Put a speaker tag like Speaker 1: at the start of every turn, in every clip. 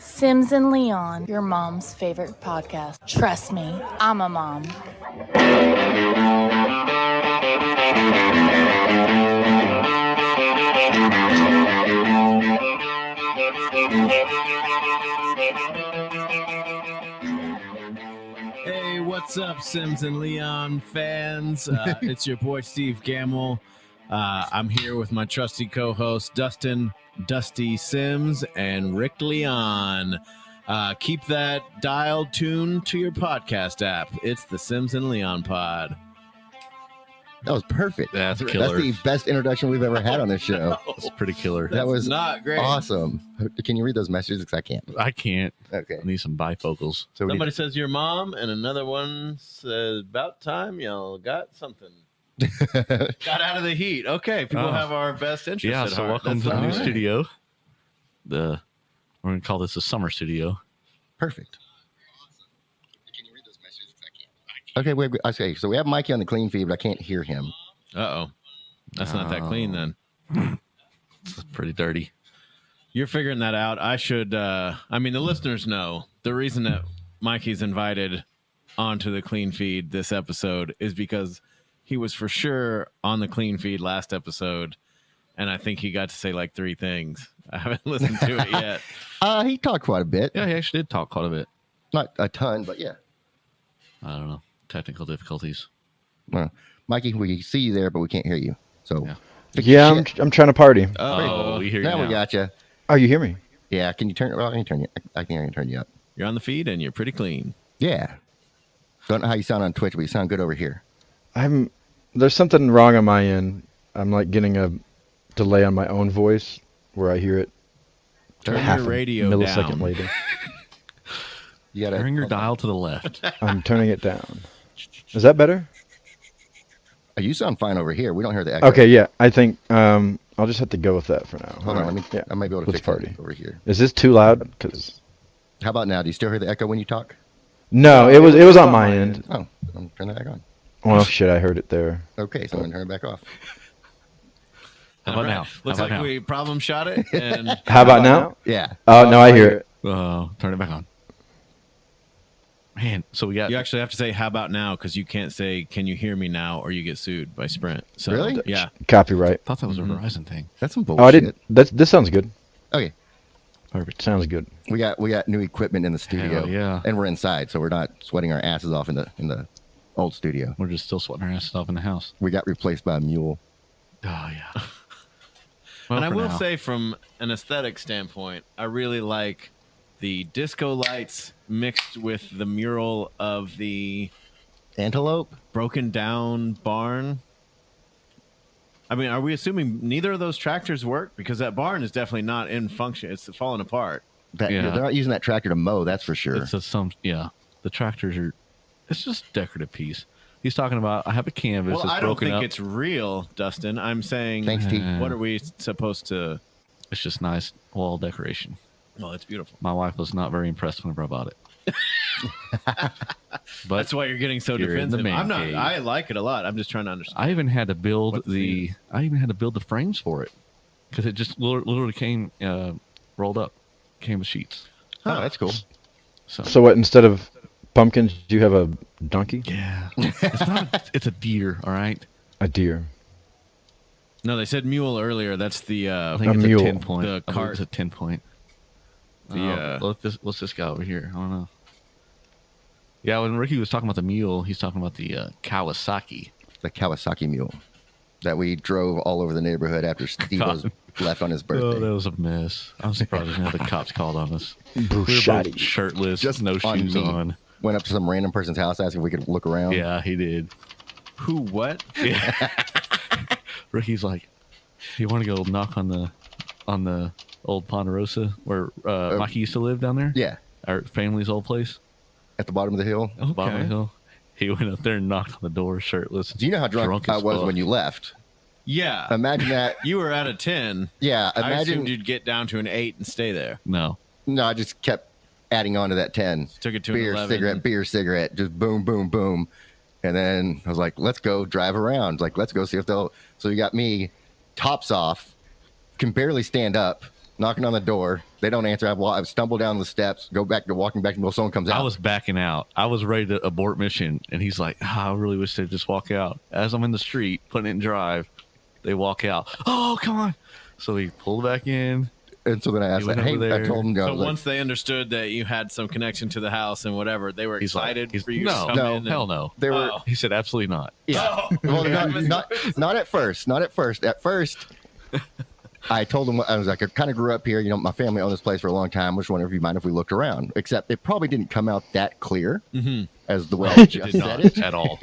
Speaker 1: Sims and Leon, your mom's favorite podcast. Trust me, I'm a mom.
Speaker 2: Hey, what's up, Sims and Leon fans? It's your boy, Steve Gamble. I'm here with my trusty co-host, Dusty Sims, and Rick Leon. Keep that dial tuned to your podcast app. It's the Sims and Leon pod.
Speaker 3: That was perfect.
Speaker 4: That's killer.
Speaker 3: That's the best introduction we've ever had on this show.
Speaker 4: That's pretty killer.
Speaker 3: That was
Speaker 2: not great.
Speaker 3: Awesome. Can you read those messages? Because I can't.
Speaker 4: I can't.
Speaker 3: Okay.
Speaker 4: I need some bifocals.
Speaker 3: So
Speaker 2: Somebody says your mom, and another one says about time y'all got something. Got out of the heat. Okay, people have our best interest.
Speaker 4: Yeah,
Speaker 2: at
Speaker 4: so
Speaker 2: heart.
Speaker 4: welcome to the new studio. We're going to call this a summer studio.
Speaker 3: Perfect. Can you read those messages? Because I can't. Okay, wait. Okay, so we have Mikey on the clean feed, but I can't hear him.
Speaker 2: Uh-oh. That's not that clean then.
Speaker 4: It's pretty dirty.
Speaker 2: You're figuring that out. I should, the listeners know the reason that Mikey's invited onto the clean feed this episode is because he was for sure on the clean feed last episode. And I think he got to say like 3 things. I haven't listened to it yet.
Speaker 3: He talked quite a bit.
Speaker 4: Yeah, he actually did talk quite a bit.
Speaker 3: Not a ton, but yeah.
Speaker 4: I don't know. Technical difficulties.
Speaker 3: Well, Mikey, we see you there, but we can't hear you. So,
Speaker 5: Yeah, I'm trying to party.
Speaker 4: Oh, we hear you
Speaker 3: now. We got you.
Speaker 5: Oh, you hear me?
Speaker 3: Yeah, can you turn? Well, I can turn you. I can turn you up.
Speaker 2: You're on the feed and you're pretty clean.
Speaker 3: Yeah. Don't know how you sound on Twitch, but you sound good over here.
Speaker 5: There's something wrong on my end. I'm like getting a delay on my own voice where I hear it
Speaker 2: Turn
Speaker 5: half
Speaker 2: your
Speaker 5: a
Speaker 2: radio
Speaker 5: millisecond
Speaker 2: down.
Speaker 5: later.
Speaker 3: You gotta
Speaker 4: Turn your dial to the left.
Speaker 5: I'm turning it down. Is that better?
Speaker 3: You sound fine over here. We don't hear the echo.
Speaker 5: Okay, yeah. I think I'll just have to go with that for now.
Speaker 3: Hold on.
Speaker 5: Alright,
Speaker 3: I might be able to
Speaker 5: let's
Speaker 3: fix
Speaker 5: party.
Speaker 3: it over here.
Speaker 5: Is this too loud? Because
Speaker 3: How about now? Do you still hear the echo when you talk?
Speaker 5: no, it was on my end.
Speaker 3: Oh, I'm turn that back on.
Speaker 5: Well, shit, I heard it there.
Speaker 3: Okay, so I'm gonna turn it back off.
Speaker 4: How about now?
Speaker 2: Looks
Speaker 4: How
Speaker 2: like
Speaker 4: about now?
Speaker 2: we problem shot it. And
Speaker 5: How about now?
Speaker 3: Yeah.
Speaker 5: Oh, no, I hear it.
Speaker 4: Turn it back on. Man, so we got...
Speaker 2: you actually have to say, how about now? Because you can't say, can you hear me now? Or you get sued by Sprint. So,
Speaker 3: Really?
Speaker 2: Yeah.
Speaker 5: Copyright.
Speaker 4: I thought that was a Verizon thing.
Speaker 3: That's some
Speaker 5: Oh,
Speaker 3: bullshit.
Speaker 5: I didn't. This sounds good.
Speaker 3: Okay.
Speaker 5: Perfect. Sounds good.
Speaker 3: We got new equipment in the studio.
Speaker 4: Hell yeah.
Speaker 3: And we're inside, so we're not sweating our asses off in the old studio.
Speaker 4: We're just still sweating our asses off in the house.
Speaker 3: We got replaced by a mule.
Speaker 4: Oh, yeah. Well,
Speaker 2: And I
Speaker 4: for
Speaker 2: will
Speaker 4: now.
Speaker 2: say, from an aesthetic standpoint, I really like the disco lights mixed with the mural of the
Speaker 3: Antelope?
Speaker 2: broken down barn. I mean, are we assuming neither of those tractors work? Because that barn is definitely not in function. It's falling apart.
Speaker 4: Yeah.
Speaker 3: They're not using that tractor to mow, that's for sure.
Speaker 4: It's the tractors are, it's just a decorative piece. He's talking about, I have a canvas
Speaker 2: Well,
Speaker 4: that's
Speaker 2: I don't
Speaker 4: broken
Speaker 2: think
Speaker 4: up.
Speaker 2: it's real, Dustin. I'm saying,
Speaker 3: Thanks, T.
Speaker 2: what are we supposed to...
Speaker 4: It's just nice wall decoration.
Speaker 2: Well, it's beautiful.
Speaker 4: My wife was not very impressed whenever I bought it. But
Speaker 2: That's why you're getting so
Speaker 4: you're in the
Speaker 2: defensive.
Speaker 4: man
Speaker 2: I'm not.
Speaker 4: cave.
Speaker 2: I like it a lot. I'm just trying to understand.
Speaker 4: I even had to build
Speaker 2: What the
Speaker 4: the frames for it because it just literally came rolled up, came with sheets.
Speaker 3: Oh, that's cool.
Speaker 5: So what? Instead of pumpkins, do you have a donkey?
Speaker 4: Yeah, it's a deer. All right.
Speaker 5: A deer.
Speaker 2: No, they said mule earlier. That's the
Speaker 4: I think
Speaker 5: A
Speaker 4: it's
Speaker 5: mule.
Speaker 4: a 10 point.
Speaker 2: The
Speaker 4: I believe
Speaker 2: cart.
Speaker 4: it's a 10 point. What's this guy over here? I don't know. Yeah, when Ricky was talking about the mule, he's talking about the Kawasaki.
Speaker 3: The Kawasaki mule that we drove all over the neighborhood after Steve was left on his
Speaker 4: Oh,
Speaker 3: birthday.
Speaker 4: that was a mess. I'm surprised none of the cops called on us. We were
Speaker 5: Bushati.
Speaker 4: both shirtless,
Speaker 3: Just
Speaker 4: no
Speaker 3: on
Speaker 4: shoes
Speaker 3: me.
Speaker 4: on.
Speaker 3: Went up to some random person's house asking if we could look around.
Speaker 4: Yeah, he did.
Speaker 2: who? What?
Speaker 4: Yeah. Ricky's like, you want to go knock on the old Ponderosa where Mikey used to live down there?
Speaker 3: Yeah.
Speaker 4: Our family's old place
Speaker 3: At the bottom of the hill.
Speaker 4: at the bottom of the hill. He went up there and knocked on the door shirtless.
Speaker 3: Do you know how drunk I
Speaker 4: as
Speaker 3: was
Speaker 4: fuck.
Speaker 3: when you left?
Speaker 2: Yeah.
Speaker 3: Imagine that.
Speaker 2: You were at a 10.
Speaker 3: Yeah.
Speaker 2: I
Speaker 3: Imagine.
Speaker 2: assumed you'd get down to an 8 and stay there.
Speaker 4: No.
Speaker 3: No, I just kept adding on to that 10.
Speaker 2: Took it to an 11.
Speaker 3: Beer, cigarette, just boom, boom, boom. And then I was like, let's go drive around. Like, let's go see if they'll. So you got me, tops off, can barely stand up, knocking on the door. They don't answer. I've stumbled down the steps, walking back, until someone comes out.
Speaker 4: I was backing out. I was ready to abort mission, and he's like, I really wish they'd just walk out. As I'm in the street, putting it in drive, they walk out. Oh, come on. So he pulled back in.
Speaker 3: And so then I asked, I told him,
Speaker 2: so once they understood that you had some connection to the house and whatever, they were excited for you to come in.
Speaker 4: Hell no.
Speaker 3: They were.
Speaker 4: He said, absolutely not.
Speaker 3: Yeah. Well, not at first. Not at first. At first, I told him, I was like, I kind of grew up here. You know, my family owned this place for a long time. I was wondering if you mind if we looked around. Except it probably didn't come out that clear as the way I just said it
Speaker 4: at all.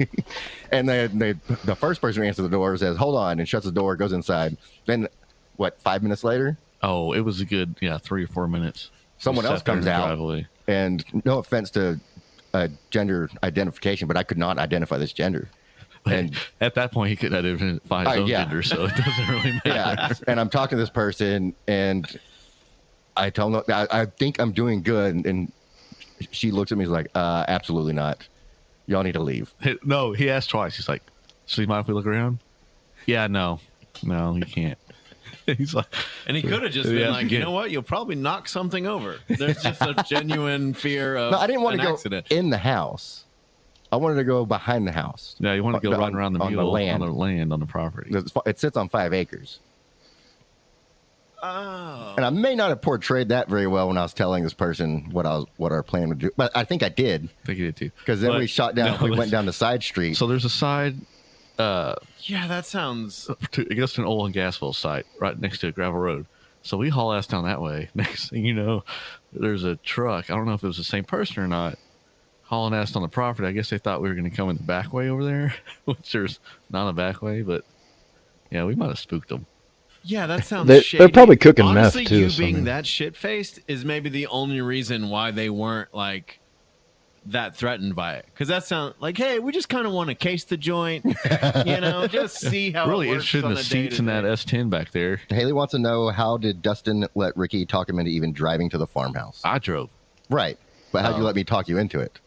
Speaker 3: And then the first person who answered the door says, hold on, and shuts the door, goes inside. Then, 5 minutes later?
Speaker 4: Oh, it was a good 3 or 4 minutes.
Speaker 3: Someone else comes out, and no offense to gender identification, but I could not identify this gender. And
Speaker 4: at that point, he couldn't identify his own gender, so it doesn't really matter.
Speaker 3: Yeah, and I'm talking to this person, and I tell them, I think I'm doing good, and she looks at me and is like, absolutely not. Y'all need to leave.
Speaker 4: No, he asked twice. He's like, so you mind if we look around? Yeah, no, you can't. He's like,
Speaker 2: and he could have just been like, you know what? You'll probably knock something over. There's just a genuine fear of.
Speaker 3: No, I didn't want to go
Speaker 2: accident.
Speaker 3: In the house. I wanted to go behind the house.
Speaker 4: Yeah, you want to go run around
Speaker 3: on the land
Speaker 4: on the property.
Speaker 3: It sits on 5 acres.
Speaker 2: Oh.
Speaker 3: And I may not have portrayed that very well when I was telling this person what our plan would do, but I think I did.
Speaker 4: I think you did too.
Speaker 3: Because then we went down the side street.
Speaker 4: So there's a side.
Speaker 2: Yeah, that sounds.
Speaker 4: It goes to an oil and gas well site right next to a gravel road. So we haul ass down that way. Next thing you know, there's a truck. I don't know if it was the same person or not. Hauling ass on the property. I guess they thought we were going to come in the back way over there, which there's not a back way, but yeah, we might have spooked them.
Speaker 2: Yeah, that sounds shady.
Speaker 5: They're probably cooking
Speaker 2: Honestly,
Speaker 5: meth too.
Speaker 2: You being that shit-faced is maybe the only reason why they weren't like that threatened by it. Because that sounds like, hey, we just kind of want to case the joint, just see how
Speaker 4: really
Speaker 2: it works.
Speaker 4: Interested in the seats in that S10 back there.
Speaker 3: Haley wants to know, how did Dustin let Ricky talk him into even driving to the farmhouse?
Speaker 4: I drove.
Speaker 3: Right, but how'd you let me talk you into it?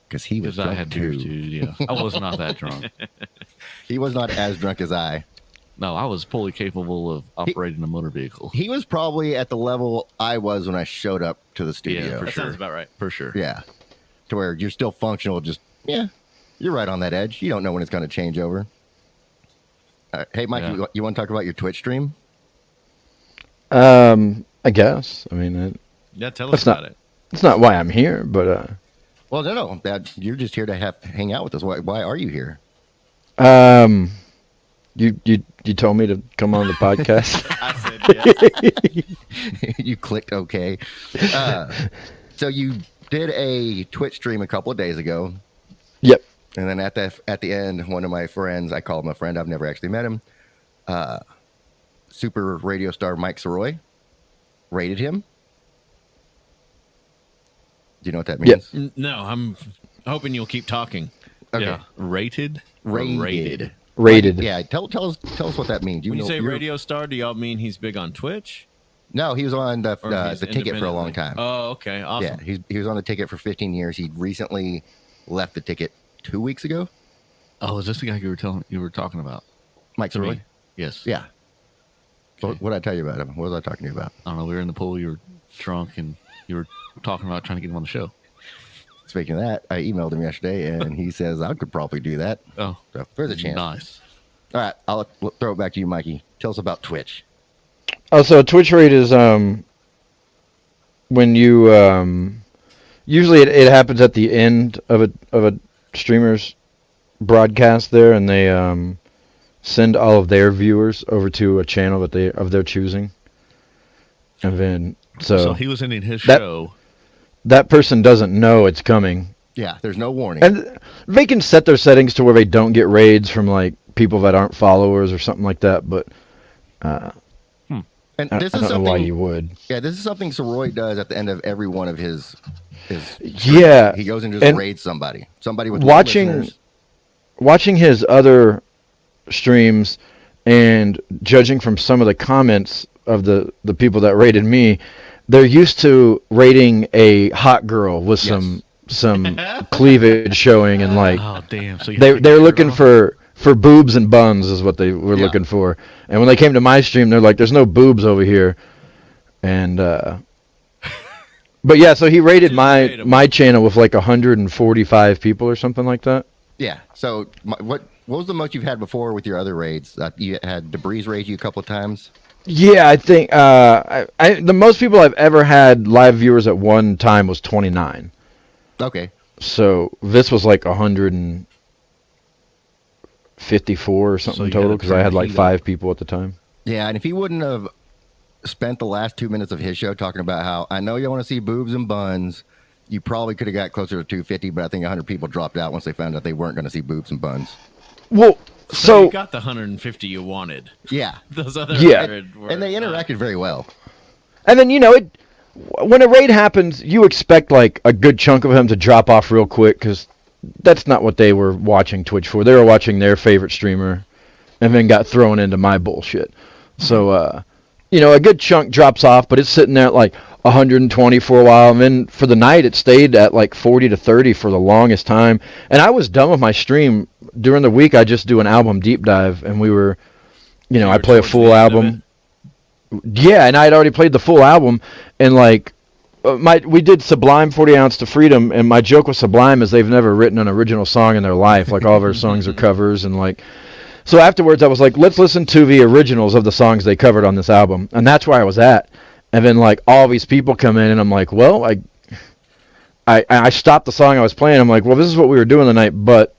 Speaker 3: Because he was drunk
Speaker 4: I had beers too. Yeah, I was not that drunk.
Speaker 3: He was not as drunk as I.
Speaker 4: No, I was fully capable of operating a motor vehicle.
Speaker 3: He was probably at the level I was when I showed up to the studio.
Speaker 4: Yeah,
Speaker 2: that sounds about right.
Speaker 4: For sure.
Speaker 3: Yeah. To where you're still functional, you're right on that edge. You don't know when it's going to change over. Hey, Mike, you want to talk about your Twitch stream?
Speaker 5: I guess. I mean,
Speaker 2: tell us about it.
Speaker 5: It's not why I'm here, but
Speaker 3: well, no, you're just here to hang out with us. Why are you here?
Speaker 5: You told me to come on the podcast.
Speaker 2: I said yes.
Speaker 3: You clicked OK. So you did a Twitch stream a couple of days ago.
Speaker 5: Yep.
Speaker 3: And then at the end, one of my friends, I call him a friend, I've never actually met him, super radio star Mike Soroy, rated him. Do you know what that means?
Speaker 5: Yep.
Speaker 2: No, I'm hoping you'll keep talking.
Speaker 3: Okay.
Speaker 4: Yeah. Rated.
Speaker 3: Yeah. Tell us what that means.
Speaker 2: When you say radio star, do y'all mean he's big on Twitch?
Speaker 3: No, he was on the ticket for a long time.
Speaker 2: Oh, okay. Awesome.
Speaker 3: Yeah, he was on the ticket for 15 years. He recently left the ticket 2 weeks ago.
Speaker 4: Oh, is this the guy you were talking about?
Speaker 3: Mike Soroy?
Speaker 4: Yes.
Speaker 3: Yeah.
Speaker 4: Okay.
Speaker 3: What did I tell you about him? What was I talking to you about?
Speaker 4: I don't know. We were in the pool. You were drunk, and you were talking about trying to get him on the show.
Speaker 3: Speaking of that, I emailed him yesterday, and he says I could probably do that.
Speaker 4: Oh,
Speaker 3: so there's a chance.
Speaker 4: Nice.
Speaker 3: All right, I'll throw it back to you, Mikey. Tell us about Twitch.
Speaker 5: Oh, so Twitch rate is when you usually it happens at the end of a streamer's broadcast there, and they send all of their viewers over to a channel of their choosing, and then so
Speaker 4: he was ending his show.
Speaker 5: That person doesn't know it's coming.
Speaker 3: Yeah, there's no warning.
Speaker 5: And they can set their settings to where they don't get raids from like people that aren't followers or something like that, but
Speaker 3: and
Speaker 5: I don't know why you would.
Speaker 3: Yeah, this is something Soroy does at the end of every one of his
Speaker 5: yeah.
Speaker 3: He goes and just raids somebody with
Speaker 5: watching his other streams and judging from some of the comments of the people that rated me, they're used to rating a hot girl with some cleavage showing and like
Speaker 4: oh damn, so
Speaker 5: they're looking for boobs and buns is what they were looking for. And when they came to my stream, they're like, there's no boobs over here. And but yeah, so he rated
Speaker 2: Debatable.
Speaker 5: my channel with like 145 people or something like that.
Speaker 3: Yeah. So what was the most you've had before with your other raids? You had Debris raid you a couple of times.
Speaker 5: Yeah, I think the most people I've ever had live viewers at one time was 29.
Speaker 3: Okay.
Speaker 5: So this was like 154 or something
Speaker 4: So you
Speaker 5: total
Speaker 4: gotta
Speaker 5: because I
Speaker 4: turn
Speaker 5: had
Speaker 4: the
Speaker 5: like
Speaker 4: heat
Speaker 5: 5 people at the time.
Speaker 3: Yeah, and if he wouldn't have spent the last 2 minutes of his show talking about how I know you want to see boobs and buns, you probably could have got closer to 250, but I think 100 people dropped out once they found out they weren't going to see boobs and buns.
Speaker 5: Well,
Speaker 2: So
Speaker 5: so
Speaker 2: you got the 150 you wanted.
Speaker 3: Yeah.
Speaker 2: Those other
Speaker 5: Yeah.
Speaker 2: 100 were
Speaker 3: And they interacted very well.
Speaker 5: and then when a raid happens, you expect like a good chunk of them to drop off real quick because that's not what they were watching Twitch for. They were watching their favorite streamer, and then got thrown into my bullshit. So, a good chunk drops off, but it's sitting there at like 120 for a while, and then for the night it stayed at like 40 to 30 for the longest time. And I was done with my stream. During the week, I just do an album deep dive, and we were,
Speaker 2: So
Speaker 5: I
Speaker 2: you
Speaker 5: play
Speaker 2: were
Speaker 5: a
Speaker 2: towards
Speaker 5: full
Speaker 2: the end of
Speaker 5: album. Yeah, and I had already played the full album, and like we did Sublime 40 Ounce to Freedom, and my joke with Sublime is they've never written an original song in their life. Like all of our songs are covers, and like so afterwards I was like, let's listen to the originals of the songs they covered on this album, and that's where I was at. And then like all these people come in, and I'm like, well, I stopped the song I was playing. I'm like, well, this is what we were doing tonight, but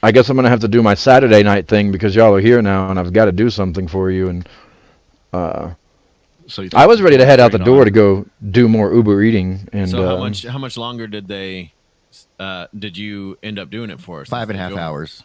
Speaker 5: I guess I'm gonna have to do my Saturday night thing because y'all are here now, and I've got to do something for you. And
Speaker 4: So you
Speaker 5: I was ready to head out the
Speaker 4: straight
Speaker 5: door
Speaker 4: on.
Speaker 5: to go do more Uber eating. And
Speaker 2: So how much longer did you end up doing it for?
Speaker 3: 5.5 hours.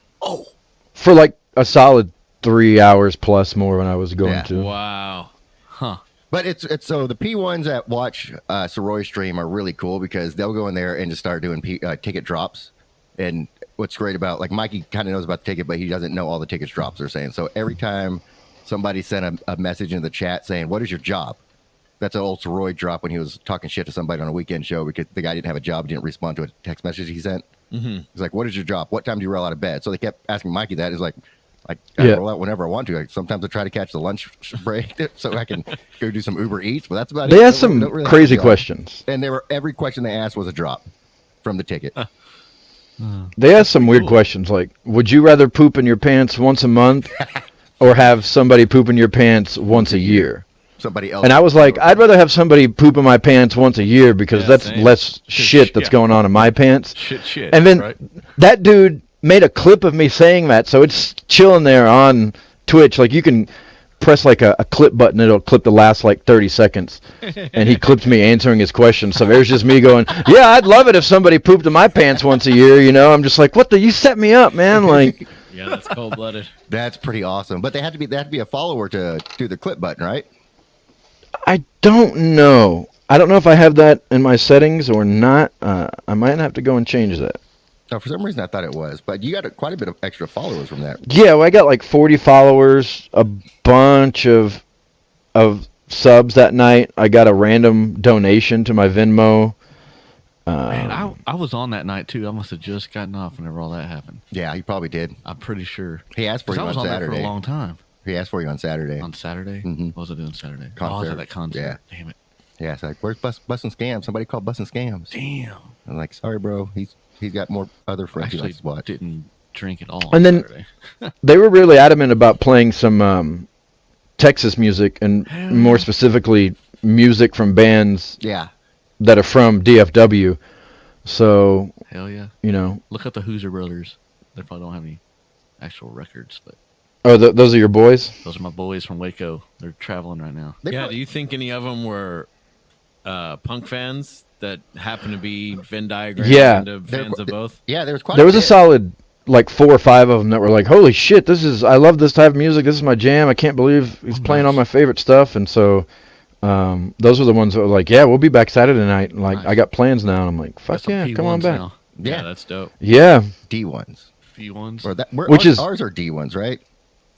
Speaker 5: for like a solid 3 hours plus more when I was going
Speaker 3: Yeah.
Speaker 5: to.
Speaker 2: Wow.
Speaker 4: Huh.
Speaker 3: But it's so the P1s that watch Soroy stream are really cool because they'll go in there and just start doing ticket drops. And what's great about, like, Mikey kind of knows about the ticket, but he doesn't know all the tickets drops they're saying. So every time somebody sent a message in the chat saying, "What is your job?" That's an old Soroy drop when he was talking shit to somebody on a weekend show because the guy didn't have a job, didn't respond to a text message he sent.
Speaker 2: Mm-hmm.
Speaker 3: He's like, "What is your job? What time do you roll out of bed?" So they kept asking Mikey that. He's like, I
Speaker 5: Yeah.
Speaker 3: roll out whenever I want to. Like, sometimes I try to catch the lunch break so I can go do some Uber Eats, but that's about it.
Speaker 5: They asked
Speaker 3: Don't
Speaker 5: some
Speaker 3: really have
Speaker 5: crazy
Speaker 3: a job.
Speaker 5: questions.
Speaker 3: And every question they asked was a drop from the ticket.
Speaker 5: They asked some weird questions like, would you rather poop in your pants once a month or have somebody poop in your pants once a year?
Speaker 3: Somebody else.
Speaker 5: And I was like, I'd rather have somebody poop in my pants once a year because
Speaker 2: Yeah,
Speaker 5: that's
Speaker 2: same.
Speaker 5: less shit that's
Speaker 4: yeah.
Speaker 5: going on in my pants.
Speaker 4: Shit.
Speaker 5: And then
Speaker 4: right?
Speaker 5: that dude made a clip of me saying that, so it's chilling there on Twitch. Like, you can press like a clip button, it'll clip the last like 30 seconds. And he clipped me answering his question. So there's just me going, yeah, I'd love it if somebody pooped in my pants once a year, I'm just like, you set me up, man. Like,
Speaker 2: Yeah, that's cold blooded.
Speaker 3: That's pretty awesome. But they had to be a follower to do the clip button, right?
Speaker 5: I don't know. I don't know if I have that in my settings or not. I might have to go and change that.
Speaker 3: No, for some reason I thought it was. But you got quite a bit of extra followers from that.
Speaker 5: Yeah, well, I got like 40 followers, a bunch of subs that night. I got a random donation to my Venmo.
Speaker 4: Man, I was on that night too. I must have just gotten off whenever all that happened.
Speaker 3: Yeah, he probably did.
Speaker 4: I'm pretty sure.
Speaker 3: He asked for
Speaker 4: 'Cause
Speaker 3: you
Speaker 4: I was
Speaker 3: on
Speaker 4: on there for a
Speaker 3: Saturday.
Speaker 4: long time.
Speaker 3: He asked for you on Saturday.
Speaker 4: On Saturday?
Speaker 3: Mhm.
Speaker 4: What was I doing Saturday?
Speaker 3: Concert.
Speaker 4: Oh, I was at that concert.
Speaker 3: Yeah.
Speaker 4: Damn it.
Speaker 3: Yeah, it's like, where's Bustin' Scams? Somebody called Bustin' Scams.
Speaker 4: Damn.
Speaker 3: I'm like, sorry, bro. He's got more other
Speaker 4: I
Speaker 3: friends he
Speaker 4: actually
Speaker 3: likes to watch.
Speaker 4: didn't drink at all.
Speaker 5: And
Speaker 4: on
Speaker 5: then-
Speaker 4: Saturday.
Speaker 5: They were really adamant about playing some Texas music, and
Speaker 4: Hell
Speaker 5: more
Speaker 4: yeah.
Speaker 5: specifically, music from bands
Speaker 3: Yeah.
Speaker 5: that are from DFW. So,
Speaker 4: Hell yeah. Look up the Hoosier Brothers. They probably don't have any actual records, but
Speaker 5: those are your boys?
Speaker 4: those are my boys from Waco. They're traveling right now.
Speaker 3: They
Speaker 2: Yeah,
Speaker 3: probably-
Speaker 2: do you think any of them were punk fans that happen to be Venn diagram
Speaker 5: Yeah.
Speaker 2: kind of fans of both?
Speaker 3: Yeah, there was quite
Speaker 5: There was a
Speaker 3: bit.
Speaker 5: solid like 4 or 5 of them that were like, holy shit, I love this type of music, this is my jam, I can't believe he's playing all my favorite stuff. And so those were the ones that were like, yeah, we'll be back Saturday night, and like,
Speaker 4: Nice.
Speaker 5: I got plans now. And I'm like,
Speaker 4: Got
Speaker 5: fuck
Speaker 4: some
Speaker 5: yeah, come on
Speaker 4: P1s
Speaker 5: back.
Speaker 4: now.
Speaker 2: Yeah,
Speaker 3: Yeah,
Speaker 2: that's dope.
Speaker 5: Yeah,
Speaker 3: D1s.
Speaker 4: P1s.
Speaker 3: Or that,
Speaker 5: Which is-
Speaker 3: ours are D1s, right?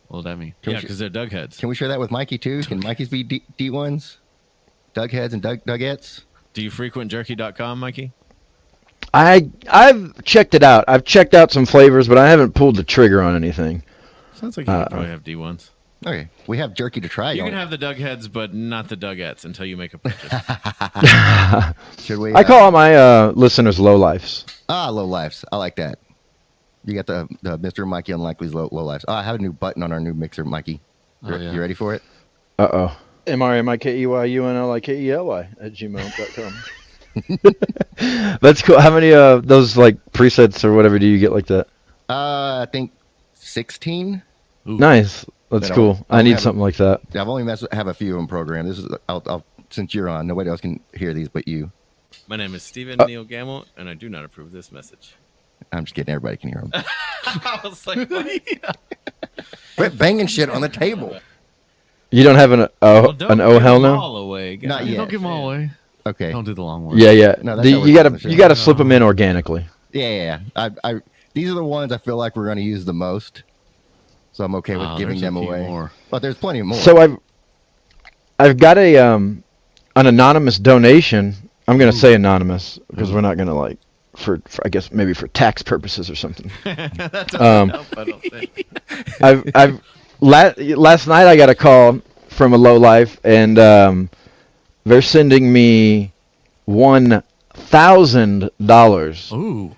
Speaker 4: What does that mean?
Speaker 3: Can
Speaker 2: Yeah,
Speaker 3: we sh-
Speaker 2: because they're Doug heads.
Speaker 3: Can we share that with Mikey too? Can Mikey's be D1s? Doug heads and Dougettes?
Speaker 2: Do you frequent jerky.com, Mikey?
Speaker 5: I've checked it out. I've checked out some flavors, but I haven't pulled the trigger on anything.
Speaker 2: Sounds like you could probably have D1s.
Speaker 3: Okay, we have jerky to try.
Speaker 2: You
Speaker 3: don't
Speaker 2: can have the Doug heads, but not the Dugettes until you make a purchase.
Speaker 3: Should we?
Speaker 5: I call all my listeners lowlifes.
Speaker 3: Low lives. I like that. You got the Mr. Mikey Unlikely's low lives. Oh, I have a new button on our new mixer, Mikey. You ready for it?
Speaker 5: Uh-oh. MRMIKEYUNLIKELY@gmail.com. That's cool. How many those like presets or whatever do you get like that?
Speaker 3: I think 16.
Speaker 4: Ooh.
Speaker 5: Nice. That's cool. I need something like that.
Speaker 3: I've only have a few of them programmed. This is I'll since you're on, nobody else can hear these but you.
Speaker 2: My name is Stephen Neil Gamble, and I do not approve this message.
Speaker 3: I'm just kidding. Everybody can hear them.
Speaker 2: I was like, what?
Speaker 3: Quit banging shit on the table.
Speaker 5: You don't have an
Speaker 2: Well, don't
Speaker 5: an oh
Speaker 2: give
Speaker 5: hell
Speaker 2: them
Speaker 5: no?
Speaker 2: all away, guys.
Speaker 3: Not yet.
Speaker 4: Don't give them all away.
Speaker 3: Okay.
Speaker 4: Don't do the long one.
Speaker 5: Yeah.
Speaker 3: No, that's how we're
Speaker 5: You
Speaker 3: doing the show.
Speaker 5: gotta slip them in organically.
Speaker 3: Yeah. I these are the ones I feel like we're going to use the most, so I'm okay with giving
Speaker 4: there's a
Speaker 3: them
Speaker 4: few
Speaker 3: away.
Speaker 4: more.
Speaker 3: But there's plenty more.
Speaker 5: So I've got a an anonymous donation. I'm gonna say anonymous because we're not gonna like for I guess maybe for tax purposes or something.
Speaker 2: That doesn't help, I don't think.
Speaker 5: Last night I got a call from a lowlife, and they're sending me $1,000
Speaker 4: Ooh.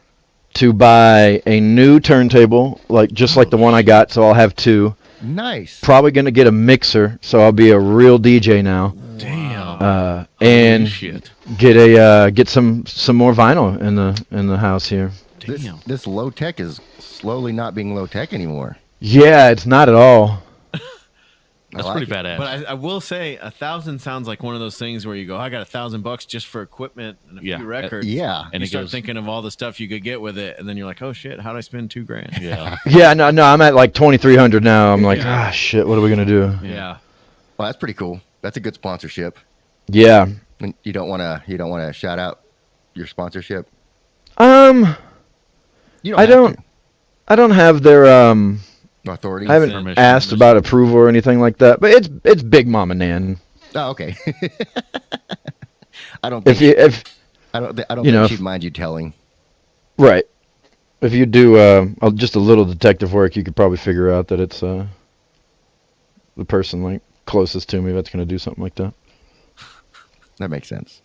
Speaker 5: to buy a new turntable, like just like the one I got. So I'll have two.
Speaker 3: Nice.
Speaker 5: Probably gonna get a mixer, so I'll be a real DJ now.
Speaker 4: Damn.
Speaker 5: And
Speaker 4: shit.
Speaker 5: get some more vinyl in the house here.
Speaker 4: Damn.
Speaker 3: This low tech is slowly not being low tech anymore.
Speaker 5: Yeah, it's not at all.
Speaker 4: That's
Speaker 3: I like
Speaker 4: pretty
Speaker 3: it.
Speaker 4: badass.
Speaker 2: But I will say, 1,000 sounds like one of those things where you go, I got $1,000 just for equipment and a
Speaker 4: Yeah.
Speaker 2: few records.
Speaker 3: Yeah.
Speaker 2: And
Speaker 4: And
Speaker 2: you
Speaker 4: it
Speaker 2: start
Speaker 4: goes-
Speaker 2: thinking of all the stuff you could get with it, and then you're like, oh shit, how'd I spend $2,000?
Speaker 4: yeah.
Speaker 5: Yeah, no, I'm at like 2,300 now. I'm like,
Speaker 2: Yeah.
Speaker 5: shit, what are we gonna do?
Speaker 2: Yeah.
Speaker 3: Well, that's pretty cool. That's a good sponsorship.
Speaker 5: Yeah.
Speaker 3: And you don't want to shout out your sponsorship.
Speaker 5: I
Speaker 3: You
Speaker 5: don't.
Speaker 3: have to.
Speaker 5: I don't have their
Speaker 3: Authority.
Speaker 5: I haven't
Speaker 4: Permission.
Speaker 5: asked about approval or anything like that, but it's Big Mama Nan.
Speaker 3: Oh, okay. I don't
Speaker 5: If
Speaker 3: think
Speaker 5: you
Speaker 3: think
Speaker 5: you know,
Speaker 3: she'd mind you telling.
Speaker 5: right, if you do just a little detective work, you could probably figure out that it's the person like closest to me that's going to do something like that.
Speaker 3: That makes sense.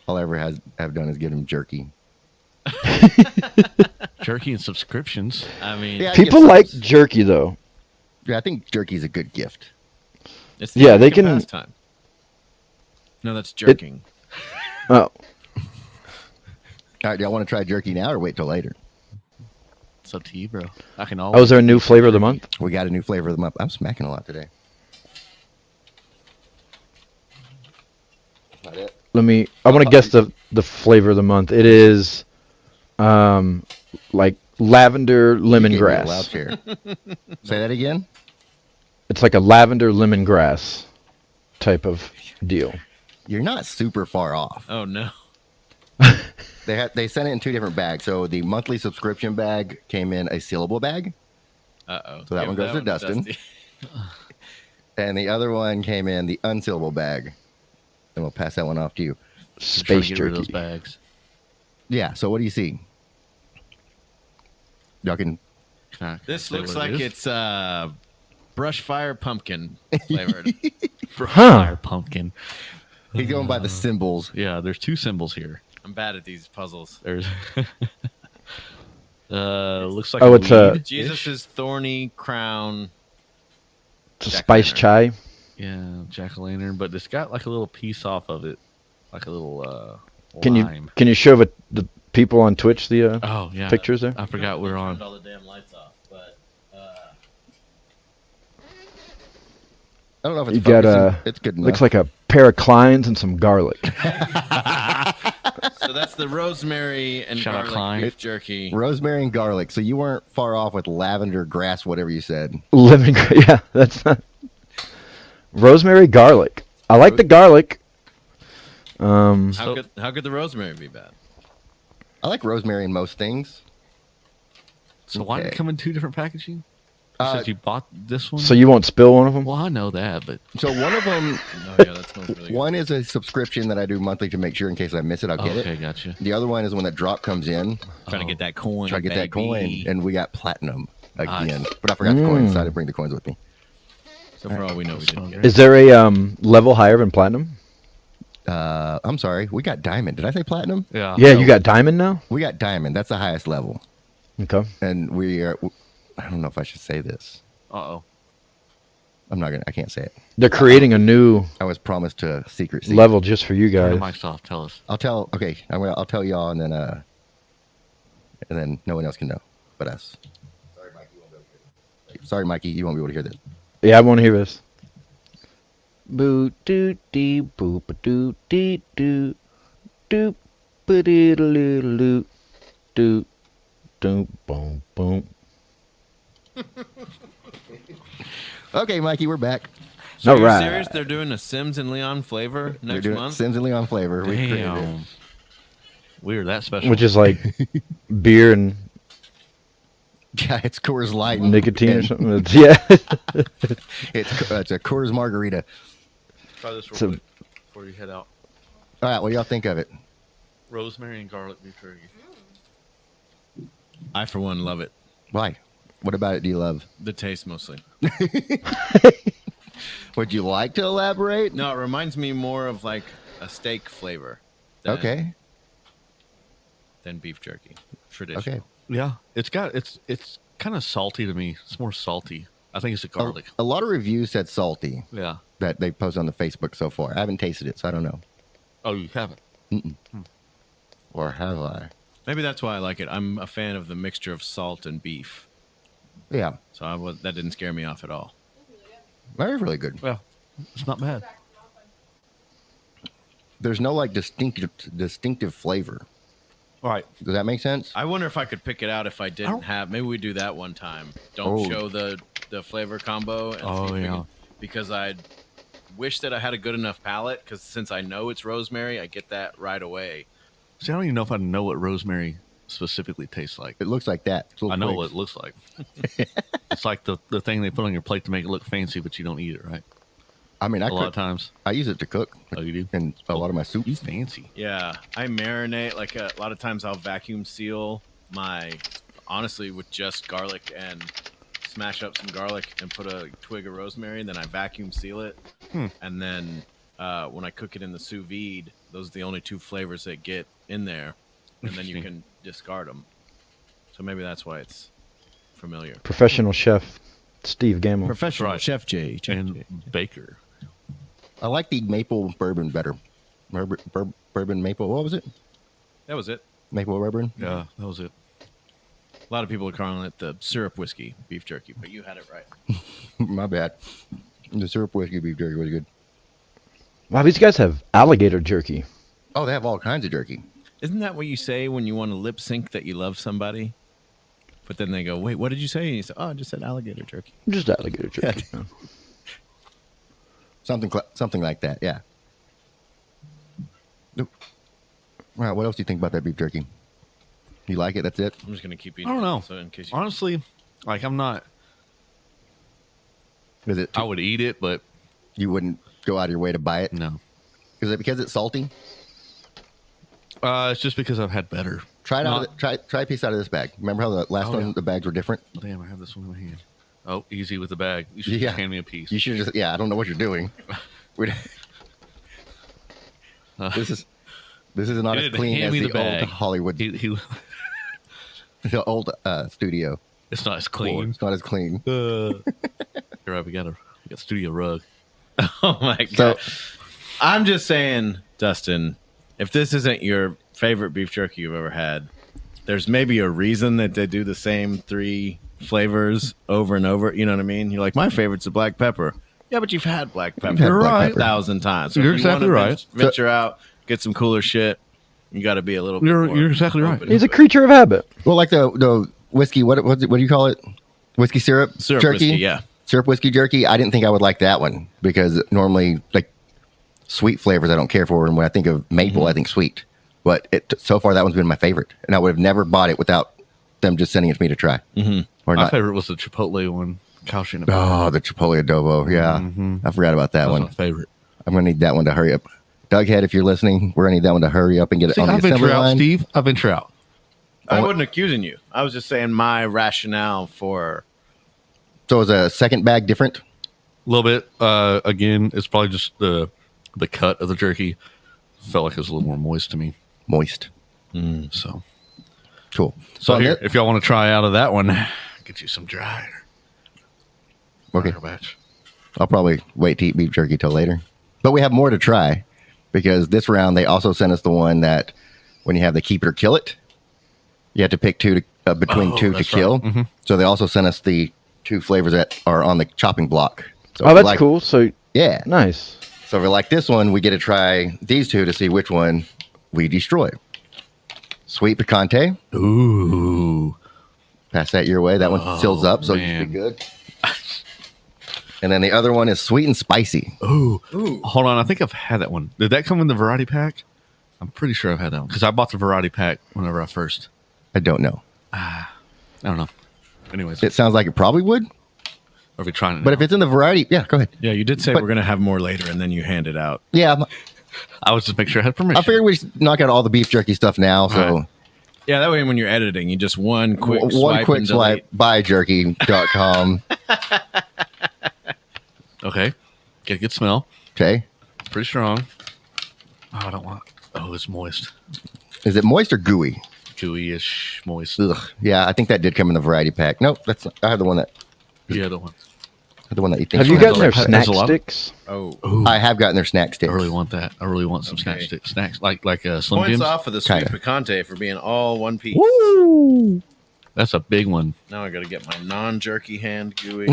Speaker 3: All I ever have done is give him jerky.
Speaker 4: Jerky and subscriptions.
Speaker 2: I mean,
Speaker 3: Yeah.
Speaker 5: People like jerky though.
Speaker 3: Yeah, I think jerky's a good gift.
Speaker 2: it's
Speaker 5: Yeah, they
Speaker 2: American
Speaker 5: can-
Speaker 2: pastime. No, that's jerking.
Speaker 5: Oh,
Speaker 3: All right, do y'all want to try jerky now or wait till later?
Speaker 4: It's up to you, bro. I can always.
Speaker 5: is there a new flavor of the month?
Speaker 3: We got a new flavor of the month. I'm smacking a lot today. Not it.
Speaker 5: I want to guess the flavor of the month. It is like lavender
Speaker 3: You gave me a loud
Speaker 5: lemongrass.
Speaker 3: chair. Say that again.
Speaker 5: It's like a lavender lemongrass type of deal.
Speaker 3: You're not super far off.
Speaker 2: Oh no.
Speaker 3: They sent it in two different bags. So the monthly subscription bag came in a sealable bag,
Speaker 2: Uh-oh.
Speaker 3: So that one goes to Dustin. and the other one came in the unsealable bag. And we'll pass that one off to you.
Speaker 4: I'm trying to
Speaker 5: Space
Speaker 4: get rid of those
Speaker 5: jerky.
Speaker 4: bags.
Speaker 3: Yeah. So what do you see? Y'all can.
Speaker 4: Can I
Speaker 2: This
Speaker 4: say
Speaker 2: looks
Speaker 4: what it
Speaker 2: like
Speaker 4: is?
Speaker 2: it's brush fire pumpkin flavored.
Speaker 4: Fire pumpkin.
Speaker 3: He's going by the symbols.
Speaker 4: Yeah, there's two symbols here.
Speaker 2: I'm bad at these puzzles.
Speaker 4: There's looks like
Speaker 5: Oh,
Speaker 4: a
Speaker 5: it's a-
Speaker 4: weed.
Speaker 2: Jesus' thorny crown.
Speaker 5: It's a
Speaker 2: Jack
Speaker 5: spice
Speaker 2: Lantern.
Speaker 5: chai.
Speaker 4: Yeah, jack-o'-lantern, but it's got like a little piece off of it, like a little
Speaker 5: Can
Speaker 4: lime.
Speaker 5: you show the people on Twitch the
Speaker 4: Oh yeah,
Speaker 5: pictures there?
Speaker 4: I forgot we're on.
Speaker 2: Turned all the damn lights off, but
Speaker 3: I don't know if it's
Speaker 5: You got
Speaker 3: focusing. It's good enough.
Speaker 5: looks like a pair of Kleins and some garlic.
Speaker 2: so that's the rosemary and
Speaker 4: Shout out
Speaker 2: garlic
Speaker 4: Klein.
Speaker 2: beef jerky.
Speaker 3: rosemary and garlic. So you weren't far off with lavender, grass, whatever you said.
Speaker 5: Yeah, that's not rosemary garlic. I like the garlic.
Speaker 2: How
Speaker 4: So-
Speaker 2: could the rosemary be bad?
Speaker 3: I like rosemary in most things.
Speaker 4: So why did it
Speaker 3: Okay.
Speaker 4: come in two different packaging? You said you bought this one.
Speaker 5: So you won't spill one of them?
Speaker 4: Well, I know that, but
Speaker 3: So one of them,
Speaker 2: Oh yeah, that smells really good.
Speaker 3: one is a subscription that I do monthly to make sure in case I miss it, I'll get
Speaker 4: okay,
Speaker 3: it.
Speaker 4: gotcha.
Speaker 3: The other one is when that drop comes in,
Speaker 2: Trying to get that coin.
Speaker 3: try to get that coin,
Speaker 2: baby.
Speaker 3: and we got platinum again.
Speaker 4: Nice.
Speaker 3: But I forgot the coins, so I didn't bring the coins with me.
Speaker 2: So for all we know, we didn't get it.
Speaker 5: Is there a level higher than platinum?
Speaker 3: I'm sorry. We got diamond. Did I say platinum?
Speaker 4: Yeah.
Speaker 5: Yeah, you got diamond now?
Speaker 3: We got diamond. That's the highest level.
Speaker 5: Okay.
Speaker 3: And we are. I don't know if I should say this.
Speaker 4: Uh-oh.
Speaker 3: I can't say it.
Speaker 5: They're creating a new
Speaker 3: I was promised a secret seat.
Speaker 5: level just for you
Speaker 4: Turn the
Speaker 5: guys.
Speaker 4: mics off. Tell us.
Speaker 3: Okay. I'll tell y'all, and then no one else can know but us. Sorry, Mikey, you won't be able to hear this.
Speaker 5: Yeah, I want to hear this. Boo doo dee boop a doo dee doo doop ba dee doo doo doo boom boom.
Speaker 3: Okay, Mikey, we're back.
Speaker 2: So
Speaker 5: All
Speaker 2: you're
Speaker 5: right.
Speaker 2: serious? They're doing a Sims and Leon flavor
Speaker 3: We're
Speaker 2: next
Speaker 3: doing
Speaker 2: month?
Speaker 3: Sims and Leon flavor. We created it.
Speaker 4: Damn. We're that special.
Speaker 5: Which is like beer and
Speaker 3: Yeah, it's Coors Light.
Speaker 5: nicotine or
Speaker 3: and
Speaker 5: something. It's, yeah.
Speaker 3: It's a Coors Margarita.
Speaker 4: Try this
Speaker 5: So-
Speaker 4: real quick before you head out.
Speaker 3: All right, what do y'all think of it?
Speaker 4: Rosemary and garlic beef jerky.
Speaker 2: I, for one, love it.
Speaker 3: Why? What about it do you love?
Speaker 2: The taste mostly.
Speaker 3: Would you like to elaborate?
Speaker 2: No, it reminds me more of like a steak flavor. Than,
Speaker 3: Okay.
Speaker 2: Than beef jerky. Traditional.
Speaker 3: Okay.
Speaker 4: Yeah, it's kind of salty to me. It's more salty. I think it's the garlic.
Speaker 3: A lot of reviews said salty
Speaker 4: Yeah.
Speaker 3: that they posted on the Facebook so far. I haven't tasted it, so I don't know.
Speaker 4: Oh, you haven't?
Speaker 3: Or have I?
Speaker 2: Maybe that's why I like it. I'm a fan of the mixture of salt and beef.
Speaker 3: Yeah,
Speaker 2: So that didn't scare me off at all.
Speaker 3: that is really good.
Speaker 4: Yeah, it's not bad.
Speaker 3: There's no like distinctive flavor.
Speaker 4: All right.
Speaker 3: Does that make sense?
Speaker 2: I wonder if I could pick it out if I didn't have. Maybe we do that one time. Don't
Speaker 3: Oh.
Speaker 2: show the flavor combo. And
Speaker 4: Oh,
Speaker 2: see if we
Speaker 4: yeah.
Speaker 2: can- because I wish that I had a good enough palate. Because since I know it's rosemary, I get that right away.
Speaker 4: See, I don't even know if I know what rosemary specifically tastes like.
Speaker 3: It looks like that. It's little
Speaker 4: I know
Speaker 3: twigs.
Speaker 4: what it looks like. It's like the thing they put on your plate to make it look fancy, but you don't eat it, right?
Speaker 3: I mean,
Speaker 4: A lot of
Speaker 3: I
Speaker 4: times.
Speaker 3: use it to cook.
Speaker 4: Oh, you do?
Speaker 3: In a lot of my soups.
Speaker 4: You fancy.
Speaker 2: Yeah, I marinate. Like a lot of times, I'll vacuum seal honestly with just garlic and smash up some garlic and put a twig of rosemary. And then I vacuum seal it, and then when I cook it in the sous vide, those are the only two flavors that get in there, and then you
Speaker 4: Interesting.
Speaker 2: can discard them. So maybe that's why it's familiar.
Speaker 5: Professional chef Steve Gamble.
Speaker 2: Professional
Speaker 4: right.
Speaker 2: Chef J.
Speaker 4: And baker.
Speaker 3: I like the maple bourbon better. Bourbon maple. What was it?
Speaker 2: That was it.
Speaker 3: Maple bourbon.
Speaker 4: Yeah, that was it.
Speaker 2: A lot of people are calling it the syrup whiskey beef jerky, but you had it right.
Speaker 3: My bad. The syrup whiskey beef jerky was good.
Speaker 5: Wow, these guys have alligator jerky.
Speaker 3: Oh, they have all kinds of jerky.
Speaker 2: Isn't that what you say when you want to lip sync that you love somebody? But then they go, wait, what did you say? And you say, oh, I just said alligator jerky.
Speaker 5: Just alligator jerky. Yeah.
Speaker 3: Something like that. Yeah. Nope. All right. What else do you think about that beef jerky? You like it? That's it.
Speaker 2: I'm just going to keep eating
Speaker 4: I don't know.
Speaker 2: it, so in case you...
Speaker 4: Honestly, like I'm not.
Speaker 3: Is it?
Speaker 4: I would eat it, but
Speaker 3: You wouldn't go out of your way to buy it?
Speaker 4: no.
Speaker 3: Is it because it's salty?
Speaker 4: It's just because I've had better.
Speaker 3: Try it out.
Speaker 4: Not-
Speaker 3: Try a piece out of this bag. Remember how the last
Speaker 4: Oh,
Speaker 3: one
Speaker 4: yeah.
Speaker 3: the bags were different?
Speaker 4: Oh, damn, I have this one in my hand. Oh, easy with the bag. You should
Speaker 3: Yeah.
Speaker 4: just hand me a piece.
Speaker 3: You should just. Yeah. I don't know what you're doing. We'd- This is not
Speaker 4: He
Speaker 3: as
Speaker 4: didn't
Speaker 3: clean
Speaker 4: hand
Speaker 3: as
Speaker 4: me
Speaker 3: the
Speaker 4: the bag.
Speaker 3: old Hollywood,
Speaker 4: He
Speaker 3: the old studio.
Speaker 4: it's not as
Speaker 3: floor.
Speaker 4: clean.
Speaker 3: It's not as clean.
Speaker 4: You're right. We got studio rug.
Speaker 2: Oh, my
Speaker 3: So
Speaker 2: God. I'm just saying, Dustin, if this isn't your favorite beef jerky you've ever had, there's maybe a reason that they do the same 3 flavors over and over. You know what I mean? You're like, my favorite's the black pepper. Yeah, but you've had black pepper
Speaker 3: had black
Speaker 4: right.
Speaker 3: pepper.
Speaker 2: 1,000 times. So
Speaker 4: You're
Speaker 2: if you
Speaker 4: exactly
Speaker 2: wanna
Speaker 4: right.
Speaker 2: Venture out, get some cooler shit. You got to be a little bit
Speaker 4: You're
Speaker 2: more
Speaker 4: exactly right.
Speaker 2: open
Speaker 5: He's
Speaker 2: to
Speaker 5: a
Speaker 2: it.
Speaker 5: creature of habit.
Speaker 3: well, like the whiskey. What do you call it? Whiskey syrup.
Speaker 2: Syrup
Speaker 3: jerky.
Speaker 2: whiskey, yeah.
Speaker 3: Syrup whiskey jerky. I didn't think I would like that one because normally like sweet flavors I don't care for, and when I think of maple, I think sweet. But so far that one's been my favorite, and I would have never bought it without them just sending it to me to try.
Speaker 2: Mm-hmm.
Speaker 3: Or
Speaker 4: My
Speaker 3: not.
Speaker 4: favorite was the Chipotle one. Cow in
Speaker 3: Oh, the Chipotle adobo. Yeah, I forgot about that
Speaker 4: That was
Speaker 3: one.
Speaker 4: my favorite.
Speaker 3: I'm gonna need that one to hurry up. Doug Head, if you're listening, we're gonna need that one to hurry up and get it
Speaker 4: See,
Speaker 3: on the
Speaker 4: I
Speaker 3: assembly
Speaker 4: venture out,
Speaker 3: line.
Speaker 4: Steve. I venture out.
Speaker 2: I wasn't accusing you. I was just saying my rationale for...
Speaker 3: So is a second bag different?
Speaker 4: little bit. Again, it's probably just the cut of the jerky. Felt like it was a little more moist to me.
Speaker 3: Moist.
Speaker 4: So
Speaker 3: Cool.
Speaker 4: So
Speaker 3: on
Speaker 4: here,
Speaker 3: that-
Speaker 4: if y'all want to try out of that one, get you some dry.
Speaker 3: Okay.
Speaker 4: Batch.
Speaker 3: I'll probably wait to eat beef jerky till later. But we have more to try because this round they also sent us the one that when you have the keep it or kill it, you have to pick between two to
Speaker 4: that's
Speaker 3: kill.
Speaker 4: right. Mm-hmm.
Speaker 3: So they also sent us the 2 flavors that are on the chopping block. So
Speaker 5: Oh,
Speaker 3: if you
Speaker 5: that's cool. So
Speaker 3: Yeah.
Speaker 5: nice.
Speaker 3: So if we like this one, we get to try these 2 to see which one we destroy. Sweet picante.
Speaker 4: Ooh.
Speaker 3: Pass that your way. That one seals up, so you
Speaker 4: man.
Speaker 3: should be good. And then the other one is sweet and spicy.
Speaker 4: Ooh. Hold on. I think I've had that one. Did that come in the variety pack? I'm pretty sure I've had that one because I bought the variety pack whenever I first.
Speaker 3: I don't know.
Speaker 4: I don't know. Anyways,
Speaker 3: It sounds like it probably would,
Speaker 4: are we trying it?
Speaker 3: but
Speaker 4: now?
Speaker 3: if it's in the variety, yeah, go ahead.
Speaker 2: Yeah, you did say
Speaker 3: But-
Speaker 2: we're gonna have more later, and then you hand it out.
Speaker 3: Yeah,
Speaker 4: I was just making sure I had permission.
Speaker 3: I figured we should knock out all the beef jerky stuff now. So
Speaker 4: All right.
Speaker 2: Yeah, that way when you're editing, you just one quick
Speaker 3: one
Speaker 2: swipe
Speaker 3: quick
Speaker 2: and
Speaker 3: swipe, buyjerky.com.
Speaker 4: Okay. Get a good smell.
Speaker 3: Okay.
Speaker 4: It's pretty strong. Oh, I don't want. Oh, it's moist.
Speaker 3: Is it moist or gooey?
Speaker 4: Gooey-ish, moist.
Speaker 3: Ugh. Yeah, I think that did come in the variety pack. Nope, that's not, I have the one that
Speaker 4: Yeah, the one.
Speaker 3: you think.
Speaker 5: Have you
Speaker 3: so.
Speaker 5: gotten their
Speaker 4: There's
Speaker 5: snack
Speaker 4: a lot of-
Speaker 5: sticks?
Speaker 2: Oh,
Speaker 4: Ooh,
Speaker 3: I have gotten their snack
Speaker 4: I
Speaker 3: sticks.
Speaker 4: really want that. I really want some
Speaker 2: Okay.
Speaker 4: snacks like Slim
Speaker 2: points
Speaker 4: Jims.
Speaker 2: off of the sweet
Speaker 3: Kinda.
Speaker 2: picante for being all one piece.
Speaker 3: Woo!
Speaker 4: That's a big one.
Speaker 2: Now I got to get my non-jerky hand gooey.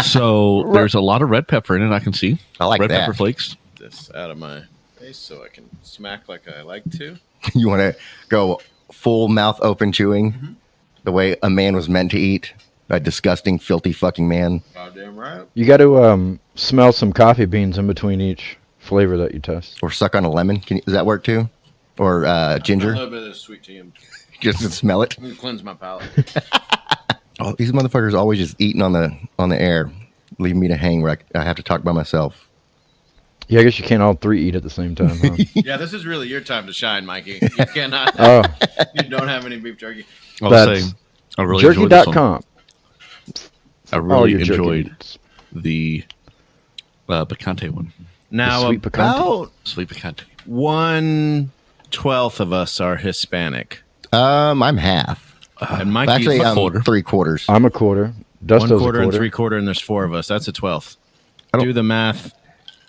Speaker 4: So there's a lot of red pepper in it. I can see
Speaker 3: I like
Speaker 4: red
Speaker 3: that.
Speaker 4: pepper flakes.
Speaker 2: This out of my face so I can smack like I like to.
Speaker 3: You want to go full mouth open chewing the way a man was meant to eat? A disgusting, filthy fucking man.
Speaker 2: Goddamn right.
Speaker 5: You got to smell some coffee beans in between each flavor that you test.
Speaker 3: Or suck on a lemon. Does that work too? Or
Speaker 2: A
Speaker 3: ginger?
Speaker 2: little bit of sweet tea and
Speaker 3: Just to smell it.
Speaker 2: cleanse my palate.
Speaker 3: Oh, these motherfuckers always just eating on the air, leaving me to hang where I have to talk by myself.
Speaker 5: Yeah, I guess you can't all 3 eat at the same time, huh?
Speaker 2: Yeah, this is really your time to shine, Mikey. You cannot.
Speaker 5: Oh,
Speaker 2: You don't have any beef jerky.
Speaker 4: I was
Speaker 5: That's
Speaker 4: saying, I really enjoyed this one.
Speaker 5: jerky.com.
Speaker 4: I
Speaker 5: All
Speaker 4: really
Speaker 5: your jerky
Speaker 4: enjoyed
Speaker 5: needs.
Speaker 4: the picante one.
Speaker 2: Now,
Speaker 5: sweet picante?
Speaker 2: about
Speaker 4: Sweet picante.
Speaker 2: 1/12 of us are Hispanic.
Speaker 3: I'm half.
Speaker 2: And Mikey's
Speaker 3: Actually,
Speaker 4: a
Speaker 3: I'm
Speaker 4: quarter.
Speaker 3: 3/4.
Speaker 5: I'm a quarter. Dusto's
Speaker 2: one
Speaker 5: a
Speaker 2: quarter
Speaker 5: quarter.
Speaker 2: and 3/4, and there's 4 of us. That's a 12th.
Speaker 3: I don't-
Speaker 2: Do the math.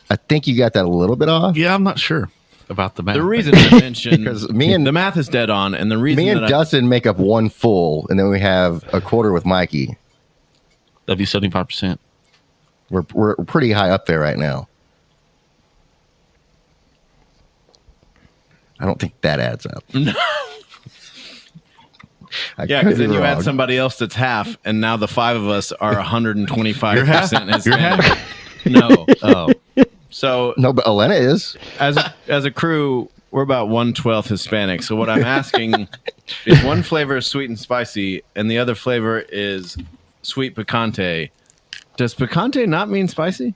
Speaker 3: I think you got that a little bit off.
Speaker 4: Yeah, I'm not sure about the math.
Speaker 2: The reason I mentioned
Speaker 3: Because me and-
Speaker 2: the math is dead on, and the reason
Speaker 3: Me and
Speaker 2: that
Speaker 3: Dustin make up one full, and then we have a quarter with Mikey.
Speaker 4: that'd be 75%.
Speaker 3: We're pretty high up there right now. I don't think that adds up. I
Speaker 2: yeah,
Speaker 3: could
Speaker 2: because
Speaker 3: be
Speaker 2: then you add
Speaker 3: wrong.
Speaker 2: somebody else that's half, and now the 5 of us are 125%
Speaker 4: You're half.
Speaker 2: Hispanic. No. Oh. So
Speaker 3: No, but Elena is.
Speaker 2: as a crew, we're about 1/12 Hispanic. So what I'm asking is one flavor is sweet and spicy, and the other flavor is sweet picante. Does picante not mean spicy?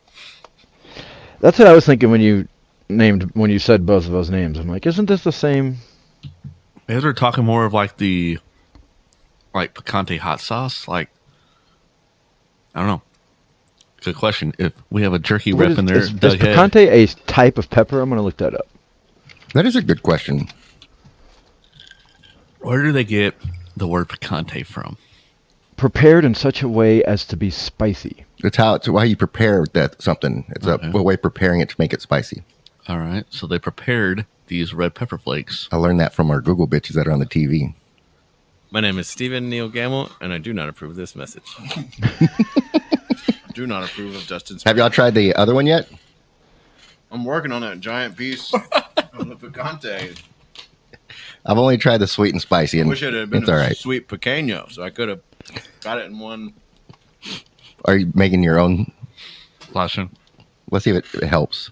Speaker 5: That's what I was thinking when you said both of those names. I'm like, isn't this the same?
Speaker 4: Maybe they're talking more of like the picante hot sauce. Like, I don't know. Good question. If we have a jerky
Speaker 5: What
Speaker 4: rep
Speaker 5: is-
Speaker 4: in there,
Speaker 5: is
Speaker 4: Doug Head,
Speaker 5: picante a type of pepper? I'm going to look that up.
Speaker 3: That is a good question.
Speaker 4: where do they get the word picante from?
Speaker 5: Prepared in such a way as to be spicy.
Speaker 3: It's why you prepare that something. It's a way of preparing it to make it spicy.
Speaker 4: All right. So they prepared these red pepper flakes.
Speaker 3: I learned that from our Google bitches that are on the TV.
Speaker 2: My name is Stephen Neil Gamble, and I do not approve of this message. Do not approve of Dustin's.
Speaker 3: Have y'all tried the other one yet?
Speaker 2: I'm working on that giant piece of the picante.
Speaker 3: I've only tried the sweet and spicy,
Speaker 2: I
Speaker 3: and
Speaker 2: wish it had been
Speaker 3: it's
Speaker 2: a
Speaker 3: all right.
Speaker 2: sweet pequeño, so I could have got it in one.
Speaker 3: Are you making your own?
Speaker 4: Flashing.
Speaker 3: Let's see if it helps.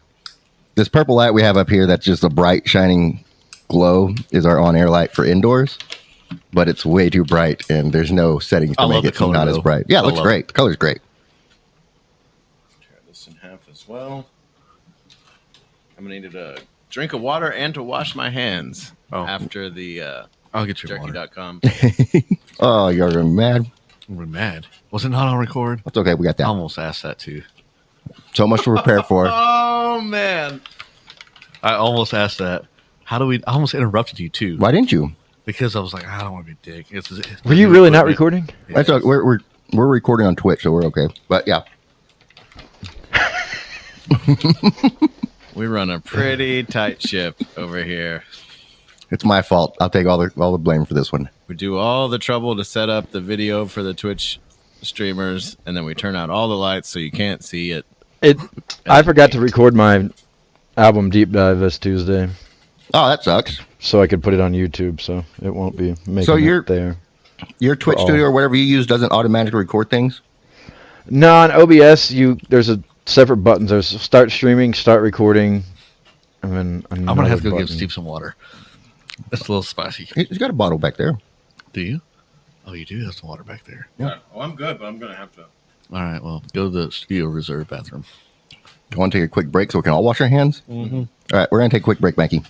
Speaker 3: This purple light we have up here that's just a bright, shining glow is our on-air light for indoors, but it's way too bright, and there's no settings to
Speaker 4: I love
Speaker 3: make
Speaker 4: the
Speaker 3: it
Speaker 4: color,
Speaker 3: not as
Speaker 4: though.
Speaker 3: bright. Yeah, it
Speaker 4: I
Speaker 3: looks
Speaker 4: love
Speaker 3: great. The color's great.
Speaker 2: Tear this in half as well. I'm gonna need a drink of water and to wash my hands after the
Speaker 4: I'll get your water.
Speaker 2: jerky.com.
Speaker 3: Oh, you're mad.
Speaker 4: We're mad. Was it not on record?
Speaker 3: That's okay. We got
Speaker 4: I
Speaker 3: that.
Speaker 4: almost asked that too.
Speaker 3: So much to prepare for.
Speaker 2: Oh man.
Speaker 4: I almost asked that. I almost interrupted you too.
Speaker 3: Why didn't you?
Speaker 4: Because I was like, I don't want to be a dick. It's
Speaker 5: Were you really not recording?
Speaker 4: Yeah.
Speaker 3: That's we're recording on Twitch, so we're okay. But yeah.
Speaker 2: We run a pretty tight ship over here.
Speaker 3: It's my fault. I'll take all the blame for this one.
Speaker 2: We do all the trouble to set up the video for the Twitch streamers, and then we turn out all the lights so you can't see it.
Speaker 5: I forgot to record my album Deep Dive this Tuesday,
Speaker 3: Oh, that sucks.
Speaker 5: so I could put it on YouTube, so it won't be making it there.
Speaker 3: Your Twitch studio or whatever you use doesn't automatically record things?
Speaker 5: No, on OBS, there's a separate buttons. There's start streaming, start recording, and then
Speaker 4: I'm going to have to go
Speaker 5: button.
Speaker 4: give Steve some water. It's a little spicy.
Speaker 3: He's got a bottle back there.
Speaker 4: Do you? Oh, you do have some water back there.
Speaker 2: Yeah. Oh, I'm good, but I'm going to have to.
Speaker 4: All right, well, go to the studio reserve bathroom.
Speaker 3: You want to take a quick break so we can all wash our hands?
Speaker 4: Mm-hmm.
Speaker 3: All right, we're going to take a quick break, Mackie.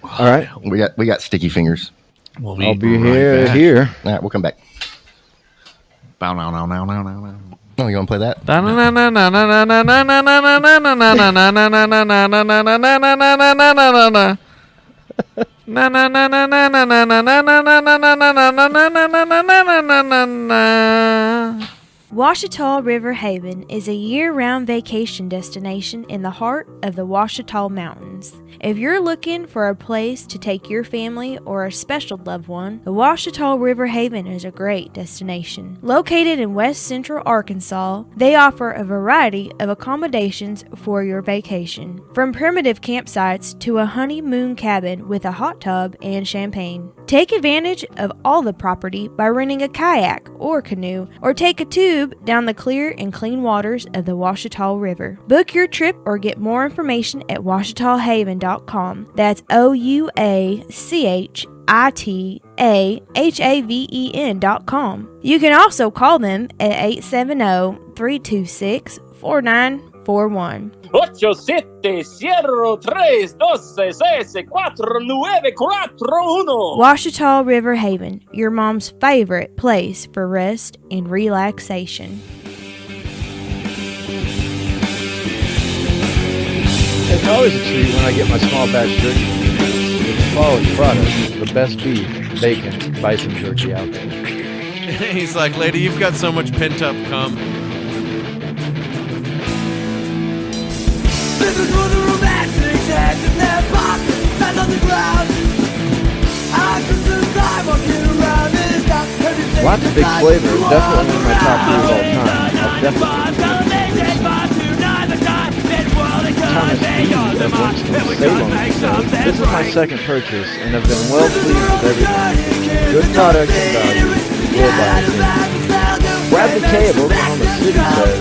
Speaker 5: All right.
Speaker 3: We got sticky fingers.
Speaker 4: We'll
Speaker 5: I'll be
Speaker 4: right back.
Speaker 5: here.
Speaker 3: All right, we'll come back.
Speaker 4: Bow now.
Speaker 3: Oh, you want to play that?
Speaker 6: Ouachita River Haven is a year-round vacation destination in the heart of the Ouachita Mountains. If you're looking for a place to take your family or a special loved one, the Ouachita River Haven is a great destination. Located in west central Arkansas, they offer a variety of accommodations for your vacation, from primitive campsites to a honeymoon cabin with a hot tub and champagne. Take advantage of all the property by renting a kayak or canoe, or take a tube down the clear and clean waters of the Ouachita River. Book your trip or get more information at ouachitahaven.com. That's OUACHITAHAVEN.com. You can also call them at 870-326-4941.
Speaker 7: 873-264-941.
Speaker 6: Ouachita River Haven, your mom's favorite place for rest and relaxation.
Speaker 5: It's always a treat when I get my small batch jerky. It's quality product, the best beef, bacon, bison jerky out there.
Speaker 2: He's like, lady, you've got so much pent up cum.
Speaker 7: This is for the romantics and in their pockets and on the ground. After some time walking around this town,
Speaker 5: Lots of big flavor. Definitely one of my top 3 of all time. I'll definitely Thomas B. of Winston-Salem says, this is my second purchase and have been well pleased with everything. Good product and value. Will buy it. Bradley K. of Oklahoma City says,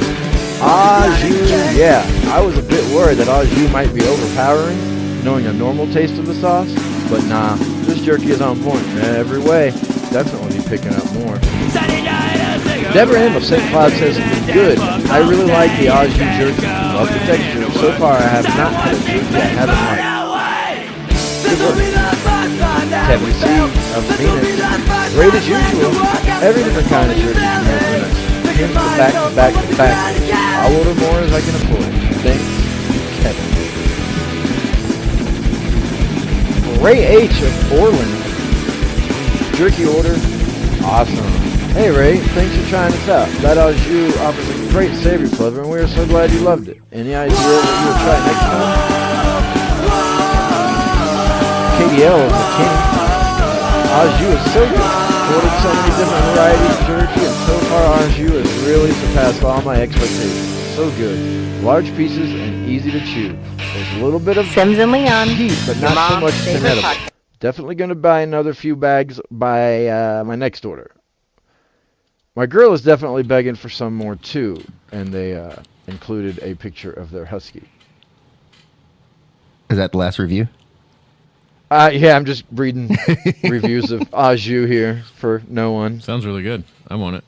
Speaker 5: au jus, yeah. I was a bit worried that au jus might be overpowering, knowing a normal taste of the sauce, but nah, this jerky is on point in every way. Definitely be picking up more. Deborah M. of St. Cloud says it's been good. I really like the au jus jerky. Love the texture. So far, I have not had a jerky I haven't liked. Good work. Kevin C. of Phoenix. Great as usual. Every different kind of jerky from here to next. Here's the back. I'll order more as I can afford. Thanks, Kevin. Ray H. of Orland. Jerky order. Awesome. Hey Ray, thanks for trying us out. That au jus offers a great savory flavor and we are so glad you loved it. Any idea what you would try next time? KDL of McKinney. Au jus is so good. Ordered so many different varieties of jerky and so far au jus has really surpassed all my expectations. So good. Large pieces and easy to chew. There's a little bit of
Speaker 8: Sims and Leon,
Speaker 5: heat, but not so much inedible. Definitely going to buy another few bags by my next order. My girl is definitely begging for some more too, and they included a picture of their husky.
Speaker 3: Is that the last review?
Speaker 5: Yeah, I'm just reading reviews of au jus here for no one.
Speaker 2: Sounds really good. I want it.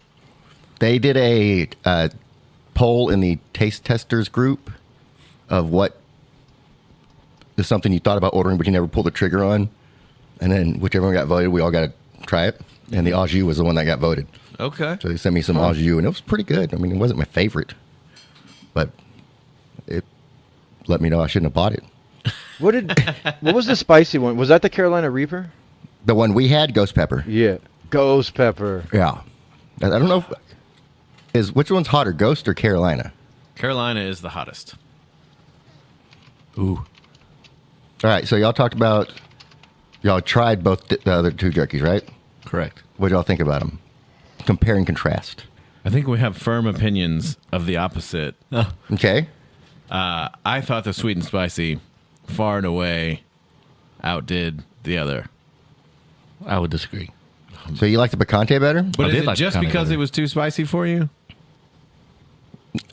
Speaker 3: They did a poll in the taste testers group of what is something you thought about ordering but you never pulled the trigger on, and then whichever one got voted, we all got to try it, and the au jus was the one that got voted.
Speaker 2: Okay.
Speaker 3: So they sent me some au jus, and it was pretty good. I mean, it wasn't my favorite, but let me know I shouldn't have bought it.
Speaker 5: What was the spicy one? Was that the Carolina Reaper?
Speaker 3: The one we had, ghost pepper.
Speaker 5: Yeah, ghost pepper.
Speaker 3: Yeah. I don't know which one's hotter, ghost or Carolina?
Speaker 2: Carolina is the hottest.
Speaker 4: Ooh.
Speaker 3: All right, so y'all tried both the other two jerkies, right?
Speaker 4: Correct.
Speaker 3: What y'all think about them? Compare and contrast.
Speaker 2: I think we have firm opinions of the opposite.
Speaker 3: Okay.
Speaker 2: I thought the sweet and spicy far and away outdid the other.
Speaker 4: I would disagree.
Speaker 3: So you like the picante better?
Speaker 2: But
Speaker 4: I
Speaker 2: is
Speaker 4: did
Speaker 2: it
Speaker 4: like
Speaker 2: just
Speaker 4: picante
Speaker 2: because
Speaker 4: better.
Speaker 2: it was too spicy for you?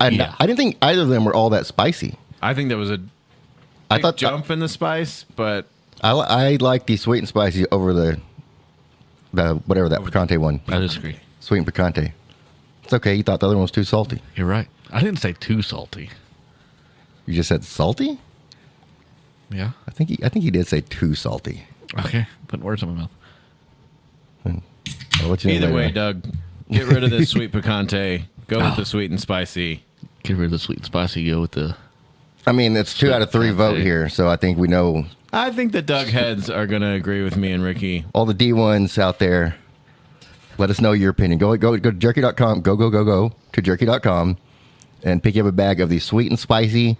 Speaker 4: Yeah.
Speaker 3: I didn't think either of them were all that spicy.
Speaker 2: I think there was a
Speaker 3: I
Speaker 2: big
Speaker 3: thought
Speaker 2: jump in the spice, but
Speaker 3: I like the sweet and spicy over the whatever that picante one.
Speaker 4: I disagree.
Speaker 3: Sweet and picante. It's okay. You thought the other one was too salty.
Speaker 4: You're right. I didn't say too salty.
Speaker 3: You just said salty?
Speaker 4: Yeah.
Speaker 3: I think he did say too salty.
Speaker 4: Okay. Putting words in my mouth.
Speaker 3: I'll let you know
Speaker 2: either
Speaker 3: later.
Speaker 2: way, Doug, get rid of this sweet picante. Go with the sweet and spicy.
Speaker 4: Get rid of the sweet and spicy. Go with the.
Speaker 3: I mean, it's 2 out of 3 vote
Speaker 4: picante.
Speaker 3: here, so I think we know
Speaker 2: I think the Doug heads are going to agree with me and Ricky.
Speaker 3: all the D1s out there. Let us know your opinion. Go to jerky.com. Go to jerky.com and pick up a bag of the sweet and spicy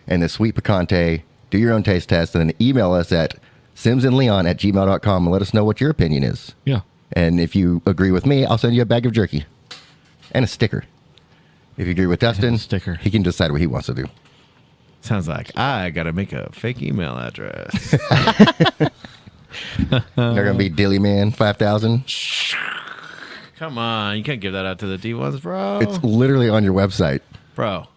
Speaker 3: and the sweet picante. Do your own taste test and then email us at simsandleon@gmail.com and let us know what your opinion is.
Speaker 4: Yeah.
Speaker 3: And if you agree with me, I'll send you a bag of jerky and a sticker. If you agree with Dustin,
Speaker 4: sticker.
Speaker 3: he can decide what he wants to do.
Speaker 2: Sounds like I got to make a fake email address.
Speaker 3: They're going to be Dillyman 5000.
Speaker 2: Come on. You can't give that out to the D1s, bro.
Speaker 3: It's literally on your website.
Speaker 2: Bro.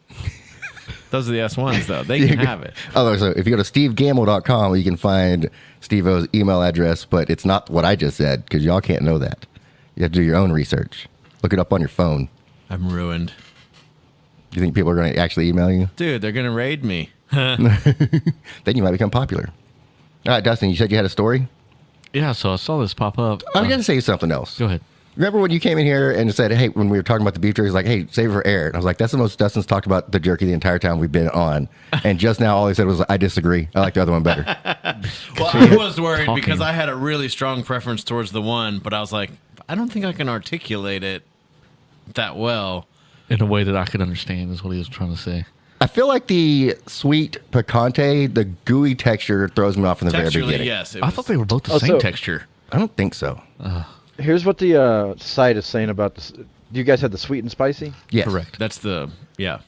Speaker 2: Those are the S1s, though. They can have it.
Speaker 3: Oh, so if you go to stevegamble.com, you can find Steve-O's email address, but it's not what I just said because y'all can't know that. You have to do your own research. Look it up on your phone.
Speaker 2: I'm ruined.
Speaker 3: You think people are going to actually email you?
Speaker 2: Dude, they're going to raid me.
Speaker 3: Then you might become popular. All right, Dustin, you said you had a story?
Speaker 4: Yeah. So I saw this pop up.
Speaker 3: I'm going to say something else.
Speaker 4: Go ahead.
Speaker 3: Remember when you came in here and said, hey, when we were talking about the beef jerky, like, hey, save it for air. And I was like, that's the most Dustin's talked about the jerky the entire time we've been on. And just now all he said was, I disagree. I like the other one better.
Speaker 2: Well, I was worried
Speaker 4: Talking.
Speaker 2: because I had a really strong preference towards the one, but I was like, I don't think I can articulate it that well.
Speaker 4: In a way that I could understand is what he was trying to say.
Speaker 3: I feel like the sweet picante, the gooey texture throws me off in the very
Speaker 2: Texturally,
Speaker 3: beginning.
Speaker 2: yes.
Speaker 4: I thought they were both the same
Speaker 5: so-
Speaker 4: texture.
Speaker 3: I don't think so.
Speaker 5: Here's what the site is saying about this. Do you guys have the sweet and spicy?
Speaker 3: Yes.
Speaker 4: Correct.
Speaker 2: That's yeah.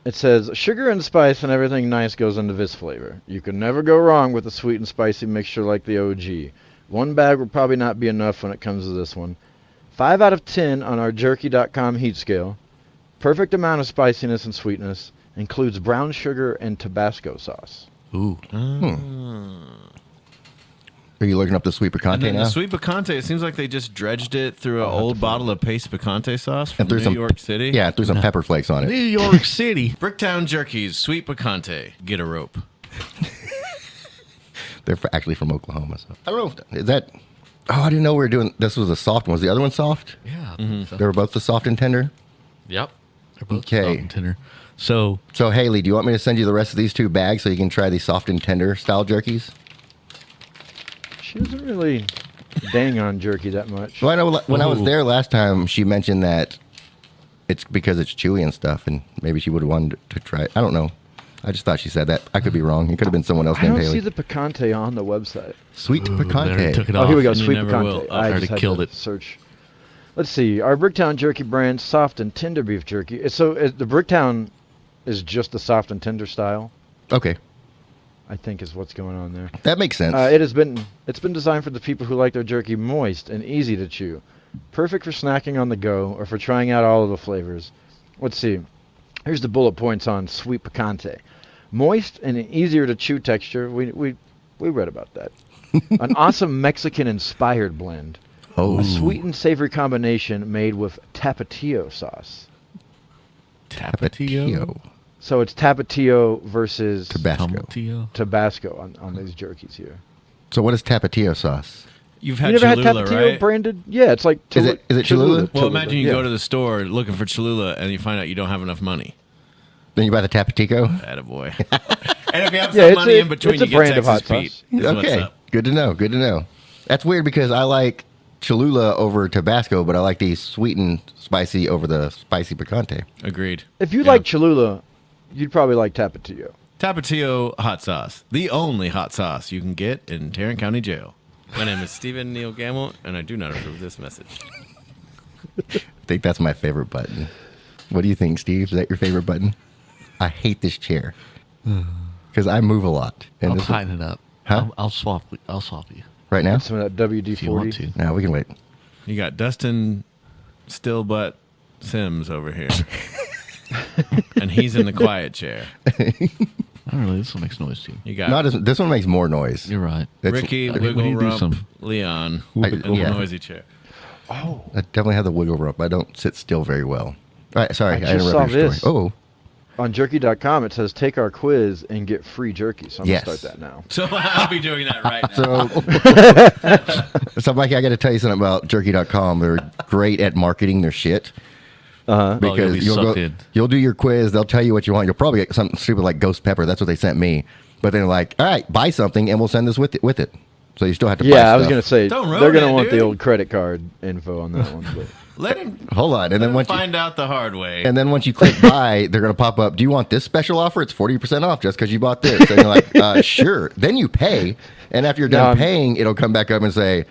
Speaker 5: It says sugar and spice and everything nice goes into this flavor. You can never go wrong with a sweet and spicy mixture like the OG. One bag will probably not be enough when it comes to this one. 5 out of 10 on our jerky.com heat scale. Perfect amount of spiciness and sweetness. Includes brown sugar and Tabasco sauce.
Speaker 4: Ooh.
Speaker 3: Are you looking up the sweet
Speaker 2: And
Speaker 3: picante
Speaker 2: then
Speaker 3: now?
Speaker 2: the sweet picante, it seems like they just dredged it through an old bottle of paste picante sauce from
Speaker 3: And threw
Speaker 2: New
Speaker 3: some-
Speaker 2: York City.
Speaker 3: Yeah, threw some pepper flakes on
Speaker 4: New
Speaker 3: it.
Speaker 4: York City.
Speaker 2: Bricktown Jerky's sweet picante. Get a rope.
Speaker 3: They're actually from Oklahoma. So. I don't know. Is that... Oh, I didn't know we were doing... This was a soft one. Was the other one soft?
Speaker 4: Yeah.
Speaker 3: They were both the soft and tender?
Speaker 4: Yep. They're both
Speaker 3: Okay.
Speaker 4: soft and tender. So
Speaker 3: So, Haley, do you want me to send you the rest of these 2 bags so you can try these soft and tender style jerkies?
Speaker 5: She doesn't really dang on jerky that much.
Speaker 3: Well, I know when I was
Speaker 4: Ooh.
Speaker 3: there last time, she mentioned that it's because it's chewy and stuff, and maybe she would have wanted to try it. I don't know. I just thought she said that. I could be wrong. It could have been someone else
Speaker 5: I
Speaker 3: named
Speaker 5: don't
Speaker 3: Haley.
Speaker 5: see the picante on the website.
Speaker 3: Sweet
Speaker 4: Ooh, they already
Speaker 3: picante.
Speaker 4: took it
Speaker 5: Oh,
Speaker 4: off.
Speaker 5: here we go.
Speaker 2: and you
Speaker 5: Sweet
Speaker 2: never
Speaker 5: picante.
Speaker 2: will.
Speaker 5: I
Speaker 4: already
Speaker 5: just had
Speaker 4: killed
Speaker 5: to
Speaker 4: it.
Speaker 5: search. Let's see. Our Bricktown Jerky brand, soft and tender beef jerky. The Bricktown is just the soft and tender style,
Speaker 3: Okay,
Speaker 5: I think is what's going on there.
Speaker 3: that makes sense.
Speaker 5: It's been designed for the people who like their jerky moist and easy to chew. Perfect for snacking on the go or for trying out all of the flavors. Let's see. Here's the bullet points on sweet picante. Moist and an easier to chew texture. We read about that. An awesome Mexican-inspired blend.
Speaker 3: Oh,
Speaker 5: A sweet and savory combination made with tapatio sauce.
Speaker 4: Tapatio.
Speaker 5: So it's tapatio versus
Speaker 3: Tabasco.
Speaker 4: Tapatio.
Speaker 5: Tabasco on these jerkies here.
Speaker 3: So what is tapatio sauce?
Speaker 2: You've
Speaker 5: You
Speaker 2: had
Speaker 5: never had
Speaker 2: Cholula,
Speaker 5: tapatio
Speaker 2: right?
Speaker 5: branded? Yeah, it's like
Speaker 3: Is it Cholula?
Speaker 2: Well, imagine you
Speaker 5: yeah.
Speaker 2: go to the store looking for Cholula and you find out you don't have enough money.
Speaker 3: Then you buy the Tapatico?
Speaker 2: Attaboy. And if you have some money in between,
Speaker 5: it's a
Speaker 2: you get
Speaker 5: brand of
Speaker 2: Texas
Speaker 5: hot
Speaker 2: Pete.
Speaker 5: sauce.
Speaker 2: is what's
Speaker 3: Okay,
Speaker 2: up.
Speaker 3: good to know. Good to know. That's weird because I like Cholula over Tabasco, but I like the sweet and spicy over the spicy picante.
Speaker 2: Agreed.
Speaker 5: If you
Speaker 2: Yeah.
Speaker 5: like Cholula, you'd probably like Tapatio.
Speaker 2: Tapatio hot sauce, the only hot sauce you can get in Tarrant County Jail.
Speaker 8: My name is Stephen Neil Gamble, and I do not approve this message.
Speaker 3: I think that's my favorite button. What do you think, Steve? Is that your favorite button? I hate this chair because I move a lot. And
Speaker 4: I'll
Speaker 3: this
Speaker 4: tighten it up.
Speaker 3: Huh?
Speaker 4: I'll swap you.
Speaker 3: right now?
Speaker 5: Some of that
Speaker 4: If you want
Speaker 5: WD-40.
Speaker 4: to.
Speaker 3: No, we can wait.
Speaker 2: You got Dustin Stillbutt Sims over here. And he's in the quiet chair.
Speaker 4: I don't know. This one makes noise too.
Speaker 2: You got
Speaker 3: Not as, this one makes more noise.
Speaker 4: You're right.
Speaker 3: It's-
Speaker 2: Ricky,
Speaker 3: I,
Speaker 4: we need
Speaker 2: Wiggle
Speaker 4: to do
Speaker 2: Rump,
Speaker 4: some-
Speaker 2: Leon,
Speaker 3: I-
Speaker 2: in the
Speaker 3: yeah.
Speaker 2: noisy chair.
Speaker 5: Oh,
Speaker 3: I definitely have the wiggle rump. I don't sit still very well. All right, sorry,
Speaker 5: I
Speaker 3: I
Speaker 5: just
Speaker 3: interrupted
Speaker 5: saw
Speaker 3: your
Speaker 5: this.
Speaker 3: story. Oh,
Speaker 5: on jerky.com it says take our quiz and get free jerky. So I'm
Speaker 3: Yes.
Speaker 5: going to start that now.
Speaker 2: So I'll be doing that right now.
Speaker 3: so Mikey, I got to tell you something about jerky.com. They're great at marketing their shit.
Speaker 5: Uh-huh.
Speaker 4: you'll
Speaker 3: Because
Speaker 4: be
Speaker 3: you'll
Speaker 4: sucked
Speaker 3: go,
Speaker 4: in.
Speaker 3: you'll do your quiz. They'll tell you what you want. You'll probably get something stupid like ghost pepper. That's what they sent me. But they're like, all right, buy something and we'll send this with it. So you still have to buy
Speaker 5: Yeah, I was
Speaker 3: stuff.
Speaker 5: going to say
Speaker 2: Don't ruin
Speaker 5: they're going
Speaker 2: it,
Speaker 5: to want
Speaker 2: dude.
Speaker 5: the old credit card info on that one. But
Speaker 2: Let him
Speaker 3: Hold on, and then once you,
Speaker 2: find out the hard way.
Speaker 3: and then once you click buy, they're going to pop up. Do you want this special offer? It's 40% off just because you bought this. And you're like, sure. Then you pay, and after you're
Speaker 5: No,
Speaker 3: done
Speaker 5: I'm-
Speaker 3: paying, it'll come back up and say,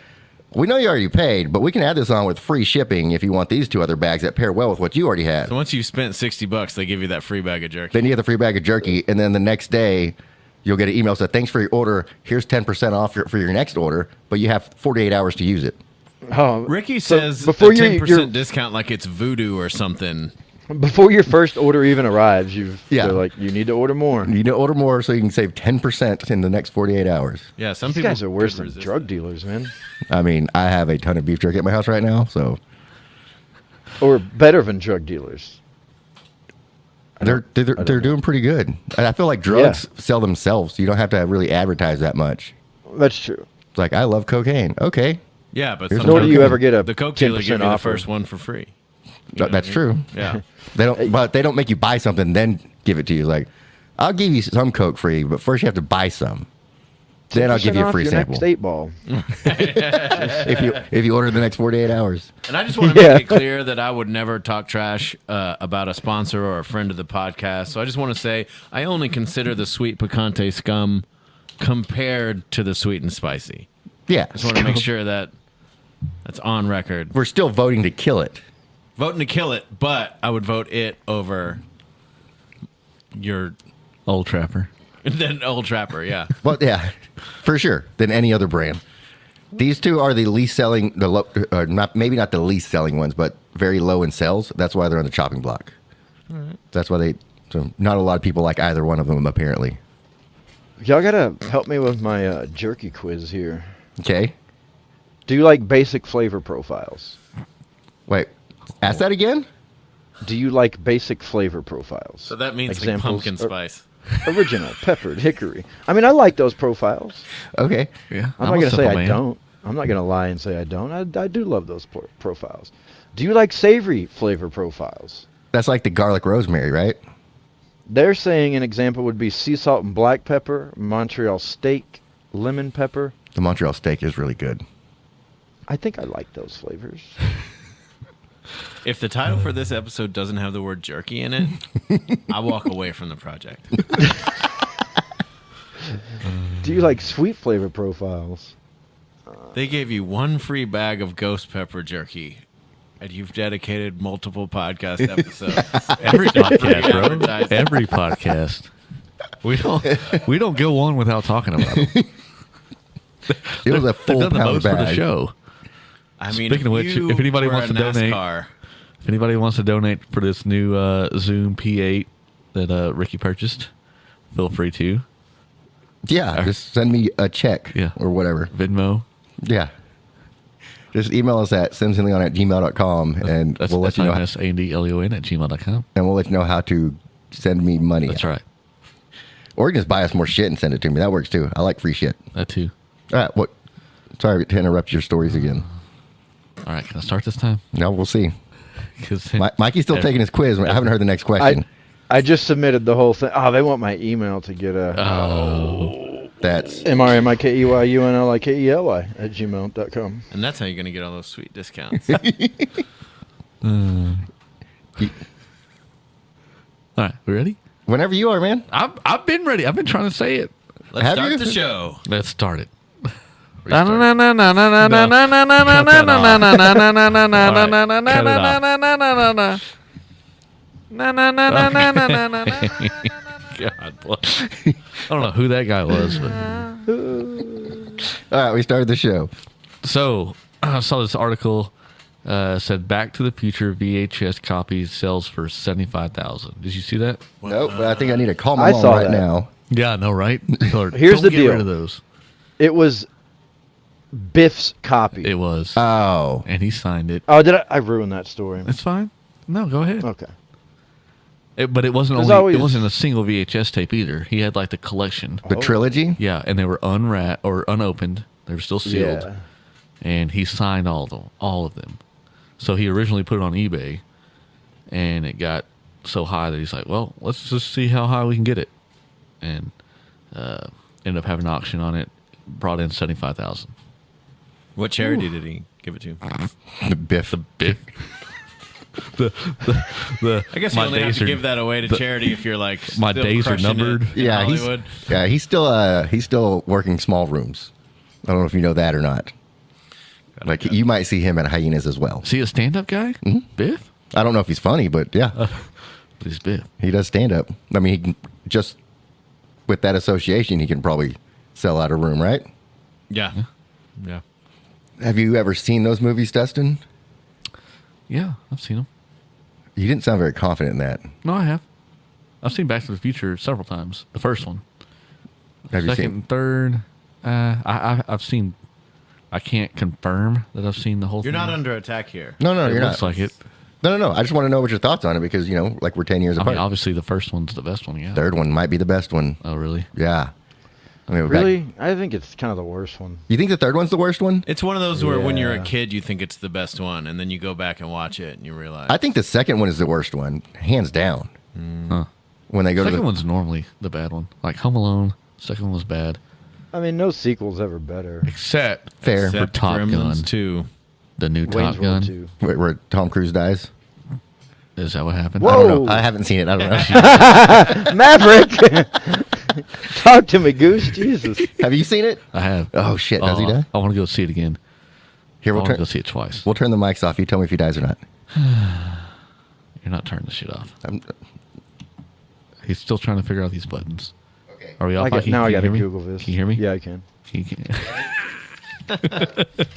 Speaker 3: we know you already paid, but we can add this on with free shipping if you want these two other bags that pair well with what you already had.
Speaker 2: So once you've spent $60, they give you that free bag of jerky.
Speaker 3: Then you get the free bag of jerky, and then the next day, you'll get an email that says, thanks for your order. Here's 10% off for your next order, but you have 48 hours to use it.
Speaker 5: oh,
Speaker 2: Ricky
Speaker 5: so
Speaker 2: says
Speaker 5: before
Speaker 2: a
Speaker 5: your-
Speaker 2: 10%
Speaker 5: your-
Speaker 2: discount like it's voodoo or something.
Speaker 5: before your first order even arrives,
Speaker 3: Yeah.
Speaker 5: they're like, you need to order more.
Speaker 3: You need to order more so you can save 10% in the next 48 hours.
Speaker 2: Yeah, some
Speaker 5: These
Speaker 2: people
Speaker 5: guys are worse
Speaker 2: could
Speaker 5: than
Speaker 2: resist
Speaker 5: drug
Speaker 2: it.
Speaker 5: dealers, man.
Speaker 3: I mean, I have a ton of beef jerky at my house right now, so
Speaker 5: Or better than drug dealers.
Speaker 3: they're
Speaker 5: know.
Speaker 3: doing pretty good. And I feel like drugs sell themselves. You don't have to really advertise that much.
Speaker 5: That's true.
Speaker 3: It's like, I love cocaine. Okay,
Speaker 2: Yeah, but
Speaker 3: Here's
Speaker 2: sometimes
Speaker 3: Nor do you
Speaker 5: ever get a
Speaker 2: the Coke dealer
Speaker 5: 10%
Speaker 2: give you the
Speaker 5: offer.
Speaker 2: first one for free. You know
Speaker 3: that's
Speaker 2: what I mean?
Speaker 3: true.
Speaker 2: Yeah.
Speaker 3: They don't, but they don't make you buy something then give it to you. It's like, I'll give you some Coke free, but first you have to buy some. Then I'll give
Speaker 5: 10%
Speaker 3: you a
Speaker 5: off
Speaker 3: free
Speaker 5: your
Speaker 3: sample
Speaker 5: Next 8 ball.
Speaker 3: if you order the next 48 hours.
Speaker 2: And I just want to
Speaker 5: Yeah.
Speaker 2: make it clear that I would never talk trash about a sponsor or a friend of the podcast. So I just want to say I only consider the sweet picante scum compared to the sweet and spicy.
Speaker 3: Yeah,
Speaker 2: I just want to make sure that that's on record.
Speaker 3: we're still voting to kill it.
Speaker 2: Voting to kill it, but I would vote it over your
Speaker 4: Old Trapper.
Speaker 2: then Old Trapper. Yeah.
Speaker 3: Well, yeah, for sure, than any other brand. These two are the least selling, not maybe not the least selling ones, but very low in sales. That's why they're on the chopping block. That's why so not a lot of people like either one of them, apparently.
Speaker 5: Y'all gotta help me with my jerky quiz here.
Speaker 3: Okay,
Speaker 5: Do you like basic flavor profiles?
Speaker 3: wait, ask that again.
Speaker 5: Do you like basic flavor profiles?
Speaker 2: So that means like
Speaker 5: Examples
Speaker 2: pumpkin
Speaker 5: are-
Speaker 2: spice.
Speaker 5: Original, peppered, hickory. I mean, I like those profiles.
Speaker 3: Okay,
Speaker 4: Yeah.
Speaker 5: I'm not going to say I don't. I'm not going to lie and say I don't. I do love those profiles. Do you like savory flavor profiles?
Speaker 3: that's like the garlic rosemary, right?
Speaker 5: They're saying an example would be sea salt and black pepper, Montreal steak, lemon pepper.
Speaker 3: The Montreal steak is really good.
Speaker 5: I think I like those flavors.
Speaker 2: If the title for this episode doesn't have the word jerky in it, I walk away from the project.
Speaker 5: Do you like sweet flavor profiles?
Speaker 2: They gave you one free bag of ghost pepper jerky, and you've dedicated multiple podcast episodes.
Speaker 4: Every podcast, bro.
Speaker 2: Advertising.
Speaker 4: Every podcast. We don't go on without talking about them.
Speaker 3: It was a
Speaker 4: They've
Speaker 3: full
Speaker 4: done the
Speaker 3: pound
Speaker 4: most for the
Speaker 3: bag.
Speaker 4: show.
Speaker 2: I mean,
Speaker 4: Speaking of which,
Speaker 2: you
Speaker 4: if anybody
Speaker 2: were
Speaker 4: wants
Speaker 2: a
Speaker 4: to donate-
Speaker 2: NASCAR,
Speaker 4: If anybody wants to donate for this new Zoom P8 that Ricky purchased, feel free to.
Speaker 3: Yeah, just send me a check
Speaker 4: Yeah.
Speaker 3: or whatever.
Speaker 4: Venmo.
Speaker 3: Yeah. Just email us at simsandleon@gmail.com and
Speaker 4: That's
Speaker 3: we'll let you know
Speaker 4: SIMSANDLEON@gmail.com.
Speaker 3: and we'll let you know how to send me money.
Speaker 4: That's right.
Speaker 3: Or you can just buy us more shit and send it to me. That works too. I like free shit.
Speaker 4: That too.
Speaker 3: All right, what? Sorry to interrupt your stories again.
Speaker 4: All right, can I start this time?
Speaker 3: No, we'll see.
Speaker 4: Because
Speaker 3: Mikey's still taking his quiz. I haven't heard the next question.
Speaker 5: I just submitted the whole thing. Oh, they want my email to get a
Speaker 3: That's
Speaker 5: MRMIKEYUNLIKELI@gmail.com.
Speaker 8: And that's how you're going to get all those sweet discounts.
Speaker 4: All right, we ready?
Speaker 3: whenever you are, man.
Speaker 4: I've been ready. I've been trying to say it.
Speaker 8: Let's
Speaker 3: Have
Speaker 8: start
Speaker 3: you?
Speaker 8: the show.
Speaker 4: Let's start it. God bless. I don't know who that guy was, but
Speaker 3: All right, we started the show.
Speaker 4: so I saw this article said Back to the Future VHS copies sells for $75,000. Did you see that?
Speaker 3: Nope, but I think I need to call my
Speaker 5: I
Speaker 3: mom
Speaker 5: saw
Speaker 3: right
Speaker 5: that.
Speaker 3: now.
Speaker 4: Yeah, I know, right?
Speaker 5: Here's the
Speaker 4: Get
Speaker 5: deal.
Speaker 4: rid of those.
Speaker 5: It was Biff's copy.
Speaker 4: It was,
Speaker 3: Oh,
Speaker 4: and he signed it.
Speaker 5: Oh, did I ruined that story?
Speaker 4: It's fine. No, go ahead.
Speaker 5: Okay.
Speaker 4: But it wasn't
Speaker 5: There's
Speaker 4: only.
Speaker 5: always-
Speaker 4: It wasn't a single VHS tape either. He had like the collection.
Speaker 3: the trilogy?
Speaker 4: Yeah, and they were unwrapped or unopened. They were still sealed.
Speaker 5: Yeah.
Speaker 4: And he signed all of them. So he originally put it on eBay, and it got so high that he's like, "Well, let's just see how high we can get it," and ended up having an auction on it. Brought in $75,000.
Speaker 8: What charity did he give it to?
Speaker 3: The Biff.
Speaker 4: Biff. the
Speaker 8: I guess you
Speaker 4: my
Speaker 8: only have
Speaker 4: days
Speaker 8: to
Speaker 4: are-
Speaker 8: give that away to charity if you're like
Speaker 4: my
Speaker 8: still
Speaker 4: days are
Speaker 8: crushing it
Speaker 4: numbered.
Speaker 8: in
Speaker 3: Yeah,
Speaker 8: Hollywood.
Speaker 3: he's still working small rooms. I don't know if you know that or not. Like you might see him at Hyenas as well.
Speaker 4: See a stand-up guy, Biff.
Speaker 3: I don't know if he's funny, but yeah,
Speaker 4: But he's Biff.
Speaker 3: he does stand up. I mean, he can, just with that association, he can probably sell out a room, right?
Speaker 8: Yeah. Yeah.
Speaker 3: Have you ever seen those movies, Dustin?
Speaker 4: Yeah, I've seen him.
Speaker 3: You didn't sound very confident in that.
Speaker 4: No, I have. I've seen Back to the Future several times. The first one,
Speaker 3: Have you
Speaker 4: second,
Speaker 3: seen?
Speaker 4: and third. I've seen. I can't confirm that I've seen the whole
Speaker 8: You're
Speaker 4: thing.
Speaker 8: not under attack here.
Speaker 3: No,
Speaker 4: It
Speaker 3: you're
Speaker 4: looks
Speaker 3: not.
Speaker 4: like it.
Speaker 3: No. I just want to know what your thoughts on it because like we're 10 years
Speaker 4: I
Speaker 3: apart.
Speaker 4: mean, obviously the first one's the best one. Yeah.
Speaker 3: Third one might be the best one.
Speaker 4: Oh, really?
Speaker 3: Yeah. I mean,
Speaker 5: Really? I think it's kind of the worst one.
Speaker 3: You think the third one's the worst one?
Speaker 8: It's one of those where when you're a
Speaker 5: Yeah.
Speaker 8: kid, you think it's the best one, and then you go back and watch it, and you realize.
Speaker 3: I think the second one is the worst one, hands down.
Speaker 4: Huh.
Speaker 3: When they go
Speaker 4: Second
Speaker 3: to the
Speaker 4: one's normally the bad one. Like Home Alone. Second one was bad,
Speaker 5: I mean, no sequel's ever better.
Speaker 4: except
Speaker 3: fair,
Speaker 4: for
Speaker 8: Except
Speaker 4: Top
Speaker 8: Gremlins
Speaker 4: Gun.
Speaker 8: 2.
Speaker 4: The new
Speaker 5: Wayne's
Speaker 4: Top
Speaker 5: World
Speaker 4: Gun.
Speaker 5: 2.
Speaker 3: where Tom Cruise dies.
Speaker 4: Is that what happened?
Speaker 3: I don't
Speaker 5: Whoa.
Speaker 3: know. I haven't seen it. I don't know.
Speaker 5: Maverick! Talk to me, Goose. Jesus.
Speaker 3: Have you seen it?
Speaker 4: I have.
Speaker 3: Oh shit! Does he die?
Speaker 4: I want to go see it again.
Speaker 3: Here,
Speaker 4: I
Speaker 3: we'll
Speaker 4: want to
Speaker 3: turn.
Speaker 4: go see it twice.
Speaker 3: We'll turn the mics off. You tell me if he dies or not.
Speaker 4: You're not turning the shit off.
Speaker 3: I'm,
Speaker 4: He's still trying to figure out these buttons.
Speaker 3: okay.
Speaker 4: Are we off?
Speaker 5: I got
Speaker 4: Can you
Speaker 5: to
Speaker 4: hear me?
Speaker 5: Google this.
Speaker 4: Can you hear me?
Speaker 5: Yeah, I can.
Speaker 4: Can you-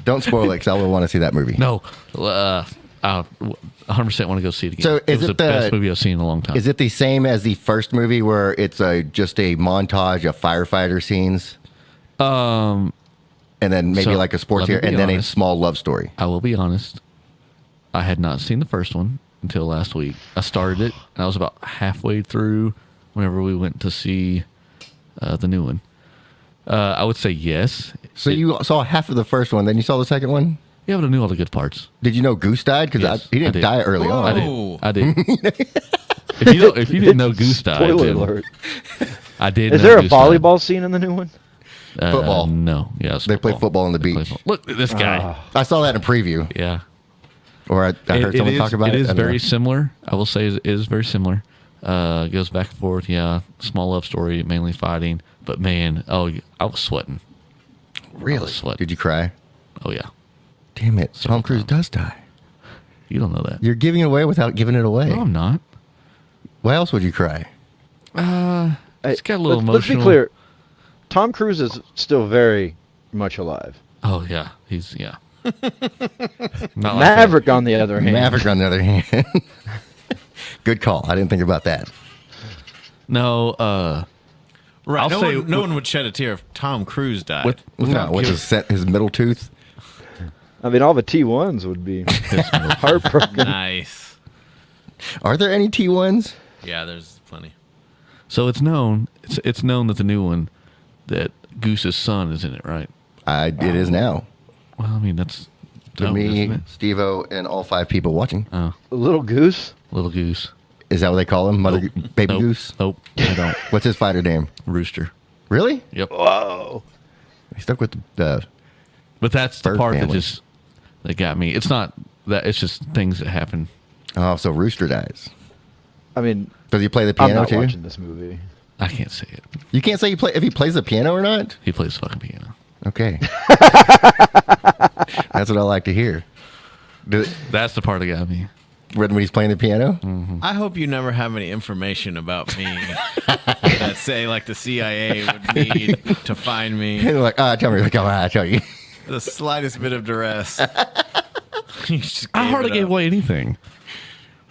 Speaker 3: Don't spoil it, because I will want to see that movie.
Speaker 4: No. I 100% want to go see it again.
Speaker 3: So is
Speaker 4: was
Speaker 3: it
Speaker 4: the best
Speaker 3: the-
Speaker 4: movie I've seen in a long time.
Speaker 3: Is it the same as the first movie, where it's just a montage of firefighter scenes,
Speaker 4: Um,
Speaker 3: and then maybe
Speaker 4: So,
Speaker 3: like a sports
Speaker 4: let me
Speaker 3: here,
Speaker 4: be
Speaker 3: and then a
Speaker 4: honest.
Speaker 3: small love story?
Speaker 4: I will be honest. I had not seen the first one until last week. I started it, and I was about halfway through whenever we went to see the new one. I would say yes.
Speaker 3: So you saw half of the first one, then you saw the second one.
Speaker 4: Yeah, but I knew all the good parts.
Speaker 3: Did you know Goose died? Because
Speaker 4: Yes,
Speaker 3: he
Speaker 4: I
Speaker 3: didn't
Speaker 4: did.
Speaker 3: die early
Speaker 8: Whoa.
Speaker 3: on.
Speaker 4: I did. If you didn't know Goose died,
Speaker 5: Spoiler
Speaker 4: then
Speaker 5: alert.
Speaker 4: I did.
Speaker 5: Is
Speaker 4: know
Speaker 5: there a
Speaker 4: Goose died.
Speaker 5: volleyball scene in the new one?
Speaker 3: Football.
Speaker 4: No. Yeah, it's
Speaker 3: They play football on the
Speaker 4: They play
Speaker 3: beach.
Speaker 4: football. Look at this guy.
Speaker 5: Ah.
Speaker 3: I saw that in a preview,
Speaker 4: Yeah.
Speaker 3: or I heard someone talk about it.
Speaker 4: It is
Speaker 3: I don't know.
Speaker 4: very similar. I will say it is very similar. It goes back and forth. Yeah, small love story, mainly fighting. But man, I was sweating.
Speaker 3: Really?
Speaker 4: sweat.
Speaker 3: Did you cry?
Speaker 4: Oh yeah,
Speaker 3: Damn it!
Speaker 4: Several
Speaker 3: Tom Cruise
Speaker 4: times.
Speaker 3: does die.
Speaker 4: you don't know that.
Speaker 3: You're giving it away without giving it away.
Speaker 4: No, I'm not.
Speaker 3: Why else would you cry?
Speaker 4: It's got a little
Speaker 5: let's be
Speaker 4: emotional.
Speaker 5: clear. Tom Cruise is still very much alive.
Speaker 4: Oh yeah, he's yeah. Not like
Speaker 5: Maverick, on the other hand.
Speaker 3: Maverick, on the other hand. Good call. I didn't think about that.
Speaker 4: that. No,
Speaker 8: Right.
Speaker 4: I'll say
Speaker 8: No one would shed a tear if Tom Cruise died.
Speaker 4: with
Speaker 3: No,
Speaker 4: without
Speaker 3: with
Speaker 4: giving-
Speaker 3: his middle tooth.
Speaker 5: I mean, all the T1s would be heartbroken.
Speaker 8: Nice.
Speaker 3: Are there any T1s?
Speaker 8: Yeah, there's plenty.
Speaker 4: So it's known. It's known that the new one, that Goose's son is in it, right?
Speaker 3: It is now.
Speaker 4: Well, I mean that's
Speaker 3: To
Speaker 4: dope,
Speaker 3: me,
Speaker 4: isn't it?
Speaker 3: Steve-O, and all 5 people watching.
Speaker 4: Oh,
Speaker 5: Little Goose.
Speaker 4: little Goose.
Speaker 3: Is that what they call him? Mother Baby
Speaker 4: Nope.
Speaker 3: Goose?
Speaker 4: Nope, I don't.
Speaker 3: What's his fighter name?
Speaker 4: Rooster.
Speaker 3: Really?
Speaker 4: Yep.
Speaker 5: Whoa.
Speaker 3: He stuck with the
Speaker 4: But that's the
Speaker 3: Bird
Speaker 4: part
Speaker 3: family.
Speaker 4: that got me. It's not that. It's just things that happen.
Speaker 3: Oh, so Rooster dies.
Speaker 5: I mean,
Speaker 3: Does he play the
Speaker 5: I'm
Speaker 3: piano
Speaker 5: not
Speaker 3: too?
Speaker 5: watching this movie.
Speaker 4: I can't say it.
Speaker 3: You can't say if he plays the piano or not?
Speaker 4: He plays fucking piano.
Speaker 3: Okay. That's what I like to hear.
Speaker 4: That's the part that got me.
Speaker 3: When he's playing the piano?
Speaker 2: I hope you never have any information about me that say like the CIA would need to find me.
Speaker 3: And they're like, tell me. Like, I'll tell you.
Speaker 2: The slightest bit of duress. You just
Speaker 4: I
Speaker 2: gave
Speaker 4: hardly
Speaker 2: it
Speaker 4: gave
Speaker 2: up.
Speaker 4: away anything.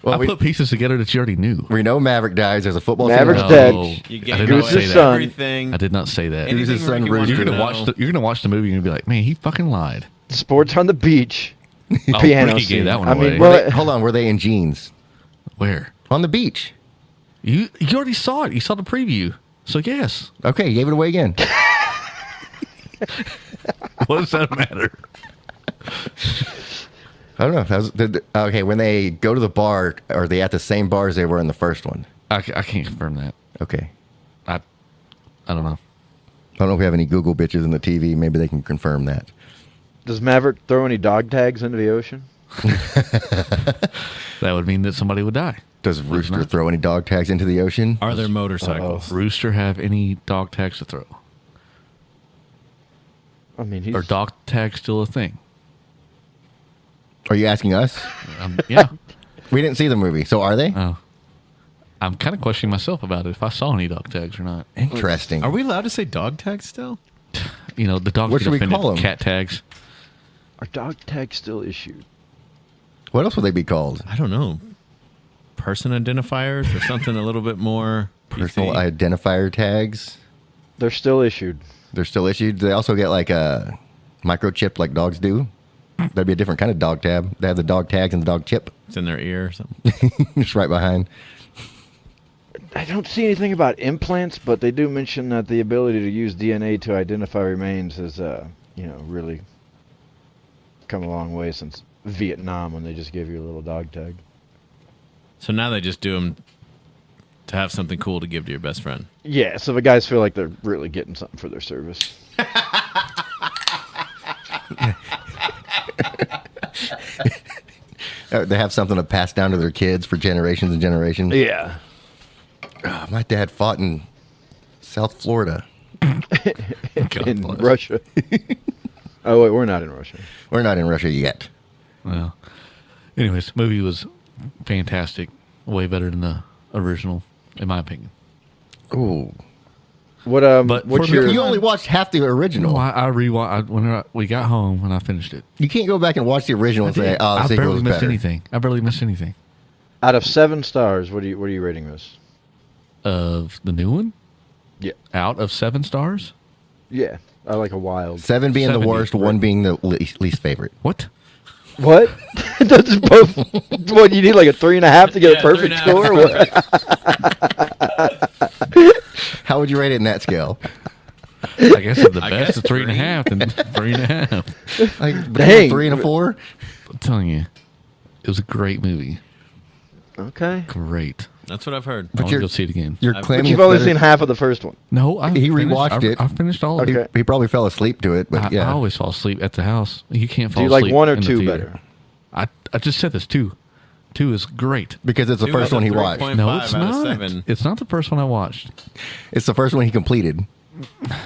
Speaker 3: Well,
Speaker 4: I put pieces together that you already knew.
Speaker 3: we know Maverick dies. There's a football
Speaker 5: Maverick's
Speaker 3: team.
Speaker 5: dead.
Speaker 2: You
Speaker 4: I
Speaker 2: gave
Speaker 4: did not
Speaker 5: Goose's
Speaker 4: say that.
Speaker 5: son.
Speaker 2: everything.
Speaker 4: I did not say that.
Speaker 3: Goose's
Speaker 2: Anything
Speaker 3: son,
Speaker 2: Ricky wanted
Speaker 3: Rooster.
Speaker 2: to
Speaker 4: You're gonna
Speaker 2: know.
Speaker 4: watch. You're gonna watch the movie and you'll be like, man, he fucking lied.
Speaker 5: Sports on the beach.
Speaker 4: Oh,
Speaker 5: Piano
Speaker 4: Ricky
Speaker 5: scene.
Speaker 4: gave that one
Speaker 5: I mean,
Speaker 4: away.
Speaker 5: well,
Speaker 3: Hold on. Were they in jeans?
Speaker 4: Where?
Speaker 3: On the beach.
Speaker 4: You already saw it. You saw the preview. So yes.
Speaker 3: Okay, you gave it away again.
Speaker 4: What does that matter?
Speaker 3: I don't know. Okay, when they go to the bar, are they at the same bar as they were in the first one?
Speaker 4: I can't confirm that.
Speaker 3: Okay.
Speaker 4: I don't know.
Speaker 3: I don't know if we have any Google bitches in the TV. Maybe they can confirm that.
Speaker 5: does Maverick throw any dog tags into the ocean?
Speaker 4: That would mean that somebody would die.
Speaker 3: Does Rooster throw any dog tags into the ocean?
Speaker 2: Are there motorcycles?
Speaker 4: Rooster have any dog tags to throw?
Speaker 5: I mean, he's
Speaker 4: Are dog tags still a thing?
Speaker 3: Are you asking us?
Speaker 4: Yeah.
Speaker 3: We didn't see the movie, so are they?
Speaker 4: Oh. I'm kind of questioning myself about it if I saw any dog tags or not.
Speaker 3: Interesting.
Speaker 2: Are we allowed to say dog tags still?
Speaker 4: You know, the dogs
Speaker 3: What
Speaker 4: get
Speaker 3: should we
Speaker 4: offended.
Speaker 3: call 'em?
Speaker 4: Cat tags.
Speaker 5: are dog tags still issued?
Speaker 3: What else would they be called?
Speaker 2: I don't know. Person identifiers or something a little bit more
Speaker 3: Personal
Speaker 2: PC?
Speaker 3: identifier tags.
Speaker 5: They're still issued.
Speaker 3: They're still issued. They also get like a microchip like dogs do. That'd be a different kind of dog tab. They have the dog tags and the dog chip.
Speaker 2: It's in their ear or something.
Speaker 3: Just right behind.
Speaker 5: I don't see anything about implants, but they do mention that the ability to use DNA to identify remains has, really come a long way since Vietnam when they just gave you a little dog tag.
Speaker 2: So now they just do them to have something cool to give to your best friend.
Speaker 5: Yeah, so the guys feel like they're really getting something for their service.
Speaker 3: They have something to pass down to their kids for generations and generations.
Speaker 5: Yeah.
Speaker 3: My dad fought in South Florida.
Speaker 5: In Russia. Oh, wait, we're not in Russia.
Speaker 3: We're not in Russia yet.
Speaker 4: Well, anyways, the movie was fantastic. Way better than the original, in my opinion.
Speaker 3: Ooh.
Speaker 5: What
Speaker 4: But
Speaker 5: what's
Speaker 4: for
Speaker 5: your
Speaker 3: You only watched half the original.
Speaker 4: No, I rewatched when we got home and I finished it.
Speaker 3: You can't go back and watch the original and say, "Oh, the
Speaker 4: I
Speaker 3: sequel
Speaker 4: barely
Speaker 3: was
Speaker 4: missed
Speaker 3: better."
Speaker 4: anything. I barely missed anything
Speaker 5: out of 7 stars? What are you rating this?
Speaker 4: of the new one.
Speaker 5: Yeah.
Speaker 4: Out of 7 stars.
Speaker 5: Yeah, I like a wild.
Speaker 3: 7 being
Speaker 4: 70,
Speaker 3: the worst, 1 being the least favorite.
Speaker 4: What?
Speaker 5: What? Those are both. What you need like a 3.5 to get
Speaker 2: Yeah,
Speaker 5: a perfect
Speaker 2: 3.5.
Speaker 5: score? Or what?
Speaker 3: How would you rate it in that scale?
Speaker 4: I guess it's the
Speaker 2: I
Speaker 4: best
Speaker 2: guess
Speaker 4: of 3.5 and 3.5.
Speaker 3: Like between
Speaker 5: Dang.
Speaker 3: 3 and a 4?
Speaker 4: I'm telling you, it was a great movie.
Speaker 5: Okay.
Speaker 4: Great.
Speaker 2: That's what I've heard.
Speaker 4: I want to
Speaker 3: you're-
Speaker 4: go see it again.
Speaker 3: You're
Speaker 2: But
Speaker 3: claiming
Speaker 5: But you've
Speaker 3: it's
Speaker 5: only
Speaker 3: better-
Speaker 5: seen half of the first one.
Speaker 4: No,
Speaker 3: He rewatched it.
Speaker 4: I finished all of it.
Speaker 5: Okay.
Speaker 3: He probably fell asleep to it, but
Speaker 4: I
Speaker 3: yeah.
Speaker 4: always fall asleep at the house. You can't fall
Speaker 5: Do you like
Speaker 4: asleep
Speaker 5: 1 or
Speaker 4: in the
Speaker 5: 2
Speaker 4: theater.
Speaker 5: better?
Speaker 4: I just said this. 2 is great.
Speaker 3: Because it's the
Speaker 2: 2
Speaker 3: first
Speaker 2: out
Speaker 3: one
Speaker 2: of
Speaker 3: he watched.
Speaker 2: 3.5
Speaker 4: No, it's
Speaker 2: out of
Speaker 4: not.
Speaker 2: 7.
Speaker 4: It's not the first one I watched.
Speaker 3: It's the first one he completed.
Speaker 4: My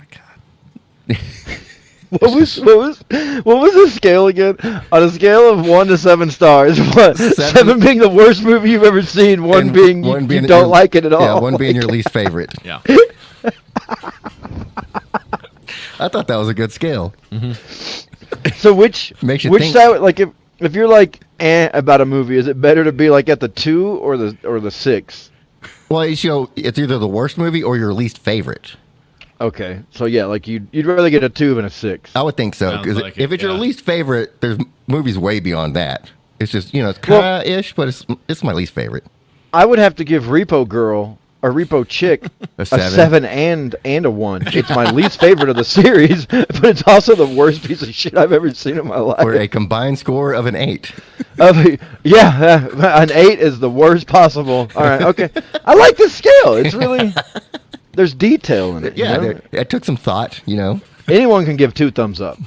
Speaker 4: God.
Speaker 5: What was the scale again? On a scale of 1 to 7 stars, what? 7 being the worst movie you've ever seen, 1
Speaker 3: And
Speaker 5: being you
Speaker 3: that
Speaker 5: don't
Speaker 3: you're-
Speaker 5: like it at all.
Speaker 3: Yeah, 1 being your least favorite.
Speaker 2: Yeah.
Speaker 3: I thought that was a good scale.
Speaker 5: So which
Speaker 3: Makes you
Speaker 5: which
Speaker 3: think.
Speaker 5: side? Like if you're like about a movie, is it better to be like at the 2 or the 6?
Speaker 3: Well, it's either the worst movie or your least favorite.
Speaker 5: Okay, so yeah, like you'd rather get a 2 than a 6.
Speaker 3: I would think so.
Speaker 2: Sounds
Speaker 3: Because
Speaker 2: like
Speaker 3: if
Speaker 2: it,
Speaker 3: it's your
Speaker 2: yeah.
Speaker 3: least favorite, there's movies way beyond that. It's just, it's kind of ish, but it's my least favorite.
Speaker 5: I would have to give Repo Girl a Repo Chick
Speaker 3: A
Speaker 5: a
Speaker 3: 7.
Speaker 5: 7 and a 1. It's my least favorite of the series, but it's also the worst piece of shit I've ever seen in my life.
Speaker 3: For a combined score of an 8.
Speaker 5: Yeah, an 8 is the worst possible. All right, okay. I like this scale. It's really, there's detail in it.
Speaker 3: Yeah,
Speaker 5: you know?
Speaker 3: it took some thought, you know.
Speaker 5: Anyone can give 2 thumbs up.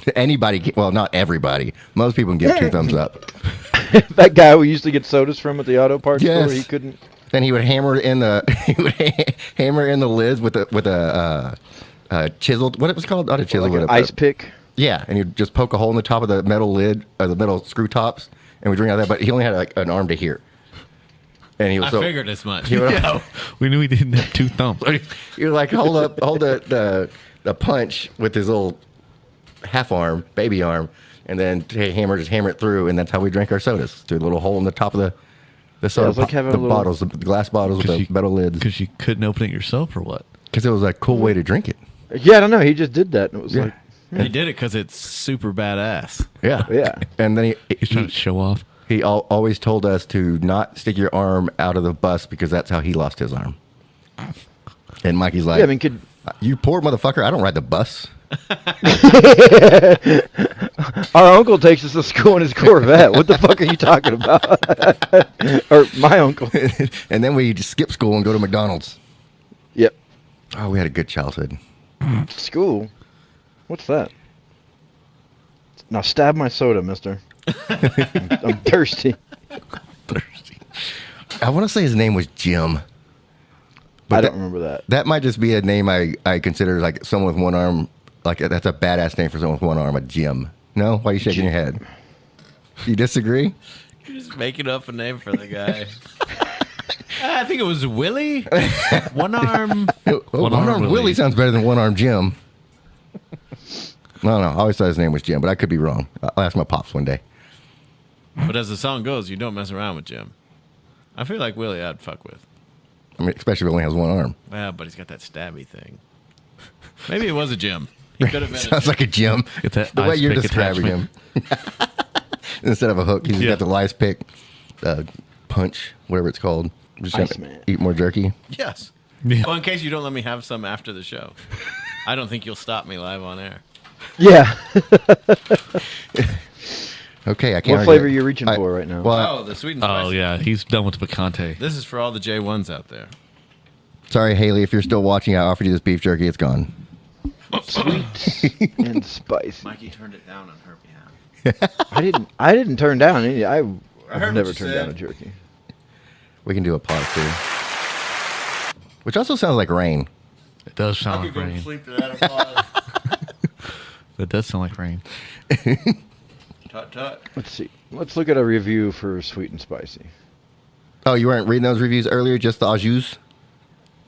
Speaker 3: Well, not everybody. Most people can give 2 thumbs up.
Speaker 5: That guy we used to get sodas from at the auto parts
Speaker 3: Yes.
Speaker 5: store, he couldn't.
Speaker 3: Then he would hammer in the hammer in the lids with a chiseled, what it was called, not a chisel,
Speaker 5: Like an
Speaker 3: but
Speaker 5: ice pick.
Speaker 3: Yeah, and he'd just poke a hole in the top of the metal lid, the metal screw tops, and we drink out of that. But he only had like an arm to here, and he was
Speaker 8: I figured as much.
Speaker 3: He would,
Speaker 4: Yeah, we knew he didn't have 2 thumbs.
Speaker 3: he would like hold the punch with his little half arm, baby arm, and then hammer it through, and that's how we drank our sodas, through a little hole in the top of the soda,
Speaker 5: it was like having
Speaker 3: the
Speaker 5: a little-
Speaker 3: bottles, the glass bottles with the metal lids,
Speaker 4: Because you couldn't open it yourself or what?
Speaker 3: because it was a cool way to drink it.
Speaker 5: Yeah, I don't know. He just did that, and it was
Speaker 3: Yeah.
Speaker 5: like,
Speaker 8: He did it because it's super badass.
Speaker 3: Yeah,
Speaker 5: yeah.
Speaker 3: And then
Speaker 4: He's trying to show off.
Speaker 3: he always told us to not stick your arm out of the bus because that's how he lost his arm. And Mikey's like,
Speaker 5: Yeah, I mean, could
Speaker 3: you poor motherfucker, I don't ride the bus.
Speaker 5: our uncle takes us to school in his Corvette. What the fuck are you talking about? Or my uncle.
Speaker 3: And then we just skip school and go to McDonald's.
Speaker 5: Yep.
Speaker 3: Oh, we had a good childhood.
Speaker 5: School? What's that? Now stab my soda, mister. I'm thirsty.
Speaker 3: I want to say his name was Jim.
Speaker 5: I
Speaker 3: But
Speaker 5: don't remember that.
Speaker 3: That might just be a name I consider like someone with one arm. Like that's a badass name for someone with one arm, a Jim. No? Why are you shaking your head? You disagree?
Speaker 8: You're just making up a name for the guy. I think it was Willie. One arm.
Speaker 3: One arm Willie sounds better than one arm Jim. No, I always thought his name was Jim, but I could be wrong. I'll ask my pops one day.
Speaker 8: But as the song goes, you don't mess around with Jim. I feel like Willie I'd fuck with.
Speaker 3: I mean, especially if he only has one arm.
Speaker 8: Yeah, but he's got that stabby thing. Maybe it was a Jim. He could have been.
Speaker 3: Sounds like a Jim.
Speaker 4: Get that
Speaker 3: The way
Speaker 4: ice
Speaker 3: you're
Speaker 4: pick
Speaker 3: describing him. Instead of a hook, he's got the ice pick, punch, whatever it's called. Just
Speaker 5: Ice
Speaker 3: gonna
Speaker 5: man.
Speaker 3: eat more jerky.
Speaker 8: Yes.
Speaker 4: Yeah.
Speaker 8: Well, in case you don't let me have some after the show, I don't think you'll stop me live on air.
Speaker 5: Yeah.
Speaker 3: Okay, I can't.
Speaker 5: What flavor are you reaching for right now?
Speaker 3: Well,
Speaker 8: Oh, the sweet and spicy.
Speaker 4: Oh, yeah. He's done with the picante.
Speaker 8: This is for all the J1s out there.
Speaker 3: sorry, Haley, if you're still watching, I offered you this beef jerky. It's gone.
Speaker 5: Sweet and spicy.
Speaker 8: Mikey turned it down on her behalf.
Speaker 5: I didn't turn down any. I've
Speaker 8: heard what
Speaker 5: never
Speaker 8: you
Speaker 5: turned
Speaker 8: said.
Speaker 5: down a jerky.
Speaker 3: We can do a pause too. Which also sounds like rain.
Speaker 4: It does sound like rain.
Speaker 8: sleep to that applause.
Speaker 4: It does sound like rain.
Speaker 8: Tut tut.
Speaker 5: Let's see. Let's look at a review for sweet and spicy.
Speaker 3: Oh, you weren't reading those reviews earlier, just the au jus?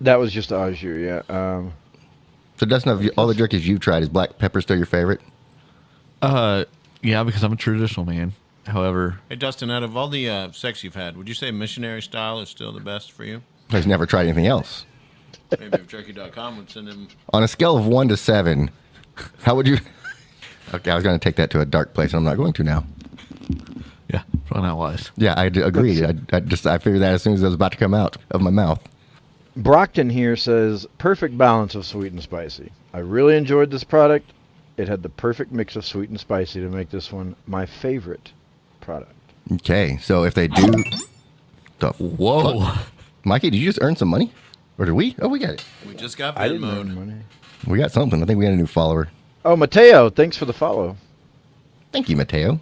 Speaker 5: That was just au jus, yeah.
Speaker 3: So, Dustin, of all the jerkies you've tried, is black pepper still your favorite?
Speaker 4: Yeah, because I'm a traditional man. However,
Speaker 8: Hey, Dustin, out of all the sex you've had, would you say missionary style is still the best for you?
Speaker 3: I've never tried anything else.
Speaker 8: Maybe if jerky.com would send him.
Speaker 3: On a scale of 1 to 7, how would you... Okay, I was going to take that to a dark place, and I'm not going to now.
Speaker 4: yeah, probably not wise.
Speaker 3: Yeah, I agreed. I figured that as soon as it was about to come out of my mouth.
Speaker 5: Brockton here says, perfect balance of sweet and spicy. I really enjoyed this product. It had the perfect mix of sweet and spicy to make this one my favorite product.
Speaker 3: Okay, so if they do...
Speaker 4: Whoa.
Speaker 3: Fuck? Mikey, did you just earn some money? Or did we? Oh, we got it.
Speaker 8: We just got
Speaker 5: I didn't
Speaker 8: Venmo'd.
Speaker 5: earn money.
Speaker 3: We got something. I think we got a new follower.
Speaker 5: Oh, Mateo, thanks for the follow.
Speaker 3: Thank you, Mateo.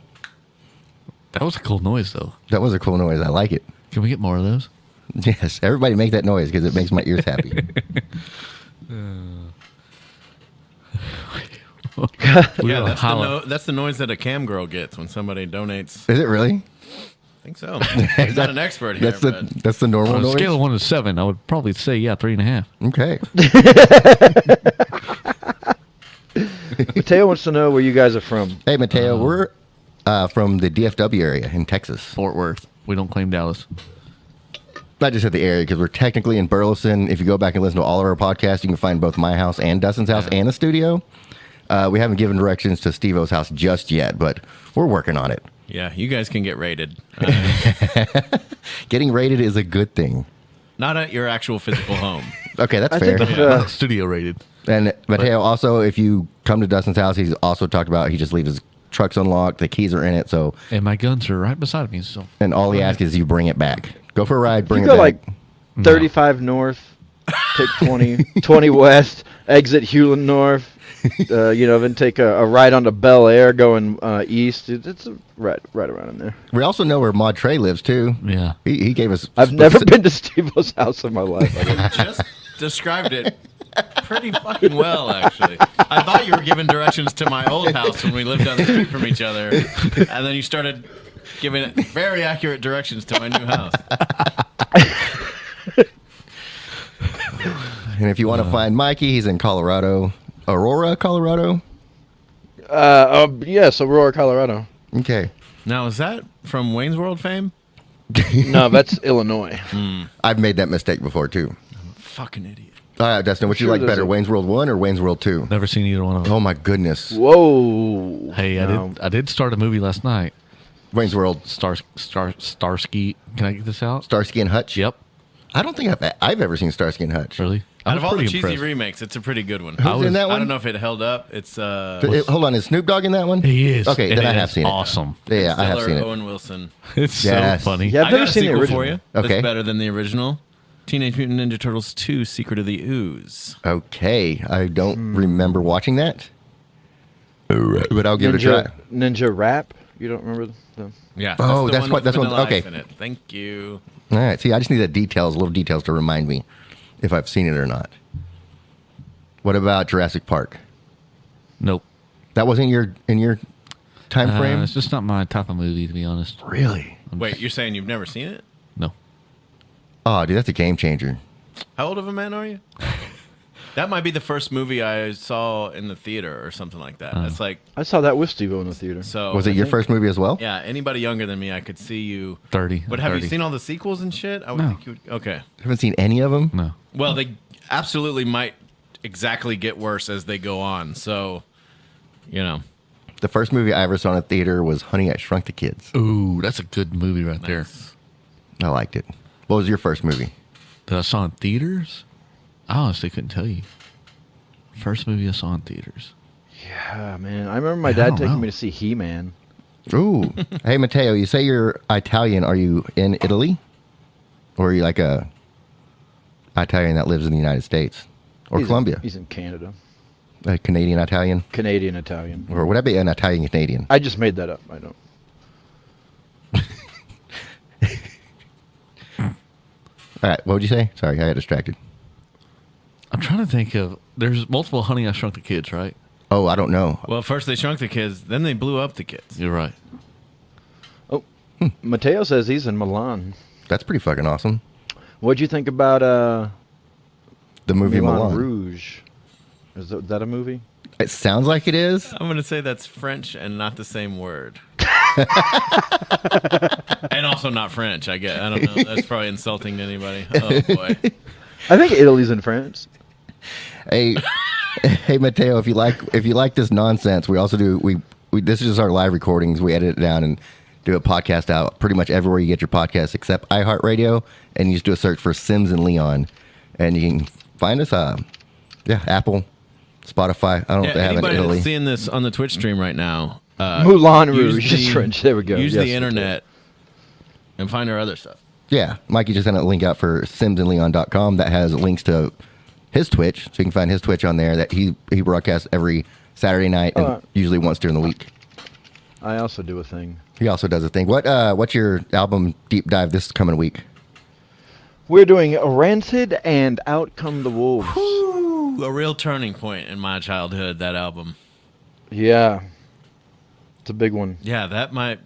Speaker 4: That was a cool noise, though.
Speaker 3: That was a cool noise. I like it.
Speaker 4: Can we get more of those?
Speaker 3: Yes, everybody make that noise because it makes my ears happy.
Speaker 8: Yeah, that's the noise that a cam girl gets when somebody donates.
Speaker 3: Is it really?
Speaker 8: I think so. I'm not an expert here, but
Speaker 3: That's the normal
Speaker 4: On a
Speaker 3: noise?
Speaker 4: scale of 1 to 7, I would probably say, yeah, 3.5.
Speaker 3: Okay.
Speaker 5: Mateo wants to know where you guys are from.
Speaker 3: Hey, Mateo, we're from the DFW area in Texas.
Speaker 4: Fort Worth. We don't claim Dallas.
Speaker 3: I just said the area because we're technically in Burleson. If you go back and listen to all of our podcasts, you can find both my house and Dustin's house and the studio. We haven't given directions to Steve-O's house just yet, but we're working on it.
Speaker 8: yeah, you guys can get rated.
Speaker 3: Getting rated is a good thing.
Speaker 8: not at your actual physical home.
Speaker 3: Okay, that's
Speaker 5: I
Speaker 3: fair.
Speaker 5: think
Speaker 4: Not studio rated.
Speaker 3: And Mateo, also, if you come to Dustin's house, he's also talked about he just leaves his trucks unlocked. The keys are in it. So,
Speaker 4: And my guns are right beside me. So
Speaker 3: and all he asks is you bring it back. Go for a ride. Bring
Speaker 5: you
Speaker 3: it
Speaker 5: go
Speaker 3: back.
Speaker 5: like 35 north, take 20 west, exit Hewlin North. Then take a ride onto Bel Air going east. It's right around in there.
Speaker 3: We also know where Maud Trey lives too.
Speaker 4: yeah.
Speaker 3: He gave us.
Speaker 5: I've never been to Steve-O's house in my life.
Speaker 8: Just described it pretty fucking well, actually. I thought you were giving directions to my old house when we lived down the street from each other, and then you started giving very accurate directions to my new house.
Speaker 3: And if you want to find Mikey, he's in Colorado, Aurora, Colorado.
Speaker 5: Yes, Aurora, Colorado.
Speaker 3: Okay.
Speaker 8: Now, is that from Wayne's World fame?
Speaker 5: No, that's Illinois.
Speaker 3: I've made that mistake before too.
Speaker 8: Fucking idiot.
Speaker 3: All right, Dustin, what you
Speaker 5: Sure
Speaker 3: like
Speaker 5: there's
Speaker 3: better,
Speaker 5: a-
Speaker 3: Wayne's World 1 or Wayne's World 2?
Speaker 4: Never seen either one of them.
Speaker 3: Oh my goodness.
Speaker 5: Whoa.
Speaker 4: Hey, I did start a movie last night.
Speaker 3: Wayne's World,
Speaker 4: Starsky. Can I get this out?
Speaker 3: Starsky and Hutch.
Speaker 4: Yep.
Speaker 3: I don't think I've ever seen Starsky and Hutch.
Speaker 4: Really?
Speaker 8: Out
Speaker 4: I'm
Speaker 8: of all the
Speaker 4: pretty
Speaker 8: cheesy
Speaker 4: impressed.
Speaker 8: remakes, it's a pretty good one.
Speaker 3: Who's in that
Speaker 8: I
Speaker 3: one?
Speaker 8: don't know if it held up. It's
Speaker 3: Hold on, is Snoop Dogg in that one?
Speaker 4: He is.
Speaker 3: Okay,
Speaker 4: and
Speaker 3: then I
Speaker 4: it
Speaker 3: have
Speaker 4: is
Speaker 3: seen it.
Speaker 4: Awesome.
Speaker 3: Yeah, I have
Speaker 8: Stellar
Speaker 3: seen it.
Speaker 8: Owen Wilson.
Speaker 4: It's
Speaker 3: Yes.
Speaker 4: so funny.
Speaker 5: Yeah, I've
Speaker 8: I
Speaker 5: never
Speaker 8: got a
Speaker 5: seen the
Speaker 8: sequel
Speaker 5: original.
Speaker 8: for you.
Speaker 3: Okay.
Speaker 8: That's better than the original. Teenage Mutant Ninja Turtles 2: Secret of the Ooze.
Speaker 3: Okay, I don't remember watching that, but I'll give it a try.
Speaker 5: Ninja Rap. You don't remember the?
Speaker 8: Yeah.
Speaker 3: Oh,
Speaker 8: the
Speaker 3: that's
Speaker 8: one
Speaker 3: what-
Speaker 8: with
Speaker 3: that's what-
Speaker 8: Vanilla
Speaker 3: okay.
Speaker 8: Ice in it. Thank you.
Speaker 3: All right, see, I just need the details, little details to remind me if I've seen it or not. What about Jurassic Park?
Speaker 4: Nope.
Speaker 3: That wasn't in your time frame.
Speaker 4: It's just not my type of movie, to be honest.
Speaker 3: Really?
Speaker 8: Wait, you're saying you've never seen it?
Speaker 4: No.
Speaker 3: Oh, dude, that's a game changer.
Speaker 8: How old of a man are you? That might be the first movie I saw in the theater or something like that. It's like
Speaker 5: I saw that with Steve-O in the theater.
Speaker 8: so.
Speaker 3: Was it your first movie as well?
Speaker 8: Yeah, anybody younger than me, I could see you.
Speaker 4: 30.
Speaker 8: But have
Speaker 4: 30.
Speaker 8: you seen all the sequels and shit? I would
Speaker 4: No.
Speaker 8: think you would. Okay.
Speaker 3: Haven't seen any of them.
Speaker 4: No.
Speaker 8: Well, they absolutely might exactly get worse as they go on. So,
Speaker 3: The first movie I ever saw in a theater was Honey, I Shrunk the Kids.
Speaker 4: Ooh, that's a good movie right there.
Speaker 3: I liked it. What was your first movie?
Speaker 4: That I saw in theaters? I honestly couldn't tell you. First movie I saw in theaters.
Speaker 5: Yeah, man. I remember my
Speaker 4: I
Speaker 5: dad
Speaker 4: don't
Speaker 5: taking
Speaker 4: know.
Speaker 5: me to see He-Man.
Speaker 3: Ooh. Hey, Matteo, you say you're Italian. Are you in Italy? Or are you like a Italian that lives in the United States? Or
Speaker 5: He's
Speaker 3: Colombia?
Speaker 5: He's in Canada.
Speaker 3: A Canadian Italian?
Speaker 5: Canadian Italian.
Speaker 3: Or would I be an Italian Canadian?
Speaker 5: I just made that up. I don't.
Speaker 3: All right, what would you say? Sorry, I got distracted.
Speaker 4: I'm trying to think of. There's multiple Honey I Shrunk the Kids, right?
Speaker 3: Oh, I don't know.
Speaker 8: well, first they shrunk the kids, then they blew up the kids.
Speaker 4: You're right.
Speaker 5: Oh, Mateo says he's in Milan.
Speaker 3: That's pretty fucking awesome.
Speaker 5: What'd you think about
Speaker 3: The movie Milan.
Speaker 5: Rouge? Is that a movie?
Speaker 3: It sounds like it is.
Speaker 8: I'm going to say that's French and not the same word. And also not French, I guess. I don't know. That's probably insulting to anybody. Oh, boy.
Speaker 5: I think Italy's in France.
Speaker 3: Hey, hey, Matteo, if you like this nonsense, we also do. We this is just our live recordings. We edit it down and do a podcast out pretty much everywhere you get your podcast except iHeartRadio, and you just do a search for Sims and Leon, and you can find us. Apple, Spotify. I don't know if they have it in
Speaker 8: anybody
Speaker 3: Italy.
Speaker 8: that's seeing this on the Twitch stream right now,
Speaker 5: Moulin
Speaker 8: use
Speaker 5: Rouge is French. There we go.
Speaker 8: Use
Speaker 5: Yes,
Speaker 8: the
Speaker 5: okay.
Speaker 8: internet and find our other stuff.
Speaker 3: Yeah, Mikey just sent a link out for simsandleon.com that has links to his Twitch, so you can find his Twitch on there. That he broadcasts every Saturday night and usually once during the week.
Speaker 5: I also do a thing.
Speaker 3: He also does a thing. What's your album deep dive this coming week?
Speaker 5: We're doing Rancid and Out Come the Wolves.
Speaker 8: Ooh, a real turning point in my childhood, that album.
Speaker 5: Yeah. It's a big one.
Speaker 8: Yeah, that might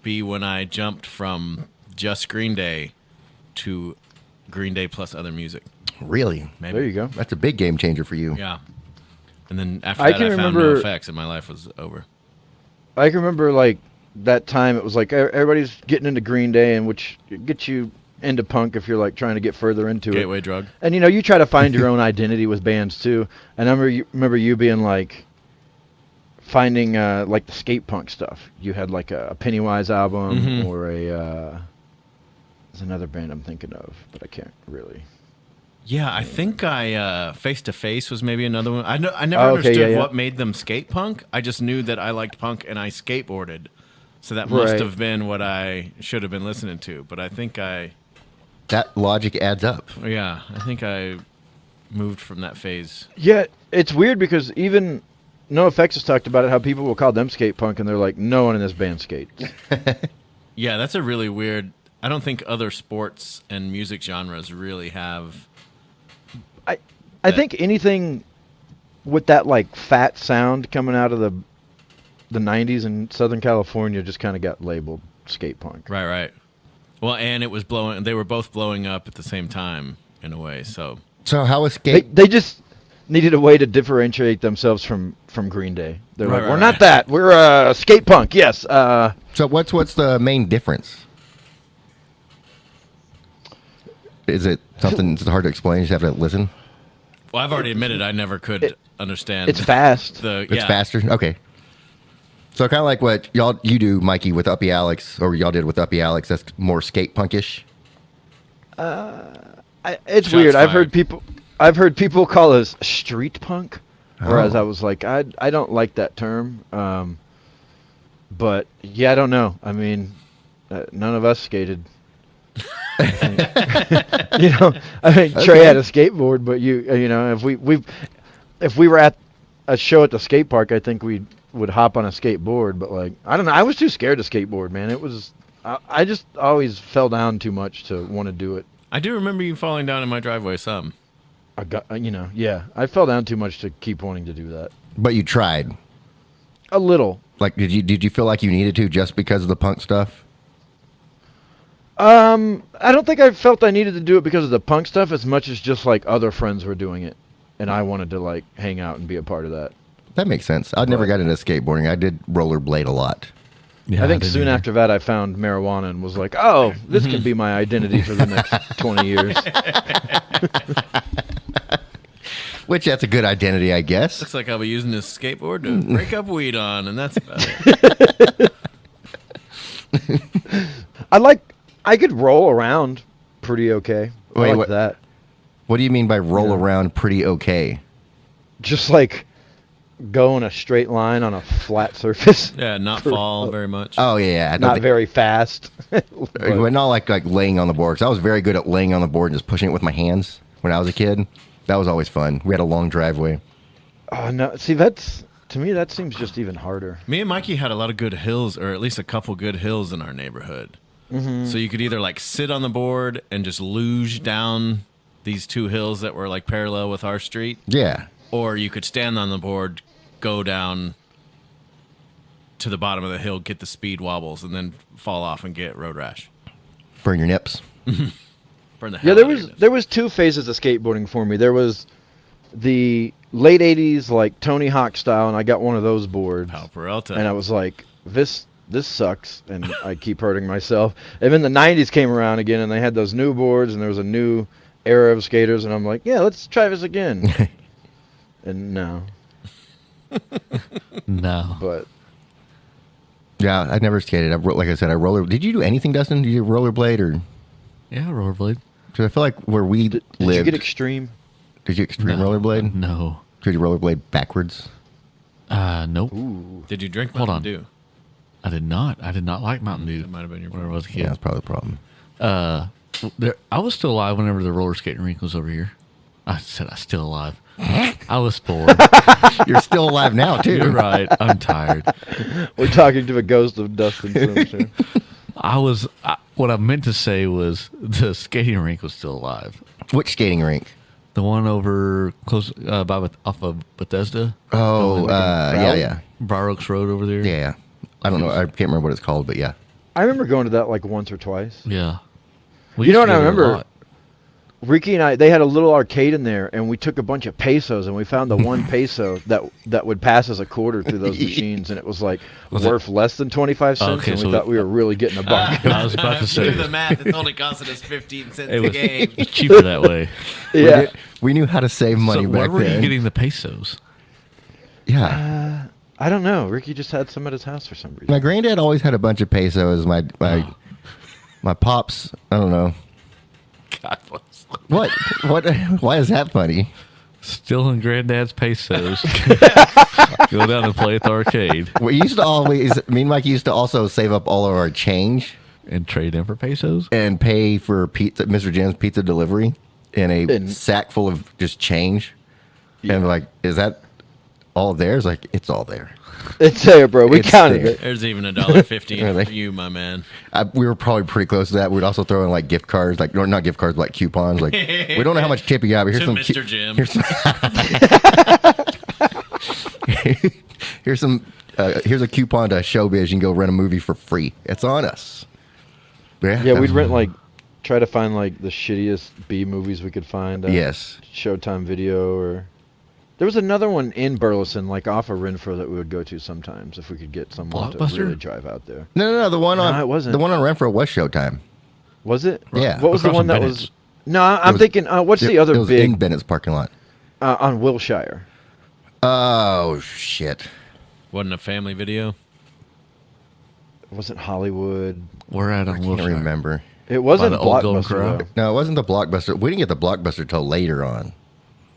Speaker 8: be when I jumped from just Green Day to Green Day plus other music.
Speaker 3: Really?
Speaker 8: Maybe.
Speaker 5: There you go.
Speaker 3: That's a big game changer for you.
Speaker 8: Yeah. And then after
Speaker 5: I
Speaker 8: that,
Speaker 5: can
Speaker 8: I found
Speaker 5: remember-
Speaker 8: NoFX and my life was over.
Speaker 5: I can remember like that time it was like everybody's getting into Green Day, and which gets you into punk if you're like trying to get further into it.
Speaker 8: Gateway drug.
Speaker 5: And you try to find your own identity with bands too. And I remember you being like finding like the skate punk stuff. You had like a Pennywise album
Speaker 8: Mhm.
Speaker 5: or a There's another band I'm thinking of, but I can't really.
Speaker 2: Yeah, I think Face to Face was maybe another one. I never
Speaker 5: Oh, okay,
Speaker 2: understood
Speaker 5: yeah.
Speaker 2: what made them skate punk. I just knew that I liked punk and I skateboarded. So that must
Speaker 5: Right.
Speaker 2: have been what I should have been listening to. But I think
Speaker 3: That logic adds up.
Speaker 2: I think I moved from that phase.
Speaker 5: Yeah, it's weird because even NoFX has talked about it, how people will call them skate punk, and they're like, no one in this band skates.
Speaker 2: Yeah, that's a really weird. I don't think other sports and music genres really have.
Speaker 5: I think anything with that like fat sound coming out of the 90s in Southern California just kind of got labeled skate punk.
Speaker 2: Right. Well, and it was blowing. They were both blowing up at the same time in a way. So
Speaker 3: how is skate?
Speaker 5: They just needed a way to differentiate themselves from Green Day. They're like,
Speaker 2: Right,
Speaker 5: we're
Speaker 2: right.
Speaker 5: not that. We're skate punk. Yes.
Speaker 3: So what's the main difference? Is it something that's hard to explain? You just have to listen.
Speaker 2: well, I've already admitted I never could understand.
Speaker 5: It's fast.
Speaker 3: It's faster. Okay. So kind of like what you do, Mikey, with Uppy Alex, or y'all did with Uppy Alex. That's more skate punkish.
Speaker 5: It's
Speaker 2: Shots
Speaker 5: weird. I've
Speaker 2: fired.
Speaker 5: heard people call us street punk, whereas
Speaker 3: Oh.
Speaker 5: I was like, I don't like that term. But yeah, I don't know. I mean, none of us skated. You know, I mean, Trey had a skateboard, but you know, if we were at a show at the skate park, I think we would hop on a skateboard. But like, I don't know. I was too scared to skateboard, man. It was. I just always fell down too much to want to do it.
Speaker 2: I do remember you falling down in my driveway some.
Speaker 5: I got, yeah. I fell down too much to keep wanting to do that.
Speaker 3: But you tried.
Speaker 5: A little.
Speaker 3: Like, did you feel like you needed to just because of the punk stuff?
Speaker 5: I don't think I felt I needed to do it because of the punk stuff as much as just like other friends were doing it, and I wanted to like hang out and be a part of that.
Speaker 3: That makes sense. I never got into skateboarding. I did rollerblade a lot.
Speaker 4: Yeah,
Speaker 5: I think
Speaker 4: didn't
Speaker 5: soon
Speaker 4: either.
Speaker 5: after that I found marijuana and was like, oh, this can be my identity for the next 20 years.
Speaker 3: Which that's a good identity, I guess.
Speaker 2: Looks like I'll be using this skateboard to break up weed on, and that's about it.
Speaker 5: I could roll around pretty okay. I
Speaker 3: Wait,
Speaker 5: like
Speaker 3: what-
Speaker 5: that.
Speaker 3: What do you mean by roll around pretty okay?
Speaker 5: Just like go in a straight line on a flat surface.
Speaker 2: Yeah, not fall very much.
Speaker 3: Oh yeah, I don't
Speaker 5: Not
Speaker 3: think-
Speaker 5: very fast.
Speaker 3: But not like laying on the board. 'Cause I was very good at laying on the board and just pushing it with my hands when I was a kid. That was always fun. We had a long driveway.
Speaker 5: Oh no! See, to me that seems just even harder.
Speaker 2: Me and Mikey had a lot of good hills, or at least a couple good hills in our neighborhood.
Speaker 5: Mm-hmm.
Speaker 2: So you could either like sit on the board and just luge down these two hills that were like parallel with our street,
Speaker 3: Yeah.
Speaker 2: or you could stand on the board, go down to the bottom of the hill, get the speed wobbles, and then fall off and get road rash.
Speaker 3: Burn your nips.
Speaker 2: Burn the hell
Speaker 5: Yeah,
Speaker 2: out of your
Speaker 5: there was two phases of skateboarding for me. There was the late '80s like Tony Hawk style, and I got one of those boards,
Speaker 2: Pal Peralta.
Speaker 5: and I was like, this sucks, and I keep hurting myself. And then the '90s came around again, and they had those new boards, and there was a new era of skaters, and I'm like, yeah, let's try this again. And no,
Speaker 4: No.
Speaker 5: but
Speaker 3: Yeah, I never skated. Like I said, I roller. Did you do anything, Dustin? Did you rollerblade or?
Speaker 4: Yeah, rollerblade.
Speaker 3: Because I feel like where we
Speaker 5: did
Speaker 3: lived.
Speaker 5: you get extreme?
Speaker 3: Did you extreme
Speaker 4: No.
Speaker 3: rollerblade?
Speaker 4: No.
Speaker 3: Could you rollerblade backwards?
Speaker 4: Nope.
Speaker 5: Ooh.
Speaker 2: Did you drink
Speaker 4: Hold
Speaker 2: Mountain
Speaker 4: on.
Speaker 2: Dew?
Speaker 4: I did not. I did not like Mountain Dew.
Speaker 2: That might have been your
Speaker 4: When I
Speaker 2: problem.
Speaker 4: was a
Speaker 3: Yeah,
Speaker 4: kid.
Speaker 3: that's probably the problem.
Speaker 4: I was still alive whenever the roller skating rink was over here. I said I was still alive. I was bored.
Speaker 3: You're still alive now, too.
Speaker 4: You're right. I'm tired.
Speaker 5: We're talking to a ghost of Dustin Sims here.
Speaker 4: What I meant to say was the skating rink was still alive.
Speaker 3: Which skating rink?
Speaker 4: The one over close off of Bethesda.
Speaker 3: Oh, yeah.
Speaker 4: Briar Oaks Road over there.
Speaker 3: Yeah. I don't know. I can't remember what it's called, but yeah.
Speaker 5: I remember going to that like once or twice.
Speaker 4: Yeah. We
Speaker 5: You know
Speaker 4: used
Speaker 5: what
Speaker 4: to
Speaker 5: I
Speaker 4: go there a
Speaker 5: remember?
Speaker 4: lot.
Speaker 5: Ricky and I, they had a little arcade in there, and we took a bunch of pesos, and we found the one peso that would pass as a quarter through those machines, and it was like worth less than 25 cents,
Speaker 4: Okay,
Speaker 5: and we
Speaker 4: so
Speaker 5: thought we were really getting a buck.
Speaker 4: I was about to say
Speaker 2: Do the math. It's only costing us 15 cents
Speaker 4: it
Speaker 2: a
Speaker 4: was
Speaker 2: game.
Speaker 4: cheaper that way.
Speaker 5: Yeah.
Speaker 3: We knew how to save money
Speaker 4: So
Speaker 3: back
Speaker 4: where were
Speaker 3: then.
Speaker 4: you getting the pesos?
Speaker 3: Yeah.
Speaker 5: I don't know. Ricky just had some at his house for some reason.
Speaker 3: My granddad always had a bunch of pesos. My My pops, I don't know.
Speaker 4: God bless.
Speaker 3: What? Why is that funny?
Speaker 4: Stealing granddad's pesos. Go down and play at the arcade.
Speaker 3: We used to always, me and Mike used to also save up all of our change
Speaker 4: And trade in for pesos?
Speaker 3: and pay for pizza, Mr. Jim's pizza delivery in a sack full of just change. And we're like, is that all there? It's like, it's all there.
Speaker 5: It's there, bro. We
Speaker 3: It's
Speaker 5: counted
Speaker 3: there.
Speaker 5: it.
Speaker 8: There's even $1.50
Speaker 3: Really?
Speaker 8: for you, my man.
Speaker 3: We were probably pretty close to that. We'd also throw in like gift cards, like, or not gift cards, but like coupons. Like, we don't know how much tip you got, but here's
Speaker 8: To
Speaker 3: some.
Speaker 8: Mr. Jim.
Speaker 3: Here's a coupon to Showbiz. You can go rent a movie for free. It's on us.
Speaker 5: Yeah, we'd rent like, try to find like the shittiest B movies we could find.
Speaker 3: Yes.
Speaker 5: Showtime Video or. There was another one in Burleson, like off of Renfrew, that we would go to sometimes if we could get someone to
Speaker 4: Blockbuster?
Speaker 5: really drive out there.
Speaker 3: No. The one on
Speaker 5: it wasn't.
Speaker 3: the one on Renfrew was Showtime.
Speaker 5: Was it?
Speaker 3: Yeah.
Speaker 5: What was the
Speaker 4: Across
Speaker 5: one
Speaker 4: from
Speaker 5: that
Speaker 4: Bennett's.
Speaker 5: was? No, I'm
Speaker 3: was-
Speaker 5: thinking. What's the other
Speaker 3: It was
Speaker 5: big
Speaker 3: in Bennett's parking lot.
Speaker 5: on Wilshire?
Speaker 3: Oh shit!
Speaker 8: Wasn't a family video.
Speaker 5: It wasn't Hollywood.
Speaker 4: We're at
Speaker 3: I
Speaker 4: on
Speaker 3: can't
Speaker 4: Wilshire.
Speaker 3: remember.
Speaker 5: It wasn't
Speaker 4: the old Golden
Speaker 5: Blockbuster.
Speaker 4: Corral?
Speaker 5: Though.
Speaker 3: No, it wasn't the Blockbuster. We didn't get the Blockbuster till later on.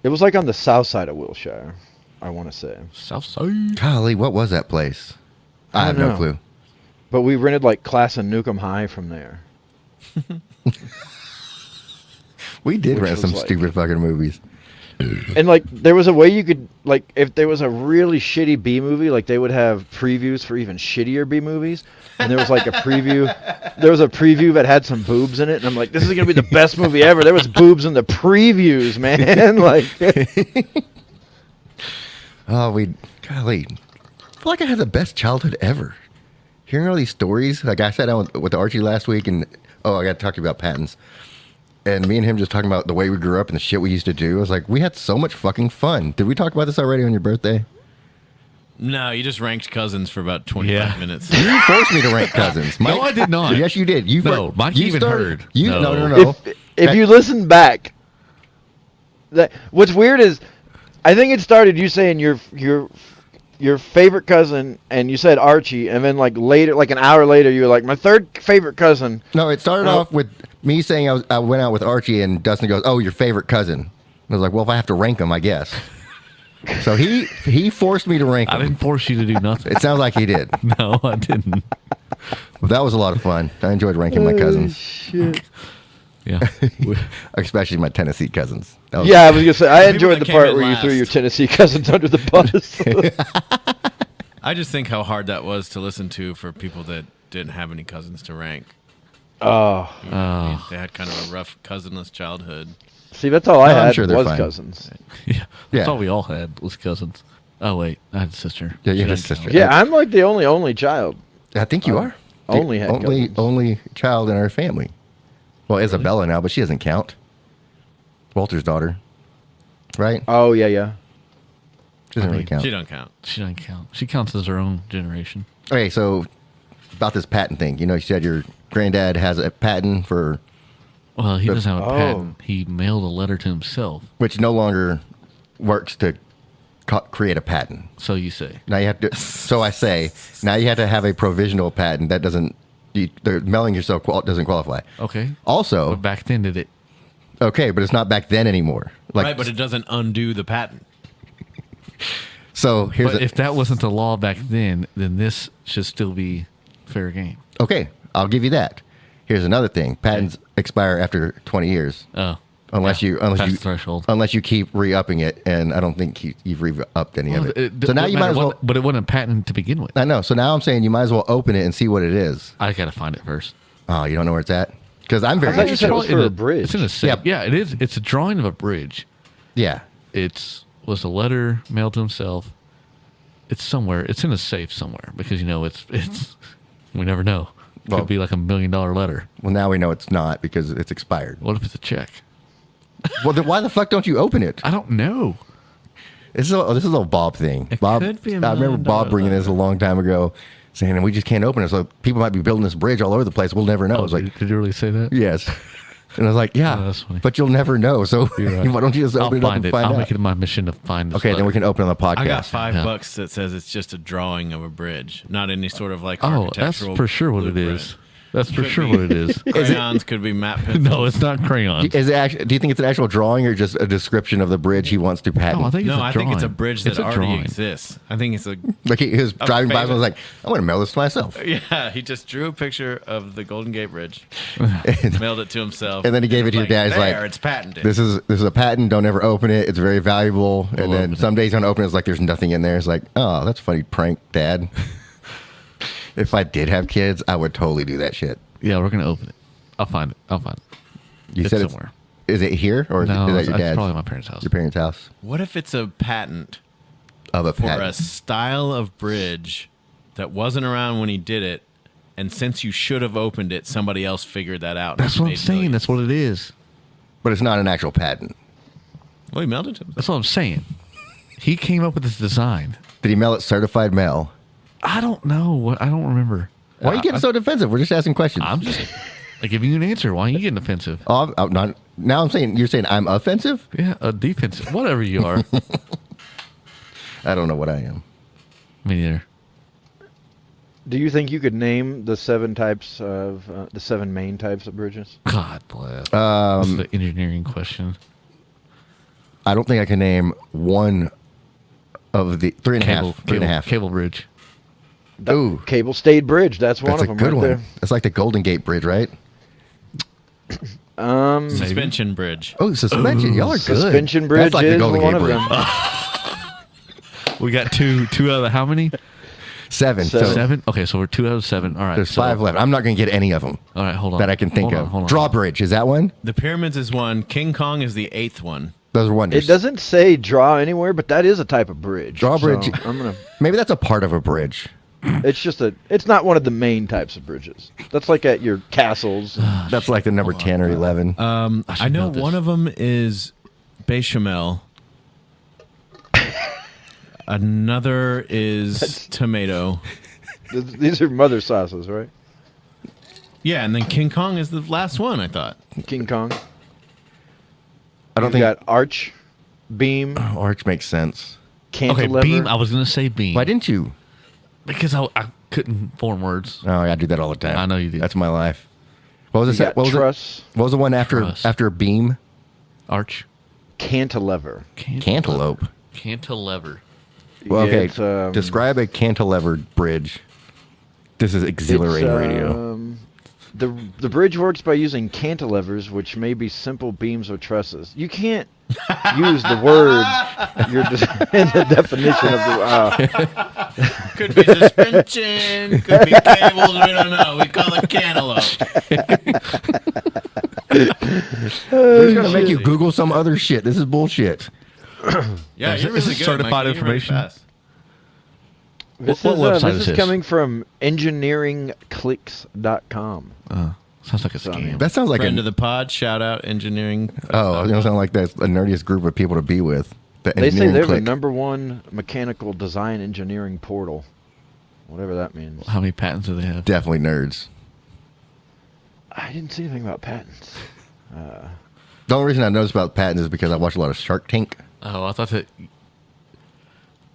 Speaker 5: It was like on the south side of Wilshire, I want to say.
Speaker 4: Southside.
Speaker 3: Golly, what was that place? I have
Speaker 5: don't
Speaker 3: no
Speaker 5: know.
Speaker 3: clue.
Speaker 5: But we rented like Class of Newcomb High from there.
Speaker 3: We did
Speaker 5: Which
Speaker 3: rent some
Speaker 5: was like-
Speaker 3: stupid fucking movies.
Speaker 5: And like there was a way you could like if there was a really shitty B movie, like they would have previews for even shittier B movies. And there was like a preview. There was a preview that had some boobs in it, and I'm like, this is gonna be the best movie ever. There was boobs in the previews, man. Like,
Speaker 3: Oh, golly, I feel like I had the best childhood ever. Hearing all these stories, like I sat down with Archie last week, and I got to talk to you about patents. And me and him just talking about the way we grew up and the shit we used to do. I was like, we had so much fucking fun. Did we talk about this already on your birthday?
Speaker 8: No, you just ranked cousins for about 25 minutes.
Speaker 3: You forced me to rank cousins. Mike,
Speaker 4: No, I did not.
Speaker 3: Yes, you did. You
Speaker 4: No, Mike
Speaker 3: you
Speaker 4: even heard.
Speaker 3: No.
Speaker 5: if you listen back, what's weird is, I think it started you saying your favorite cousin, and you said Archie, and then like later, like an hour later, you were like, my third favorite cousin.
Speaker 3: No, it started off with me saying I went out with Archie, and Dustin goes, "Oh, your favorite cousin." And I was like, "Well, if I have to rank them, I guess." So he forced me to rank
Speaker 4: I
Speaker 3: them.
Speaker 4: didn't force you to do nothing.
Speaker 3: It sounds like he did.
Speaker 4: No, I didn't.
Speaker 3: But that was a lot of fun. I enjoyed ranking my cousins,
Speaker 5: Shit.
Speaker 4: Yeah.
Speaker 3: especially my Tennessee cousins. That was-
Speaker 5: Yeah, I was gonna say I
Speaker 8: People
Speaker 5: enjoyed
Speaker 8: that
Speaker 5: the
Speaker 8: came
Speaker 5: part
Speaker 8: in
Speaker 5: where you threw
Speaker 8: last.
Speaker 5: your Tennessee cousins under the bus.
Speaker 8: I just think how hard that was to listen to for people that didn't have any cousins to rank.
Speaker 5: Oh,
Speaker 8: They had kind of a rough cousinless childhood.
Speaker 5: see, that's all I
Speaker 3: No, I'm
Speaker 5: had
Speaker 3: sure they're
Speaker 5: was
Speaker 3: fine.
Speaker 5: cousins.
Speaker 4: Yeah.
Speaker 3: Yeah.
Speaker 4: That's all we all had was cousins. Oh, wait. I had a sister.
Speaker 3: Yeah, you
Speaker 4: She
Speaker 3: had a
Speaker 4: didn't
Speaker 3: sister.
Speaker 4: count.
Speaker 5: Yeah, I'm like the only child.
Speaker 3: I think you are.
Speaker 5: only
Speaker 3: The
Speaker 5: had
Speaker 3: only
Speaker 5: cousins.
Speaker 3: only child in our family. Well, Isabella now, but she doesn't count. Walter's daughter, right?
Speaker 5: Oh yeah.
Speaker 3: She doesn't really count.
Speaker 8: She don't count.
Speaker 4: She doesn't count. She counts as her own generation.
Speaker 3: Okay, so about this patent thing, you said your granddad has a patent for
Speaker 4: Well, he doesn't have a
Speaker 5: Oh.
Speaker 4: patent. He mailed a letter to himself.
Speaker 3: which no longer works to create a patent.
Speaker 4: So you say.
Speaker 3: Now you have to. So I say, now you have to have a provisional patent that doesn't. The mailing yourself doesn't qualify.
Speaker 4: Okay.
Speaker 3: Also,
Speaker 4: But back then, did it?
Speaker 3: okay, but it's not back then anymore. Like,
Speaker 8: Right, but it doesn't undo the patent.
Speaker 3: so here's
Speaker 4: But if that wasn't the law back then this should still be fair game.
Speaker 3: okay. I'll give you that. Here's another thing: patents expire after 20 years,
Speaker 4: Oh.
Speaker 3: unless
Speaker 4: yeah,
Speaker 3: you
Speaker 4: past the threshold.
Speaker 3: unless you keep re-upping it, and I don't think you've re-upped any of it. So now you might as well.
Speaker 4: But it wasn't a patent to begin with.
Speaker 3: I know. So now I'm saying you might as well open it and see what it is.
Speaker 4: I gotta find it first.
Speaker 3: Oh, you don't know where it's at? Because I'm very
Speaker 5: I thought you
Speaker 3: interested.
Speaker 5: said it was
Speaker 4: Probably
Speaker 5: for
Speaker 4: in
Speaker 5: a bridge.
Speaker 4: It's in a safe.
Speaker 3: Yep.
Speaker 4: Yeah, it is. It's a drawing of a bridge.
Speaker 3: Yeah.
Speaker 4: Was a letter mailed to himself. It's somewhere. It's in a safe somewhere because it's. We never know. It
Speaker 3: Well-
Speaker 4: could be like $1 million letter.
Speaker 3: Well, now we know it's not because it's expired.
Speaker 4: What if it's a check?
Speaker 3: Well, then why the fuck don't you open it?
Speaker 4: I don't know.
Speaker 3: This is a little Bob thing. Bob,
Speaker 8: could be a
Speaker 3: I remember
Speaker 8: $1
Speaker 3: Bob bringing this a long time ago, saying, "We just can't open it. So people might be building this bridge all over the place. We'll never know." I was like,
Speaker 4: did you really say that?
Speaker 3: "Yes." And I was like, "Yeah,
Speaker 4: Oh, that's funny.
Speaker 3: but you'll never know. So
Speaker 4: You're right.
Speaker 3: why don't you just
Speaker 4: I'll
Speaker 3: open it up
Speaker 4: find
Speaker 3: and
Speaker 4: it.
Speaker 3: find
Speaker 4: I'll
Speaker 3: out?"
Speaker 4: make it my mission to find this
Speaker 3: Okay, then we can open on the podcast.
Speaker 8: I got $5
Speaker 4: Yeah.
Speaker 8: that says it's just a drawing of a bridge, not any sort of like
Speaker 4: Oh, that's
Speaker 8: architectural.
Speaker 4: for sure what it
Speaker 8: blueprint.
Speaker 4: is. That's for sure what it is.
Speaker 8: Crayons could be matte pencils.
Speaker 4: No, it's not crayons.
Speaker 3: Is it actually, do you think it's an actual drawing or just a description of the bridge he wants to patent?
Speaker 4: No, I think it's a
Speaker 8: I think it's a
Speaker 4: drawing.
Speaker 8: bridge that
Speaker 4: It's a
Speaker 8: already
Speaker 4: drawing.
Speaker 8: exists. I think it's a
Speaker 3: Like he was driving by and
Speaker 8: famous-
Speaker 3: was like, I want to mail this to myself.
Speaker 8: yeah. He just drew a picture of the Golden Gate Bridge, mailed it to himself,
Speaker 3: And then he gave it to your dad. He's like,
Speaker 8: "There, it's patented."
Speaker 3: This is a patent. Don't ever open it. It's very valuable. And
Speaker 4: We'll
Speaker 3: then
Speaker 4: open it.
Speaker 3: some days you don't open it. It's like there's nothing in there. It's like, oh, that's a funny prank, Dad. If I did have kids, I would totally do that shit.
Speaker 4: Yeah, we're gonna open it. I'll find it.
Speaker 3: You
Speaker 4: It's
Speaker 3: said
Speaker 4: somewhere.
Speaker 3: Is it here or
Speaker 4: No,
Speaker 3: is that
Speaker 4: it's
Speaker 3: your dad's?
Speaker 4: probably my parents' house.
Speaker 3: Your parents' house
Speaker 8: What if it's a patent
Speaker 3: of a
Speaker 8: for a
Speaker 3: patent.
Speaker 8: style of bridge that wasn't around when he did it, and since you should have opened it, somebody else figured that out? and
Speaker 4: That's what I'm
Speaker 8: made
Speaker 4: saying.
Speaker 8: millions?
Speaker 4: That's what it is.
Speaker 3: But it's not an actual patent.
Speaker 8: Well, he mailed it to himself.
Speaker 4: That's what I'm saying. He came up with this design.
Speaker 3: Did he mail it certified mail?
Speaker 4: I don't know. I don't remember.
Speaker 3: Why are you getting so defensive? We're just asking questions.
Speaker 4: I'm just giving you an answer. Why are you getting offensive?
Speaker 3: Oh, I'm not, now I'm saying, you're saying I'm offensive?
Speaker 4: Yeah, a defensive. Whatever you are.
Speaker 3: I don't know what I am.
Speaker 4: Me neither.
Speaker 5: Do you think you could name the 7 types of the 7 main types of bridges?
Speaker 4: God bless. This is the engineering question.
Speaker 3: I don't think I can name one of the three and a half.
Speaker 4: Cable bridge.
Speaker 3: Ooh,
Speaker 5: Cable stayed bridge. That's one
Speaker 3: that's
Speaker 5: of
Speaker 3: a
Speaker 5: them
Speaker 3: good
Speaker 5: right
Speaker 3: one.
Speaker 5: there.
Speaker 3: It's like the Golden Gate Bridge, right?
Speaker 8: Suspension bridge.
Speaker 3: Oh, suspension. Y'all are good.
Speaker 5: Suspension bridge
Speaker 3: That's like the
Speaker 5: is
Speaker 3: Golden
Speaker 5: one
Speaker 3: Gate
Speaker 5: of
Speaker 3: Bridge.
Speaker 5: them.
Speaker 4: We got two out of how many?
Speaker 3: 7. So
Speaker 4: 7? Okay, so we're 2 out of 7. All right.
Speaker 3: there's
Speaker 4: so,
Speaker 3: 5 left. I'm not going to get any of them
Speaker 4: All right, hold on.
Speaker 3: that I can think
Speaker 4: Hold
Speaker 3: of.
Speaker 4: on, hold on.
Speaker 3: Drawbridge, is that one?
Speaker 8: The pyramids is one. King Kong is the 8th one.
Speaker 3: Those are wonders.
Speaker 5: It doesn't say draw anywhere, but that is a type of bridge.
Speaker 3: Drawbridge.
Speaker 5: So I'm gonna.
Speaker 3: Maybe that's a part of a bridge.
Speaker 5: It's just a. It's not one of the main types of bridges. That's like at your castles.
Speaker 3: That's like the number 10 or 11.
Speaker 8: I know
Speaker 4: know this.
Speaker 8: one of them is bechamel. Another is tomato.
Speaker 5: These are mother sauces, right?
Speaker 8: Yeah, and then King Kong is the last one, I thought.
Speaker 5: King Kong.
Speaker 3: I don't
Speaker 5: You've
Speaker 3: think
Speaker 5: got arch, beam,
Speaker 3: arch makes sense.
Speaker 4: Okay,
Speaker 5: cantilever.
Speaker 4: beam. I was going to say beam.
Speaker 3: Why didn't you?
Speaker 4: Because I couldn't form words.
Speaker 3: Oh, I do that all the time.
Speaker 4: I know you do.
Speaker 3: That's my life. What was
Speaker 5: You
Speaker 3: it?
Speaker 5: got
Speaker 3: What was
Speaker 5: truss,
Speaker 3: What was the one after
Speaker 4: Truss.
Speaker 3: beam?
Speaker 4: Arch.
Speaker 5: cantilever.
Speaker 3: Cantaloupe.
Speaker 4: Cantilever.
Speaker 3: Well, okay.
Speaker 5: It's,
Speaker 3: Describe a cantilevered bridge. This is exhilarating
Speaker 5: it's,
Speaker 3: radio.
Speaker 5: The bridge works by using cantilevers, which may be simple beams or trusses. You can't use the word in the definition of the.
Speaker 8: Could be suspension, could be cables, we don't know. We call it cantaloupe.
Speaker 3: We're just gonna make you Google some other shit. This is bullshit.
Speaker 8: Yeah,
Speaker 4: Is
Speaker 8: you're
Speaker 4: this
Speaker 8: really good.
Speaker 4: certified
Speaker 8: Mikey. You're really
Speaker 4: information?
Speaker 8: fast.
Speaker 5: This
Speaker 4: What
Speaker 5: is,
Speaker 4: website
Speaker 5: this
Speaker 4: is
Speaker 5: is
Speaker 4: this?
Speaker 5: coming from engineeringclicks.com.
Speaker 4: Sounds like a
Speaker 5: So, I
Speaker 4: scam.
Speaker 5: mean,
Speaker 3: That sounds like
Speaker 8: Friend
Speaker 3: a
Speaker 8: of the pod, shout out engineering.
Speaker 3: oh, it doesn't sound like that's the nerdiest group of people to be with. The
Speaker 5: They say
Speaker 3: engineering
Speaker 5: they're
Speaker 3: clique.
Speaker 5: the #1 mechanical design engineering portal. Whatever that means.
Speaker 4: How many patents do they have?
Speaker 3: Definitely nerds.
Speaker 5: I didn't see anything about patents.
Speaker 3: The only reason I noticed about patents is because I watch a lot of Shark Tank.
Speaker 4: Oh, I thought that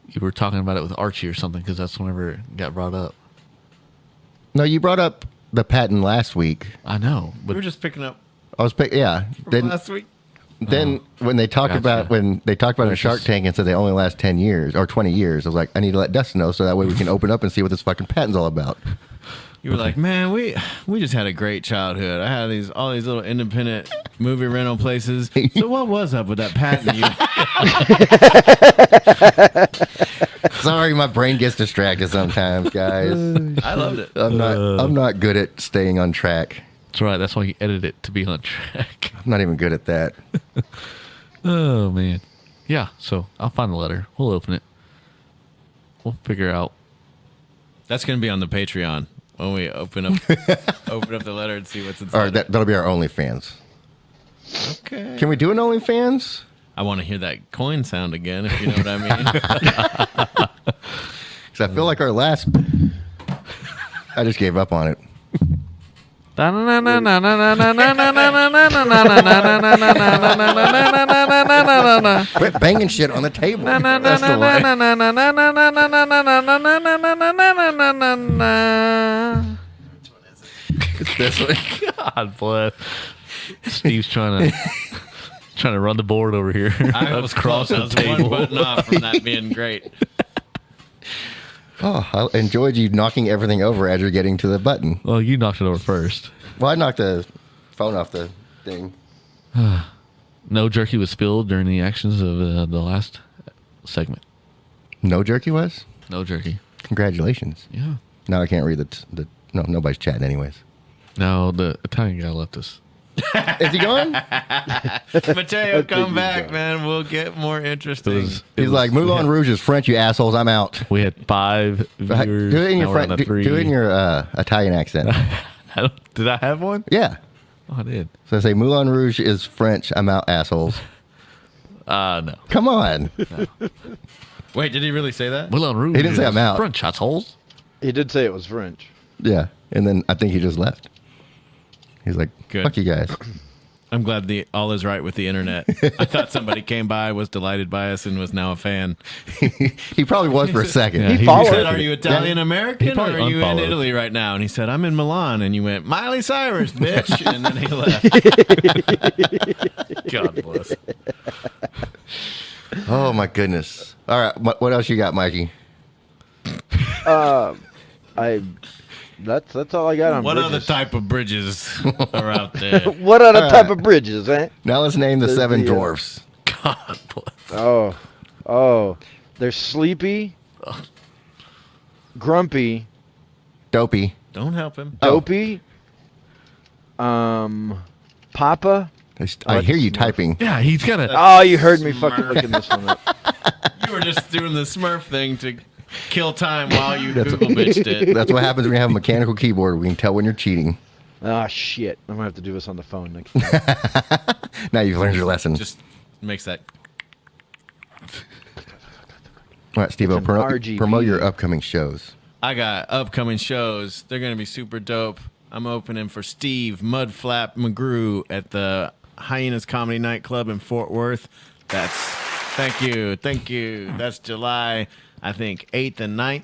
Speaker 4: you were talking about it with Archie or something because that's whenever it got brought up.
Speaker 3: No, you brought up the patent last week.
Speaker 4: I know,
Speaker 8: We
Speaker 4: but
Speaker 8: were just picking up
Speaker 3: I was yeah.
Speaker 8: from
Speaker 3: Then
Speaker 8: last week.
Speaker 3: when they talked
Speaker 4: Gotcha.
Speaker 3: about it in Shark Tank and said they only last 10 years or 20 years, I was like, I need to let Dustin know so that way we can open up and see what this fucking patent's all about.
Speaker 8: You were like, man, we just had a great childhood. I had all these little independent movie rental places. So what was up with that patent?
Speaker 3: Sorry, my brain gets distracted sometimes, guys.
Speaker 8: I loved it.
Speaker 3: I'm not good at staying on track.
Speaker 4: that's right. That's why you edit it to be on track.
Speaker 3: I'm not even good at that.
Speaker 4: Oh man, yeah. So I'll find the letter. We'll open it. We'll figure out.
Speaker 8: That's gonna be on the Patreon when we open up the letter and see what's inside.
Speaker 3: All right, that'll be our OnlyFans.
Speaker 8: Okay.
Speaker 3: Can we do an OnlyFans?
Speaker 8: I want to hear that coin sound again, if you know what I mean.
Speaker 3: Because I feel like our last. I just gave up on it. Quit banging shit on the table. That's the line. This way.
Speaker 4: God bless. Steve's trying to run the board over here.
Speaker 8: I was close. I was one button off from that being great.
Speaker 3: Oh, I enjoyed you knocking everything over as you're getting to the button.
Speaker 4: Well, you knocked it over first.
Speaker 3: Well, I knocked the phone off the thing.
Speaker 4: No jerky was spilled during the actions of the last segment.
Speaker 3: No jerky was?
Speaker 4: No jerky.
Speaker 3: Congratulations.
Speaker 4: Yeah.
Speaker 3: Now I can't read the no, nobody's chatting anyways.
Speaker 4: No, the Italian guy left us.
Speaker 3: Is he gone?
Speaker 8: Mateo, come back, man. We'll get more interesting.
Speaker 3: He's like, Moulin Rouge is French, you assholes. I'm out.
Speaker 4: We had 5 viewers.
Speaker 3: Do it in your
Speaker 4: now we're on a 3.
Speaker 3: do it in your Italian accent.
Speaker 4: Did I have one?
Speaker 3: Yeah.
Speaker 4: Oh, I did.
Speaker 3: So I say Moulin Rouge is French. I'm out, assholes.
Speaker 4: No.
Speaker 3: Come on.
Speaker 4: No.
Speaker 8: Wait, did he really say that?
Speaker 4: Moulin Rouge.
Speaker 3: He didn't say I'm out.
Speaker 4: French assholes.
Speaker 5: He did say it was French.
Speaker 3: Yeah. And then I think he just left. He's like,
Speaker 8: Good.
Speaker 3: fuck you guys.
Speaker 8: I'm glad all is right with the internet. I thought somebody came by, was delighted by us, and was now a fan.
Speaker 3: He probably was for a second.
Speaker 4: Yeah,
Speaker 5: He
Speaker 8: He
Speaker 5: followed.
Speaker 8: said, "Are you Italian American or
Speaker 4: probably
Speaker 8: are you in
Speaker 4: unfollowed.
Speaker 8: Italy right now?" And he said, "I'm in Milan." And you went, "Miley Cyrus, bitch!" And then he left.
Speaker 4: God bless.
Speaker 3: Oh, my goodness. All right. What else you got, Mikey?
Speaker 5: That's all I got on
Speaker 8: What
Speaker 5: bridges.
Speaker 8: other type of bridges are out there?
Speaker 5: What other type of bridges, eh?
Speaker 3: Now let's name the
Speaker 5: There's
Speaker 3: 7
Speaker 5: the,
Speaker 3: dwarfs.
Speaker 4: God bless.
Speaker 5: Oh. There's Sleepy, Grumpy,
Speaker 3: Dopey.
Speaker 8: Don't help him.
Speaker 5: Dopey, Papa.
Speaker 3: I hear you typing.
Speaker 4: Yeah, he's got a.
Speaker 5: Oh, you heard me fucking looking this one up.
Speaker 8: You were just doing the Smurf thing to kill time while you Google bitched it.
Speaker 3: That's what happens when you have a mechanical keyboard. We can tell when you're cheating.
Speaker 5: Ah, shit. I'm going to have to do this on the phone next time.
Speaker 3: Now you've learned your lesson.
Speaker 8: Just makes that.
Speaker 3: All right, Steve-O,
Speaker 5: It's an RGB.
Speaker 3: promote your upcoming shows.
Speaker 8: I got upcoming shows. They're going to be super dope. I'm opening for Steve Mudflap McGrew at the Hyenas Comedy Nightclub in Fort Worth. Thank you. That's July, I think, 8th and 9th.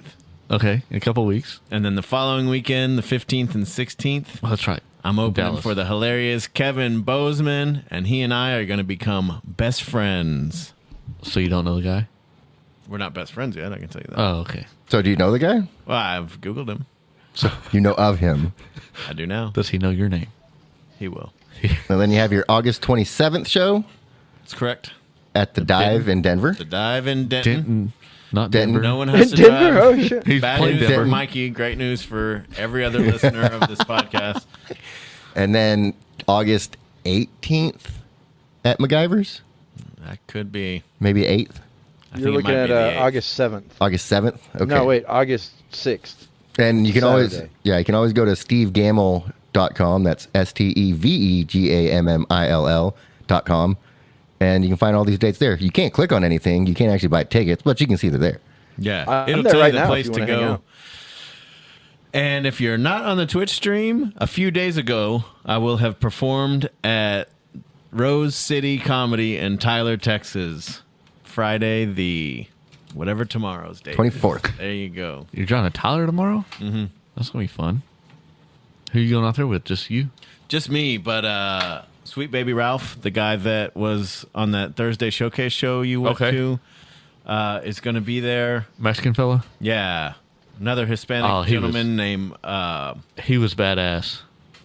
Speaker 4: Okay, in a couple weeks.
Speaker 8: And then the following weekend, the 15th and 16th,
Speaker 4: Oh, that's right.
Speaker 8: I'm opening
Speaker 4: Dallas.
Speaker 8: for the hilarious Kevin Bozeman, and he and I are going to become best friends.
Speaker 4: So you don't know the guy?
Speaker 8: We're not best friends yet, I can tell you that.
Speaker 4: Oh, okay.
Speaker 3: So do you know the guy?
Speaker 8: Well, I've Googled him.
Speaker 3: So you know of him.
Speaker 8: I do now.
Speaker 4: Does he know your name?
Speaker 8: He will.
Speaker 3: And then you have your August 27th show
Speaker 8: That's correct.
Speaker 3: at the Dive in Denver.
Speaker 8: The Dive in Denton.
Speaker 4: Denton. Not
Speaker 3: Denton.
Speaker 4: Denver.
Speaker 8: No one has to
Speaker 5: Denver?
Speaker 8: drive.
Speaker 5: Oh, shit.
Speaker 4: He's
Speaker 8: Bad
Speaker 4: playing
Speaker 8: news for
Speaker 4: Denver.
Speaker 8: Mikey. Great news for every other listener of this podcast.
Speaker 3: And then August 18th at MacGyver's.
Speaker 8: That could be.
Speaker 3: Maybe 8th.
Speaker 8: I
Speaker 5: You're
Speaker 8: think it
Speaker 5: looking
Speaker 8: might
Speaker 5: at
Speaker 8: be the 8th.
Speaker 5: August 7th.
Speaker 3: August 7th. Okay.
Speaker 5: No, wait, August 6th.
Speaker 3: And you can
Speaker 5: Saturday.
Speaker 3: you can always go to stevegammill.com. That's STEVEGAMMILL.com. And you can find all these dates there. You can't click on anything. You can't actually buy tickets, but you can see they're there.
Speaker 8: Yeah.
Speaker 5: I'm
Speaker 8: It'll
Speaker 5: there
Speaker 8: tell
Speaker 5: right
Speaker 8: you the
Speaker 5: now if
Speaker 8: place
Speaker 5: you
Speaker 8: to
Speaker 5: wanna hang
Speaker 8: go.
Speaker 5: out.
Speaker 8: And if you're not on the Twitch stream, a few days ago, I will have performed at Rose City Comedy in Tyler, Texas. Friday, the whatever tomorrow's date.
Speaker 3: 24th.
Speaker 8: There you go.
Speaker 4: You're driving to Tyler tomorrow? Mm-hmm. That's going to be fun. Who are you going out there with? Just you?
Speaker 8: Just me, but Sweet Baby Ralph, the guy that was on that Thursday showcase show you went to, is going to be there.
Speaker 4: Mexican fella?
Speaker 8: Yeah. Another Hispanic
Speaker 4: Oh, he
Speaker 8: gentleman named
Speaker 4: He was badass.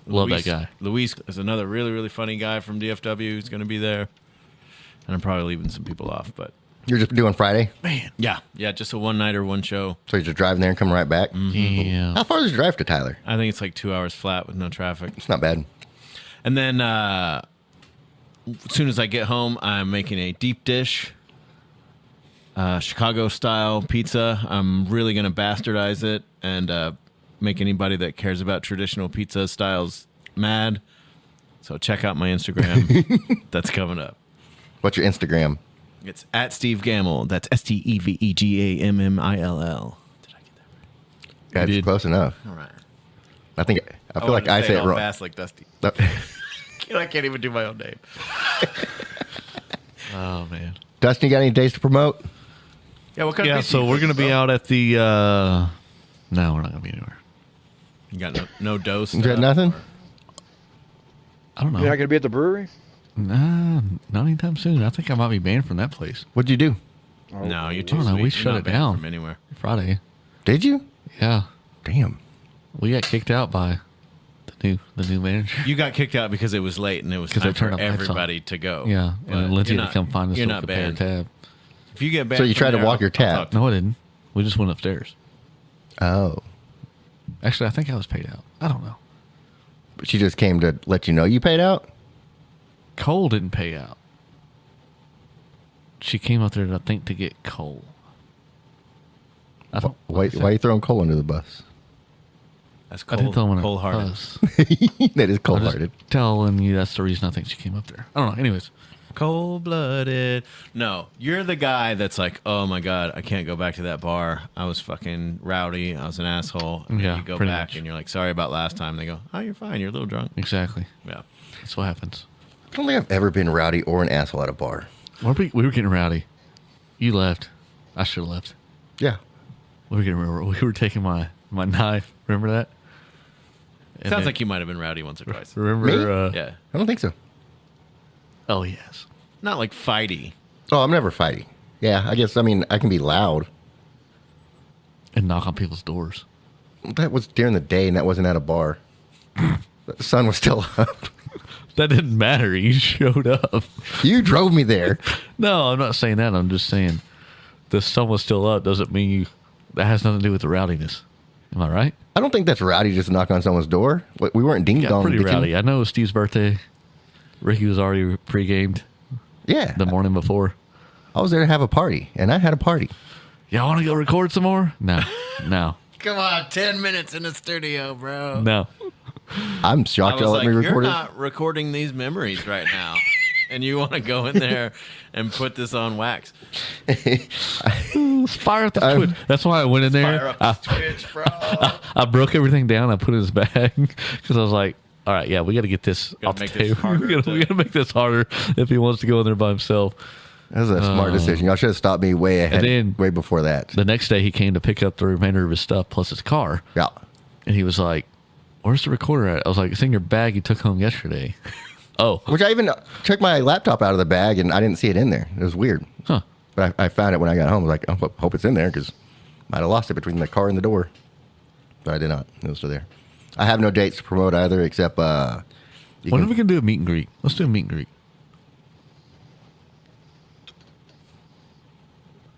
Speaker 4: Love
Speaker 8: Luis.
Speaker 4: that guy.
Speaker 8: Luis is another really, really funny guy from DFW who's going to be there. And I'm probably leaving some people off, but
Speaker 3: You're just doing Friday?
Speaker 8: man, yeah, just a one nighter, one show.
Speaker 3: So you're just driving there and coming right back?
Speaker 4: Yeah.
Speaker 3: How far is your drive to Tyler?
Speaker 8: I think it's like 2 hours flat with no traffic.
Speaker 3: It's not bad.
Speaker 8: And then as soon as I get home, I'm making a deep dish Chicago style pizza. I'm really going to bastardize it and make anybody that cares about traditional pizza styles mad. So check out my Instagram. That's coming up.
Speaker 3: What's your Instagram?
Speaker 8: It's at Steve Gammill. That's STEVEGAMMILL. Did I get that right?
Speaker 3: That's close enough.
Speaker 8: All right.
Speaker 3: I feel like I say it
Speaker 8: all
Speaker 3: wrong.
Speaker 8: fast like Dusty. I can't even do my own name.
Speaker 4: Oh, man.
Speaker 3: Dustin, you got any days to promote?
Speaker 8: Yeah, what kind
Speaker 4: Yeah,
Speaker 8: of
Speaker 4: so we're going to be out at the... No, we're not going to be anywhere.
Speaker 8: You got no dose.
Speaker 3: You got nothing?
Speaker 4: I don't know.
Speaker 5: You're not gonna be at the brewery?
Speaker 4: Nah, not anytime soon. I think I might be banned from that place.
Speaker 3: What'd you do?
Speaker 8: No, you're
Speaker 4: I
Speaker 8: too
Speaker 4: don't know.
Speaker 8: sweet.
Speaker 4: We
Speaker 8: You're
Speaker 4: shut
Speaker 8: not
Speaker 4: it
Speaker 8: banned
Speaker 4: down
Speaker 8: from anywhere.
Speaker 4: Friday.
Speaker 3: Did you?
Speaker 4: Yeah,
Speaker 3: Damn.
Speaker 4: we got kicked out by the new manager.
Speaker 8: You got kicked out because it was late and it was
Speaker 4: 'Cause
Speaker 8: time
Speaker 4: they turned
Speaker 8: for
Speaker 4: the lights on.
Speaker 8: everybody to go.
Speaker 4: Yeah, and then
Speaker 8: But
Speaker 4: Lindsay
Speaker 8: you're
Speaker 4: had to come find us
Speaker 8: You're
Speaker 4: so we
Speaker 8: not
Speaker 4: could pay our
Speaker 8: banned.
Speaker 4: tab.
Speaker 8: If you get banned,
Speaker 3: So you
Speaker 8: from
Speaker 3: tried to
Speaker 8: there,
Speaker 3: walk your
Speaker 8: I'll talk
Speaker 3: tab.
Speaker 8: to you.
Speaker 4: No, I didn't. We just went upstairs.
Speaker 3: Oh.
Speaker 4: Actually, I think I was paid out. I don't know.
Speaker 3: But she just came to let you know you paid out?
Speaker 4: Cole didn't pay out. She came up there, I think, to get Cole. I don't.
Speaker 3: Why are you throwing Cole under the bus?
Speaker 8: That's
Speaker 4: I didn't throw him in a
Speaker 8: cold-hearted.
Speaker 4: bus.
Speaker 3: That is
Speaker 4: I'm
Speaker 3: cold-hearted.
Speaker 4: just telling you that's the reason I think she came up there. I don't know. Anyways,
Speaker 8: Cold-blooded. No, you're the guy that's like, oh my god, I can't go back to that bar. I was fucking rowdy. I was an asshole. And
Speaker 4: Yeah,
Speaker 8: you go
Speaker 4: pretty
Speaker 8: back
Speaker 4: much.
Speaker 8: and you're like, sorry about last time. They go, oh, you're fine. You're a little drunk.
Speaker 4: exactly.
Speaker 8: Yeah.
Speaker 4: That's what happens.
Speaker 3: I don't think I've ever been rowdy or an asshole at a bar.
Speaker 4: We were getting rowdy. You left. I should have left.
Speaker 3: Yeah.
Speaker 4: We were taking my knife. Remember that? And
Speaker 8: Sounds
Speaker 4: then-
Speaker 8: like you might have been rowdy once or twice.
Speaker 4: Remember?
Speaker 3: Me?
Speaker 8: Yeah.
Speaker 3: I don't think so.
Speaker 4: Oh yes.
Speaker 8: Not like fighty.
Speaker 3: Oh, I'm never fighting. Yeah, I guess, I mean, I can be loud.
Speaker 4: And knock on people's doors.
Speaker 3: That was during the day, and that wasn't at a bar. The sun was still up.
Speaker 4: That didn't matter. You showed up.
Speaker 3: You drove me there.
Speaker 4: No, I'm not saying that. I'm just saying the sun was still up doesn't mean you. That has nothing to do with the rowdiness. Am I right?
Speaker 3: I don't think that's rowdy just to knock on someone's door. We weren't ding
Speaker 4: Got
Speaker 3: dong.
Speaker 4: pretty rowdy. I know it was Steve's birthday. Ricky was already pre-gamed
Speaker 3: Yeah.
Speaker 4: the morning before.
Speaker 3: I was there to have a party, and I had a party.
Speaker 4: Y'all want to go record some more? No, no,
Speaker 8: Come on, 10 minutes in the studio, bro.
Speaker 4: no.
Speaker 3: I'm
Speaker 8: I
Speaker 3: shocked
Speaker 8: was
Speaker 3: y'all
Speaker 8: like,
Speaker 3: let me
Speaker 8: you're
Speaker 3: record it.
Speaker 8: not recording these memories right now. And you want to go in there and put this on wax.
Speaker 4: Fire up the Twitch. That's why I went in there.
Speaker 8: Fire up the Twitch, bro.
Speaker 4: I broke everything down. I put it in his bag because I was like, all right, yeah, we got to get this
Speaker 8: Gotta
Speaker 4: off the
Speaker 8: make this
Speaker 4: table.
Speaker 8: harder
Speaker 4: We got to make this harder if he wants to go in there by himself.
Speaker 3: That was a smart decision. Y'all should have stopped me way ahead,
Speaker 4: then-
Speaker 3: way before that.
Speaker 4: The next day, he came to pick up the remainder of his stuff plus his car.
Speaker 3: Yeah.
Speaker 4: And he was like, where's the recorder at? I was like, it's in your bag you took home yesterday. Oh,
Speaker 3: Which I even took my laptop out of the bag, and I didn't see it in there. It was weird.
Speaker 4: huh.
Speaker 3: But I found it when I got home. I was like, oh, hope it's in there, because I might have lost it between the car and the door. But I did not. It was still there. I have no dates to promote either, except
Speaker 4: When are we going to do a meet and greet? Let's do a meet and greet.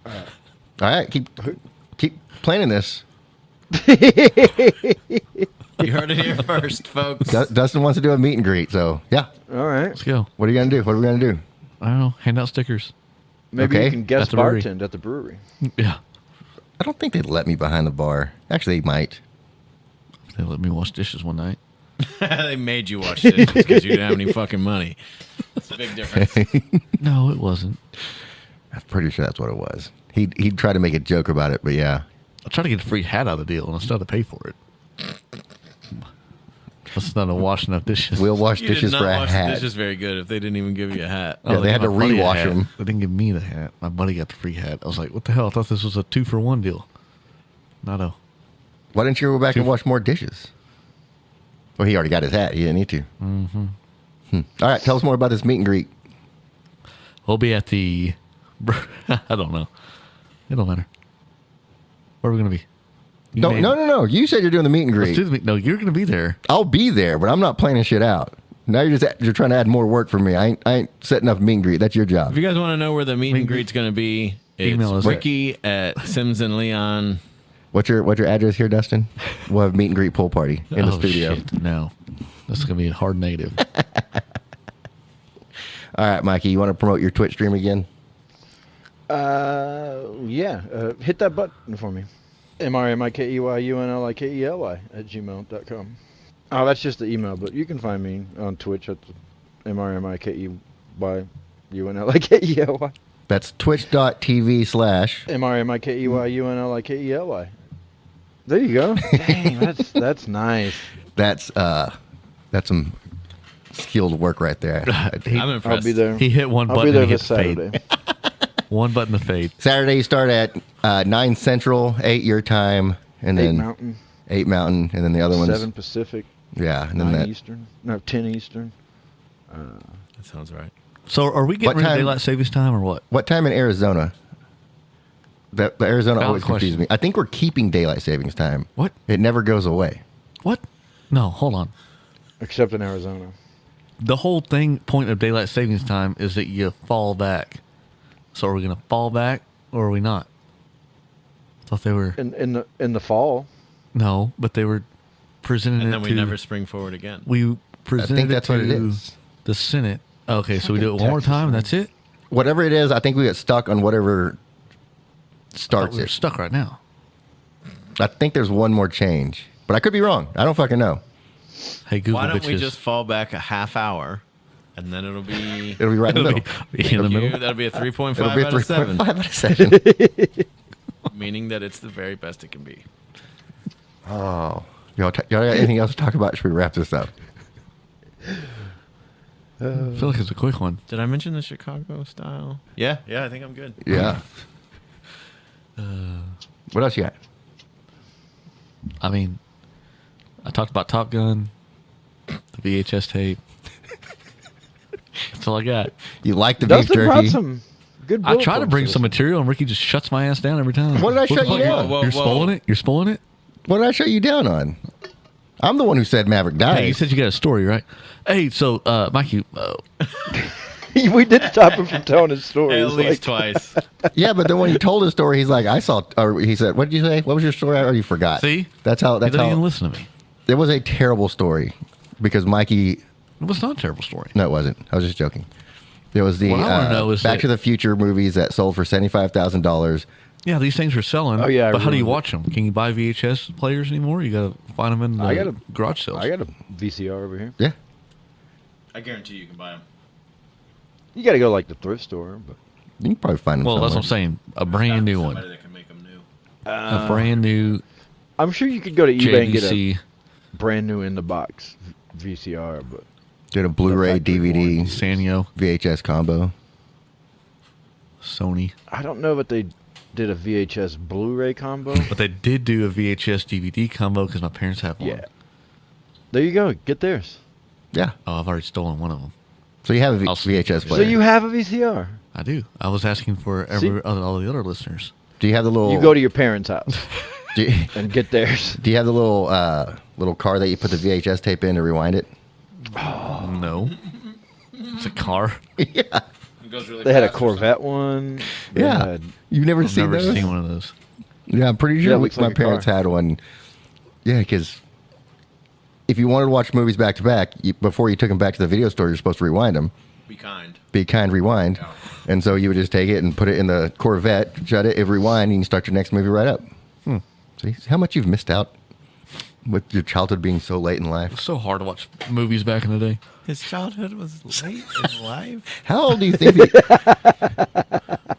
Speaker 3: All right, keep planning this.
Speaker 8: You heard it here first, folks.
Speaker 3: Dustin wants to do a meet and greet, so yeah.
Speaker 5: All right.
Speaker 4: Let's go.
Speaker 3: What are you gonna do? What are we gonna do?
Speaker 4: I don't know. Hand out stickers.
Speaker 5: Maybe
Speaker 3: Okay.
Speaker 5: you can guest
Speaker 4: At the brewery.
Speaker 5: bartend at the brewery.
Speaker 4: Yeah.
Speaker 3: I don't think they'd let me behind the bar. Actually, they might.
Speaker 4: They let me wash dishes one night.
Speaker 8: They made you watch this because you didn't have any fucking money. That's a big difference.
Speaker 4: No, it wasn't.
Speaker 3: I'm pretty sure that's what it was. He'd try to make a joke about it, but yeah.
Speaker 4: I tried to get a free hat out of the deal, and I still had to pay for it. That's not a washing up dishes.
Speaker 3: We'll wash
Speaker 8: You
Speaker 3: dishes
Speaker 8: did
Speaker 3: for
Speaker 8: not
Speaker 3: a
Speaker 8: wash
Speaker 3: hat.
Speaker 8: the dishes very good if they didn't even give you a hat.
Speaker 3: Yeah, they had
Speaker 4: gave
Speaker 3: to
Speaker 4: my buddy a
Speaker 3: rewash
Speaker 4: hat.
Speaker 3: them.
Speaker 4: They didn't give me the hat. My buddy got the free hat. I was like, what the hell? I thought this was a 2-for-1 deal. Not a.
Speaker 3: Why didn't you go back and wash more dishes? Well, he already got his hat. He didn't need to. Mm-hmm. All right, tell us more about this meet and greet.
Speaker 4: We'll be at the. I don't know. It don't matter. Where are we going to be? You name it.
Speaker 3: No. You said you're doing the meet and
Speaker 4: Let's
Speaker 3: greet.
Speaker 4: do the meet. No, you're going to be there.
Speaker 3: I'll be there, but I'm not planning shit out. Now you're trying to add more work for me. I ain't setting up meet and greet. That's your job.
Speaker 8: If you guys want to know where the meet and greet's going to be,
Speaker 4: Email
Speaker 8: it's
Speaker 4: us.
Speaker 8: Ricky at Sims and Leon.
Speaker 3: What's your address here, Dustin? We'll have meet and greet pool party in the studio.
Speaker 4: Shit. No. That's going to be a hard negative.
Speaker 3: All right, Mikey, you want to promote your Twitch stream again?
Speaker 5: Yeah. Hit that button for me. MRMIKEYUNLIKELY@gmail.com. Oh, that's just the email, but you can find me on Twitch at MRMIKEYUNLIKELY.
Speaker 3: That's twitch.tv/
Speaker 5: MRMIKEYUNLIKELY. There you go. Dang, that's nice.
Speaker 3: That's some skilled work right there.
Speaker 8: I'm impressed.
Speaker 5: I'll be there.
Speaker 4: He hit one
Speaker 5: I'll
Speaker 4: button
Speaker 5: be there
Speaker 4: and he
Speaker 5: this
Speaker 4: hit the fade.
Speaker 5: Saturday.
Speaker 4: One button to fade.
Speaker 3: Saturday you start at 9 Central, 8 your time, and
Speaker 5: 8
Speaker 3: then
Speaker 5: Mountain.
Speaker 3: 8 Mountain, and then the other one's
Speaker 5: 7 Pacific,
Speaker 3: yeah, and then
Speaker 5: 9
Speaker 3: that.
Speaker 5: Eastern. No, 10 Eastern.
Speaker 8: That sounds right.
Speaker 4: So are we getting
Speaker 3: What
Speaker 4: rid of
Speaker 3: time-
Speaker 4: daylight savings time or what?
Speaker 3: What time in Arizona? The Arizona
Speaker 4: Valid
Speaker 3: always confuses
Speaker 4: question.
Speaker 3: me. I think we're keeping daylight savings time.
Speaker 4: What?
Speaker 3: It never goes away.
Speaker 4: What? No, hold on.
Speaker 5: Except in Arizona.
Speaker 4: The whole point of daylight savings time is that you fall back. So are we going to fall back or are we not? I thought they were.
Speaker 5: In the fall.
Speaker 4: No, but they were presenting
Speaker 8: And
Speaker 4: it
Speaker 8: then we
Speaker 4: to.
Speaker 8: never spring forward again.
Speaker 4: We presented
Speaker 3: I think that's
Speaker 4: it
Speaker 3: what
Speaker 4: to
Speaker 3: it is.
Speaker 4: the Senate. Okay, so we do it one more time and that's it?
Speaker 3: Whatever it is, I think we get stuck on whatever starts
Speaker 4: We're
Speaker 3: it.
Speaker 4: stuck right now.
Speaker 3: I think there's one more change, but I could be wrong. I don't fucking know.
Speaker 4: Hey, Google
Speaker 8: Why don't we
Speaker 4: bitches.
Speaker 8: just fall back a half hour, and then it'll be
Speaker 3: It'll be right in the middle.
Speaker 4: be in the middle?
Speaker 8: That'll be a 3.5
Speaker 3: It'll be a
Speaker 8: out of 7,
Speaker 3: 3.5 out of 7.
Speaker 8: meaning that it's the very best it can be.
Speaker 3: Oh, y'all got anything else to talk about? Should we wrap this up?
Speaker 4: I feel like it's a quick one.
Speaker 8: Did I mention the Chicago style? Yeah, I think I'm good.
Speaker 3: Yeah. What else you got?
Speaker 4: I mean, I talked about Top Gun, the VHS tape. That's all I got.
Speaker 3: You like the beef
Speaker 5: Dustin brought
Speaker 3: jerky?
Speaker 5: some good
Speaker 4: I
Speaker 5: bullet
Speaker 4: try to
Speaker 5: points
Speaker 4: bring
Speaker 5: this
Speaker 4: some
Speaker 5: one.
Speaker 4: material, and Ricky just shuts my ass down every time.
Speaker 3: What did I shut
Speaker 4: the
Speaker 3: you
Speaker 4: fuck?
Speaker 3: down?
Speaker 8: Whoa,
Speaker 4: You're
Speaker 8: whoa.
Speaker 4: spoiling it? You're spoiling it?
Speaker 3: What did I shut you down on? I'm the one who said Maverick died.
Speaker 4: Hey, you said you got a story, right? Hey, so, Mikey,
Speaker 5: We did stop him from telling his story.
Speaker 8: At
Speaker 5: It's
Speaker 8: least
Speaker 5: like-
Speaker 8: twice.
Speaker 3: Yeah, but then when he told his story, he's like, "I saw." Or he said, "What did you say? What was your story?" I already forgot.
Speaker 4: see?
Speaker 3: That's how.
Speaker 4: You
Speaker 3: That's
Speaker 4: didn't even
Speaker 3: how.
Speaker 4: listen to me.
Speaker 3: It was a terrible story because Mikey.
Speaker 4: It was not a terrible story.
Speaker 3: No, it wasn't. I was just joking. It was the
Speaker 4: What I wanna know is
Speaker 3: Back
Speaker 4: that-
Speaker 3: to the Future movies that sold for $75,000.
Speaker 4: Yeah, these things are selling.
Speaker 5: Oh, yeah, I
Speaker 4: but how do you
Speaker 5: remember.
Speaker 4: watch them? Can you buy VHS players anymore? You got to find them in the
Speaker 5: I gotta-
Speaker 4: garage sales.
Speaker 5: I got a VCR over here.
Speaker 3: Yeah,
Speaker 8: I guarantee you can buy them.
Speaker 5: You got to go to, like the thrift store, but
Speaker 3: you can probably find them.
Speaker 4: well, that's
Speaker 3: somewhere.
Speaker 4: what I'm saying. A brand new one.
Speaker 8: Somebody that can make them new.
Speaker 4: A brand new
Speaker 5: I'm sure you could go to eBay and get a
Speaker 4: JVC
Speaker 5: brand new in the box VCR. But
Speaker 3: Get a Blu-ray,
Speaker 5: factory
Speaker 3: DVD,
Speaker 4: Sanyo,
Speaker 3: VHS combo.
Speaker 4: Sony.
Speaker 5: I don't know if they did a VHS Blu-ray combo.
Speaker 4: But they did do a VHS DVD combo because my parents have one.
Speaker 5: Yeah. There you go. Get theirs.
Speaker 3: Yeah.
Speaker 4: Oh, I've already stolen one of them.
Speaker 3: So you have a
Speaker 4: I'll
Speaker 3: VHS
Speaker 4: see.
Speaker 3: player.
Speaker 5: So you have a VCR.
Speaker 4: I do. I was asking for all the other listeners.
Speaker 3: Do you have the little?
Speaker 5: You go to your parents' house
Speaker 3: Do you,
Speaker 5: and get theirs.
Speaker 3: do you have the little car that you put the VHS tape in to rewind it?
Speaker 4: No. It's a car.
Speaker 3: Yeah.
Speaker 8: It goes really
Speaker 5: They had a
Speaker 8: fast or
Speaker 5: Corvette one. They
Speaker 3: Yeah.
Speaker 5: had-
Speaker 3: You've never
Speaker 4: I've
Speaker 3: seen
Speaker 4: never
Speaker 3: those?
Speaker 4: seen one of those.
Speaker 3: Yeah, I'm pretty
Speaker 5: Yeah,
Speaker 3: sure
Speaker 5: it looks
Speaker 3: my
Speaker 5: like a
Speaker 3: parents
Speaker 5: car.
Speaker 3: had one. Yeah, because if you wanted to watch movies back to back, before you took them back to the video store, you're supposed to rewind them.
Speaker 8: Be kind.
Speaker 3: Be kind, rewind.
Speaker 8: Yeah.
Speaker 3: And so you would just take it and put it in the Corvette, shut it, rewind, and you can start your next movie right up. See how much you've missed out with your childhood being so late in life.
Speaker 4: It's so hard to watch movies back in the day.
Speaker 8: His childhood was late in life.
Speaker 3: How old do you think?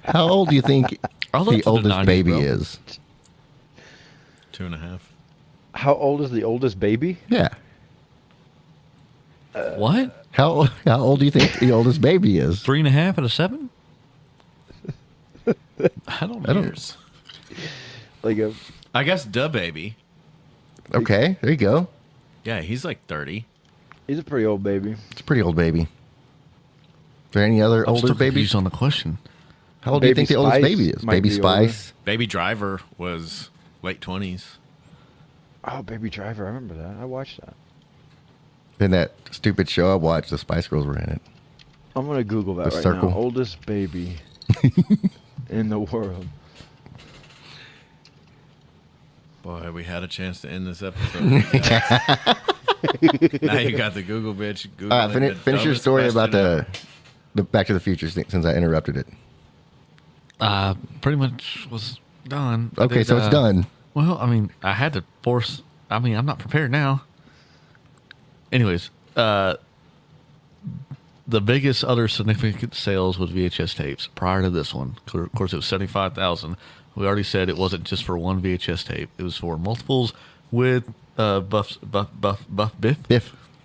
Speaker 3: How old do you think
Speaker 4: I lived
Speaker 3: the
Speaker 4: through the
Speaker 3: oldest
Speaker 4: 90s,
Speaker 3: baby
Speaker 4: bro.
Speaker 3: is?
Speaker 8: 2.5.
Speaker 5: How old is the oldest baby?
Speaker 3: Yeah.
Speaker 4: What?
Speaker 3: How old do you think the oldest baby is?
Speaker 4: 3.5 out of 7?
Speaker 8: I don't
Speaker 3: I
Speaker 8: know.
Speaker 3: don't-
Speaker 5: Like a
Speaker 8: I guess Da Baby.
Speaker 3: Okay, there you go.
Speaker 8: Yeah, he's like 30.
Speaker 5: he's a pretty old baby.
Speaker 3: It's a pretty old baby. Is there any other
Speaker 4: I'm
Speaker 3: older
Speaker 4: still
Speaker 3: babies?
Speaker 4: confused on the question.
Speaker 3: How old do you
Speaker 5: Baby
Speaker 3: think the oldest
Speaker 5: Spice
Speaker 3: baby is?
Speaker 5: might
Speaker 3: Baby
Speaker 5: be
Speaker 3: Spice.
Speaker 8: Baby Driver was late 20s.
Speaker 5: Oh, Baby Driver. I remember that. I watched that.
Speaker 3: In that stupid show I watched, the Spice Girls were in it.
Speaker 5: I'm gonna Google that
Speaker 3: The
Speaker 5: right
Speaker 3: circle.
Speaker 5: now. Oldest baby in the world.
Speaker 8: Boy, we had a chance to end this episode. Now you got the Google bitch. Google
Speaker 3: All right, finish your story about the Back to the Future thing, since I interrupted it.
Speaker 4: Pretty much was done. I
Speaker 3: Okay,
Speaker 4: did,
Speaker 3: so it's done.
Speaker 4: Well, I mean, I had to force. I mean, I'm not prepared now. Anyways, the biggest other significant sales was VHS tapes prior to this one. Of course, it was 75,000. We already said it wasn't just for one VHS tape. It was for multiples with Biff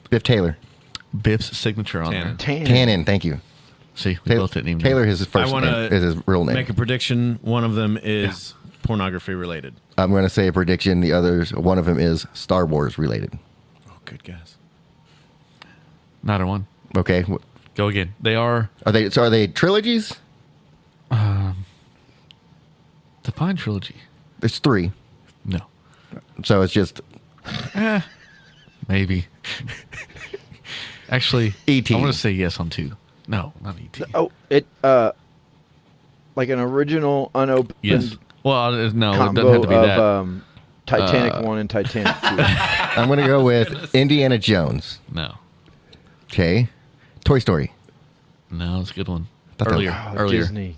Speaker 3: Biff Taylor.
Speaker 4: Biff's signature on
Speaker 8: Tannen.
Speaker 4: there.
Speaker 3: Tannen, thank you.
Speaker 4: See, we both didn't even know.
Speaker 3: Taylor is his
Speaker 8: I
Speaker 3: first
Speaker 8: want
Speaker 3: name. Is his real
Speaker 8: to
Speaker 3: name.
Speaker 8: make a prediction. One of them is
Speaker 2: pornography related.
Speaker 3: I'm going to say a prediction. The others, one of them is Star Wars related.
Speaker 2: Oh, good guess.
Speaker 4: Neither one.
Speaker 3: Okay.
Speaker 4: Go again. They are.
Speaker 3: Are they trilogies?
Speaker 4: Define trilogy.
Speaker 3: There's 3.
Speaker 4: No.
Speaker 3: So it's just
Speaker 4: Maybe. Actually,
Speaker 3: E.T..
Speaker 4: I want to say yes on 2. No, not E.T.
Speaker 5: Oh, it like an original unopened
Speaker 4: Yes. Well, no, it doesn't
Speaker 5: combo
Speaker 4: have to be that.
Speaker 5: of Titanic 1 and Titanic 2.
Speaker 3: I'm going to go with Indiana Jones.
Speaker 4: No.
Speaker 3: Okay. Toy Story.
Speaker 4: No, it's a good one.
Speaker 3: Thought that
Speaker 4: Earlier.
Speaker 5: Oh,
Speaker 4: Earlier.
Speaker 5: Disney.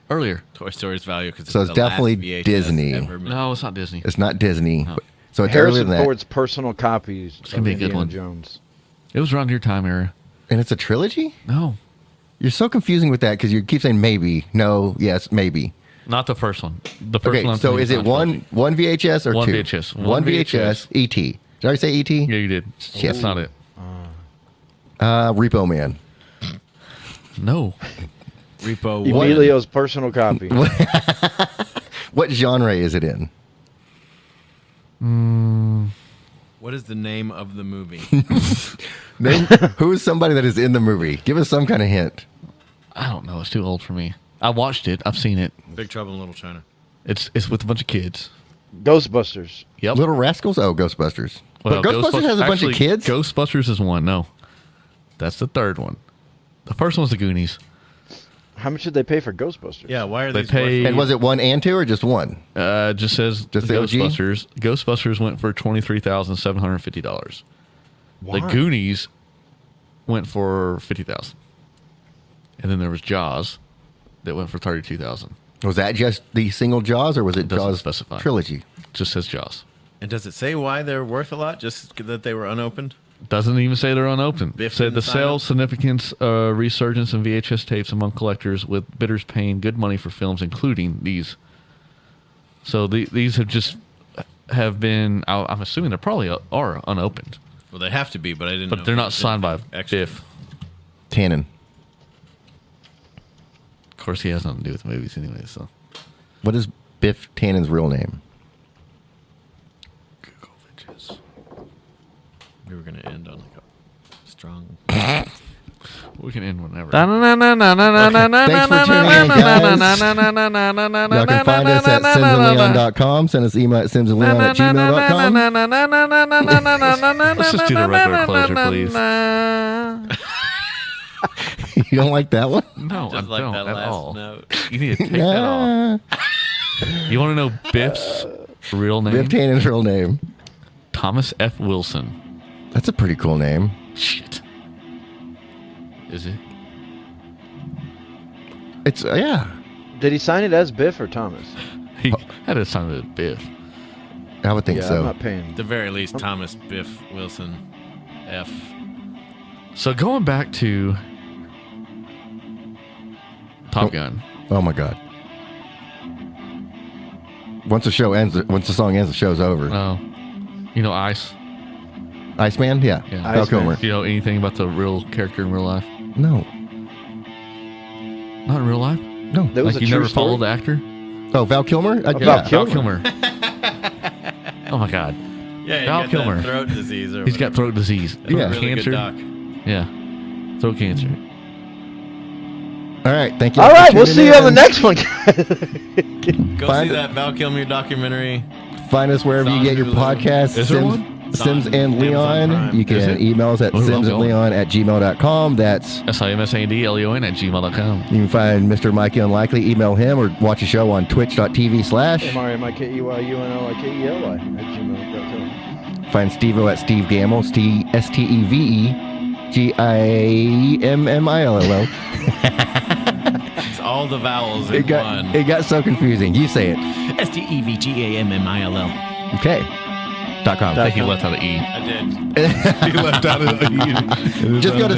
Speaker 4: Earlier.
Speaker 2: Toy Story's value because
Speaker 3: So it's definitely Disney.
Speaker 4: No, it's not Disney.
Speaker 3: It's not Disney.
Speaker 4: No.
Speaker 3: So it's earlier
Speaker 5: Harrison
Speaker 3: than that.
Speaker 5: Ford's personal copies
Speaker 4: gonna
Speaker 5: of
Speaker 4: be a good
Speaker 5: Indiana
Speaker 4: one.
Speaker 5: Jones.
Speaker 4: It was around your time era.
Speaker 3: And it's a trilogy?
Speaker 4: No.
Speaker 3: You're so confusing with that because you keep saying maybe, no, yes, maybe.
Speaker 4: Not the first one. The first
Speaker 3: Okay,
Speaker 4: one. I'm
Speaker 3: so
Speaker 4: thinking
Speaker 3: is it
Speaker 4: not
Speaker 3: one VHS or
Speaker 4: One
Speaker 3: 2?
Speaker 4: VHS.
Speaker 3: One VHS. E.T. Did I already say E.T.?
Speaker 4: Yeah, you did.
Speaker 3: Shit.
Speaker 4: That's not it.
Speaker 3: Repo Man.
Speaker 4: No.
Speaker 2: Repo.
Speaker 5: Emilio's personal copy.
Speaker 3: What genre is it in?
Speaker 2: What is the name of the movie?
Speaker 3: Who is somebody that is in the movie? Give us some kind of hint.
Speaker 4: I don't know. It's too old for me. I watched it. I've seen it.
Speaker 2: Big Trouble in Little China.
Speaker 4: It's with a bunch of kids.
Speaker 5: Ghostbusters.
Speaker 4: Yep.
Speaker 3: Little Rascals? Oh, Ghostbusters.
Speaker 4: Well,
Speaker 3: but Ghostbusters has a bunch of
Speaker 4: actually,
Speaker 3: kids?
Speaker 4: Ghostbusters is one. No. That's the third one. The first one's the Goonies.
Speaker 5: How much did they pay for Ghostbusters?
Speaker 2: Yeah, why are
Speaker 4: They
Speaker 2: these
Speaker 4: pay-
Speaker 3: And was it 1 and 2 or just 1?
Speaker 4: Just says
Speaker 3: Just the OG?
Speaker 4: Ghostbusters. Ghostbusters went for $23,750. The
Speaker 5: Why?
Speaker 4: Goonies went for $50,000. And then there was Jaws that went for $32,000.
Speaker 3: Was that just the single Jaws or was it
Speaker 4: Doesn't
Speaker 3: Jaws
Speaker 4: specify.
Speaker 3: trilogy?
Speaker 4: Just says Jaws.
Speaker 2: And does it say why they're worth a lot? Just that they were unopened?
Speaker 4: Doesn't even say they're unopened.
Speaker 2: Biff
Speaker 4: Said
Speaker 2: didn't
Speaker 4: the
Speaker 2: sign
Speaker 4: sales
Speaker 2: up?
Speaker 4: significance resurgence in VHS tapes among collectors, with bidders paying good money for films, including these. So these have been. I'm assuming they probably are unopened,
Speaker 2: Well, they have to be, but I didn't know.
Speaker 4: but they're
Speaker 2: if
Speaker 4: not
Speaker 2: it
Speaker 4: signed by
Speaker 2: extra.
Speaker 4: Biff.
Speaker 3: Tannen.
Speaker 4: Of course, he has nothing to do with movies anyway. So
Speaker 3: What is Biff Tannen's real name?
Speaker 4: Google bitches.
Speaker 2: We were going to end on like a strong.
Speaker 4: We can end whenever.
Speaker 3: Thanks for tuning in, guys. Y'all can find us at simsandleon.com. Send us email at simsandleon@gmail.com.
Speaker 4: Let's just do the regular closer, please.
Speaker 3: You don't like that one?
Speaker 4: No,
Speaker 2: Just
Speaker 4: I
Speaker 2: like
Speaker 4: don't
Speaker 2: that
Speaker 4: at
Speaker 2: last
Speaker 4: all.
Speaker 2: note.
Speaker 4: You need to take that off. You want to know Biff's real name?
Speaker 3: Biff Tannen's real name.
Speaker 4: Thomas F. Wilson.
Speaker 3: That's a pretty cool name.
Speaker 4: Shit. Is it?
Speaker 3: It's, yeah.
Speaker 5: Did he sign it as Biff or Thomas?
Speaker 4: He had it signed with Biff.
Speaker 3: I would think
Speaker 5: Yeah,
Speaker 3: so.
Speaker 5: I'm not paying.
Speaker 2: At the very least, Thomas Biff Wilson F.
Speaker 4: So going back to Top
Speaker 3: Oh.
Speaker 4: Gun.
Speaker 3: Oh my God. Once the song ends, the show's over.
Speaker 4: Oh, you know Ice.
Speaker 3: Iceman? Yeah.
Speaker 4: Yeah.
Speaker 3: Val
Speaker 5: Iceman.
Speaker 3: Kilmer.
Speaker 4: Do you know anything about the real character in real life?
Speaker 3: No.
Speaker 4: Not in real life.
Speaker 3: No.
Speaker 5: That was
Speaker 4: Like
Speaker 5: a
Speaker 4: you
Speaker 5: true
Speaker 4: never
Speaker 5: story?
Speaker 4: followed the actor?
Speaker 3: Oh, Val Kilmer?
Speaker 5: Val
Speaker 3: Yeah.
Speaker 5: Kilmer.
Speaker 4: Oh my God.
Speaker 2: Yeah,
Speaker 4: Val
Speaker 2: he got
Speaker 4: Kilmer.
Speaker 2: that throat disease. Or
Speaker 4: He's got
Speaker 2: whatever.
Speaker 4: throat disease.
Speaker 2: That's a
Speaker 3: Yeah.
Speaker 2: really
Speaker 4: Cancer.
Speaker 2: good doc.
Speaker 4: Yeah. Throat cancer.
Speaker 3: All right. Thank you.
Speaker 5: All
Speaker 3: for
Speaker 5: right, we'll
Speaker 3: tuning
Speaker 5: see you on the
Speaker 3: in.
Speaker 5: next one.
Speaker 2: Go
Speaker 3: Find
Speaker 2: see
Speaker 3: it.
Speaker 2: that Val Kilmer documentary.
Speaker 3: Find us wherever you get your podcasts.
Speaker 4: Is there
Speaker 3: Sims,
Speaker 4: one?
Speaker 3: Sims
Speaker 2: It's on
Speaker 3: and
Speaker 2: Amazon
Speaker 3: Leon.
Speaker 2: Prime.
Speaker 3: You
Speaker 4: Is
Speaker 3: can
Speaker 4: it?
Speaker 3: email us at
Speaker 4: Oh, well,
Speaker 3: simsandleon@gmail.com. That's
Speaker 4: SIMSANDLEON@gmail.com.
Speaker 3: you can find Mr. Mikey Unlikely. Email him or watch a show on twitch.tv/.
Speaker 5: MRMIKEYUNLIKEELY@gmail.com.
Speaker 3: Find Steve-O at Steve Gamble. SteveGimmillo.
Speaker 2: It's all the vowels in one.
Speaker 3: It got so confusing. You say it.
Speaker 2: STEVGAMMILL.
Speaker 3: Okay. .com.
Speaker 4: I think he left out an E.
Speaker 2: I did.
Speaker 4: He left out an E.
Speaker 3: Just go to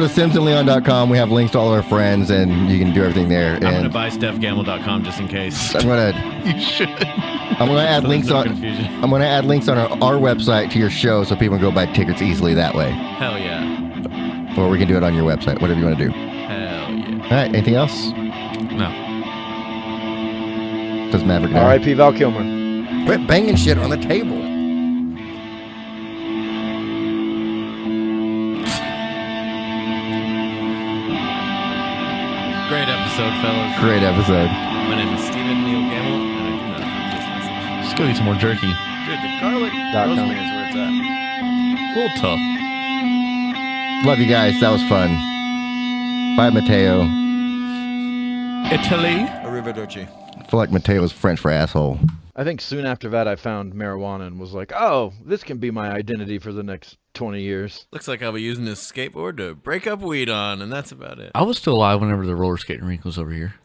Speaker 3: simsandleon.com. We have links to all our friends, and you can do everything there.
Speaker 2: I'm going to
Speaker 3: And
Speaker 2: buy StephGamble.com just in case.
Speaker 3: I'm gonna
Speaker 4: You should.
Speaker 3: I'm gonna add links
Speaker 2: No
Speaker 3: on.
Speaker 2: confusion.
Speaker 3: I'm gonna add links on our website to your show, so people can go buy tickets easily that way.
Speaker 2: Hell yeah.
Speaker 3: Or we can do it on your website. Whatever you want to do.
Speaker 2: Hell yeah.
Speaker 3: All right. Anything else?
Speaker 4: No.
Speaker 3: Does goes Maverick. Now.
Speaker 5: R.I.P. Val Kilmer.
Speaker 3: Quit banging shit on the table.
Speaker 8: Great episode, fellas.
Speaker 3: Great episode.
Speaker 8: My name is Stephen Neil Gamble, and I do not approve this message.
Speaker 4: Let's go eat some more jerky.
Speaker 8: Dude, the garlic
Speaker 5: .com.
Speaker 8: rosemary is where it's at.
Speaker 4: A little tough.
Speaker 3: Love you guys. That was fun. Bye, Mateo.
Speaker 4: Italy.
Speaker 8: Arrivederci.
Speaker 3: I feel like Mateo was French for asshole.
Speaker 5: I think soon after that, I found marijuana and was like, oh, this can be my identity for the next 20 years.
Speaker 8: Looks like I'll be using this skateboard to break up weed on, and that's about it.
Speaker 4: I was still alive whenever the roller skating rink was over here.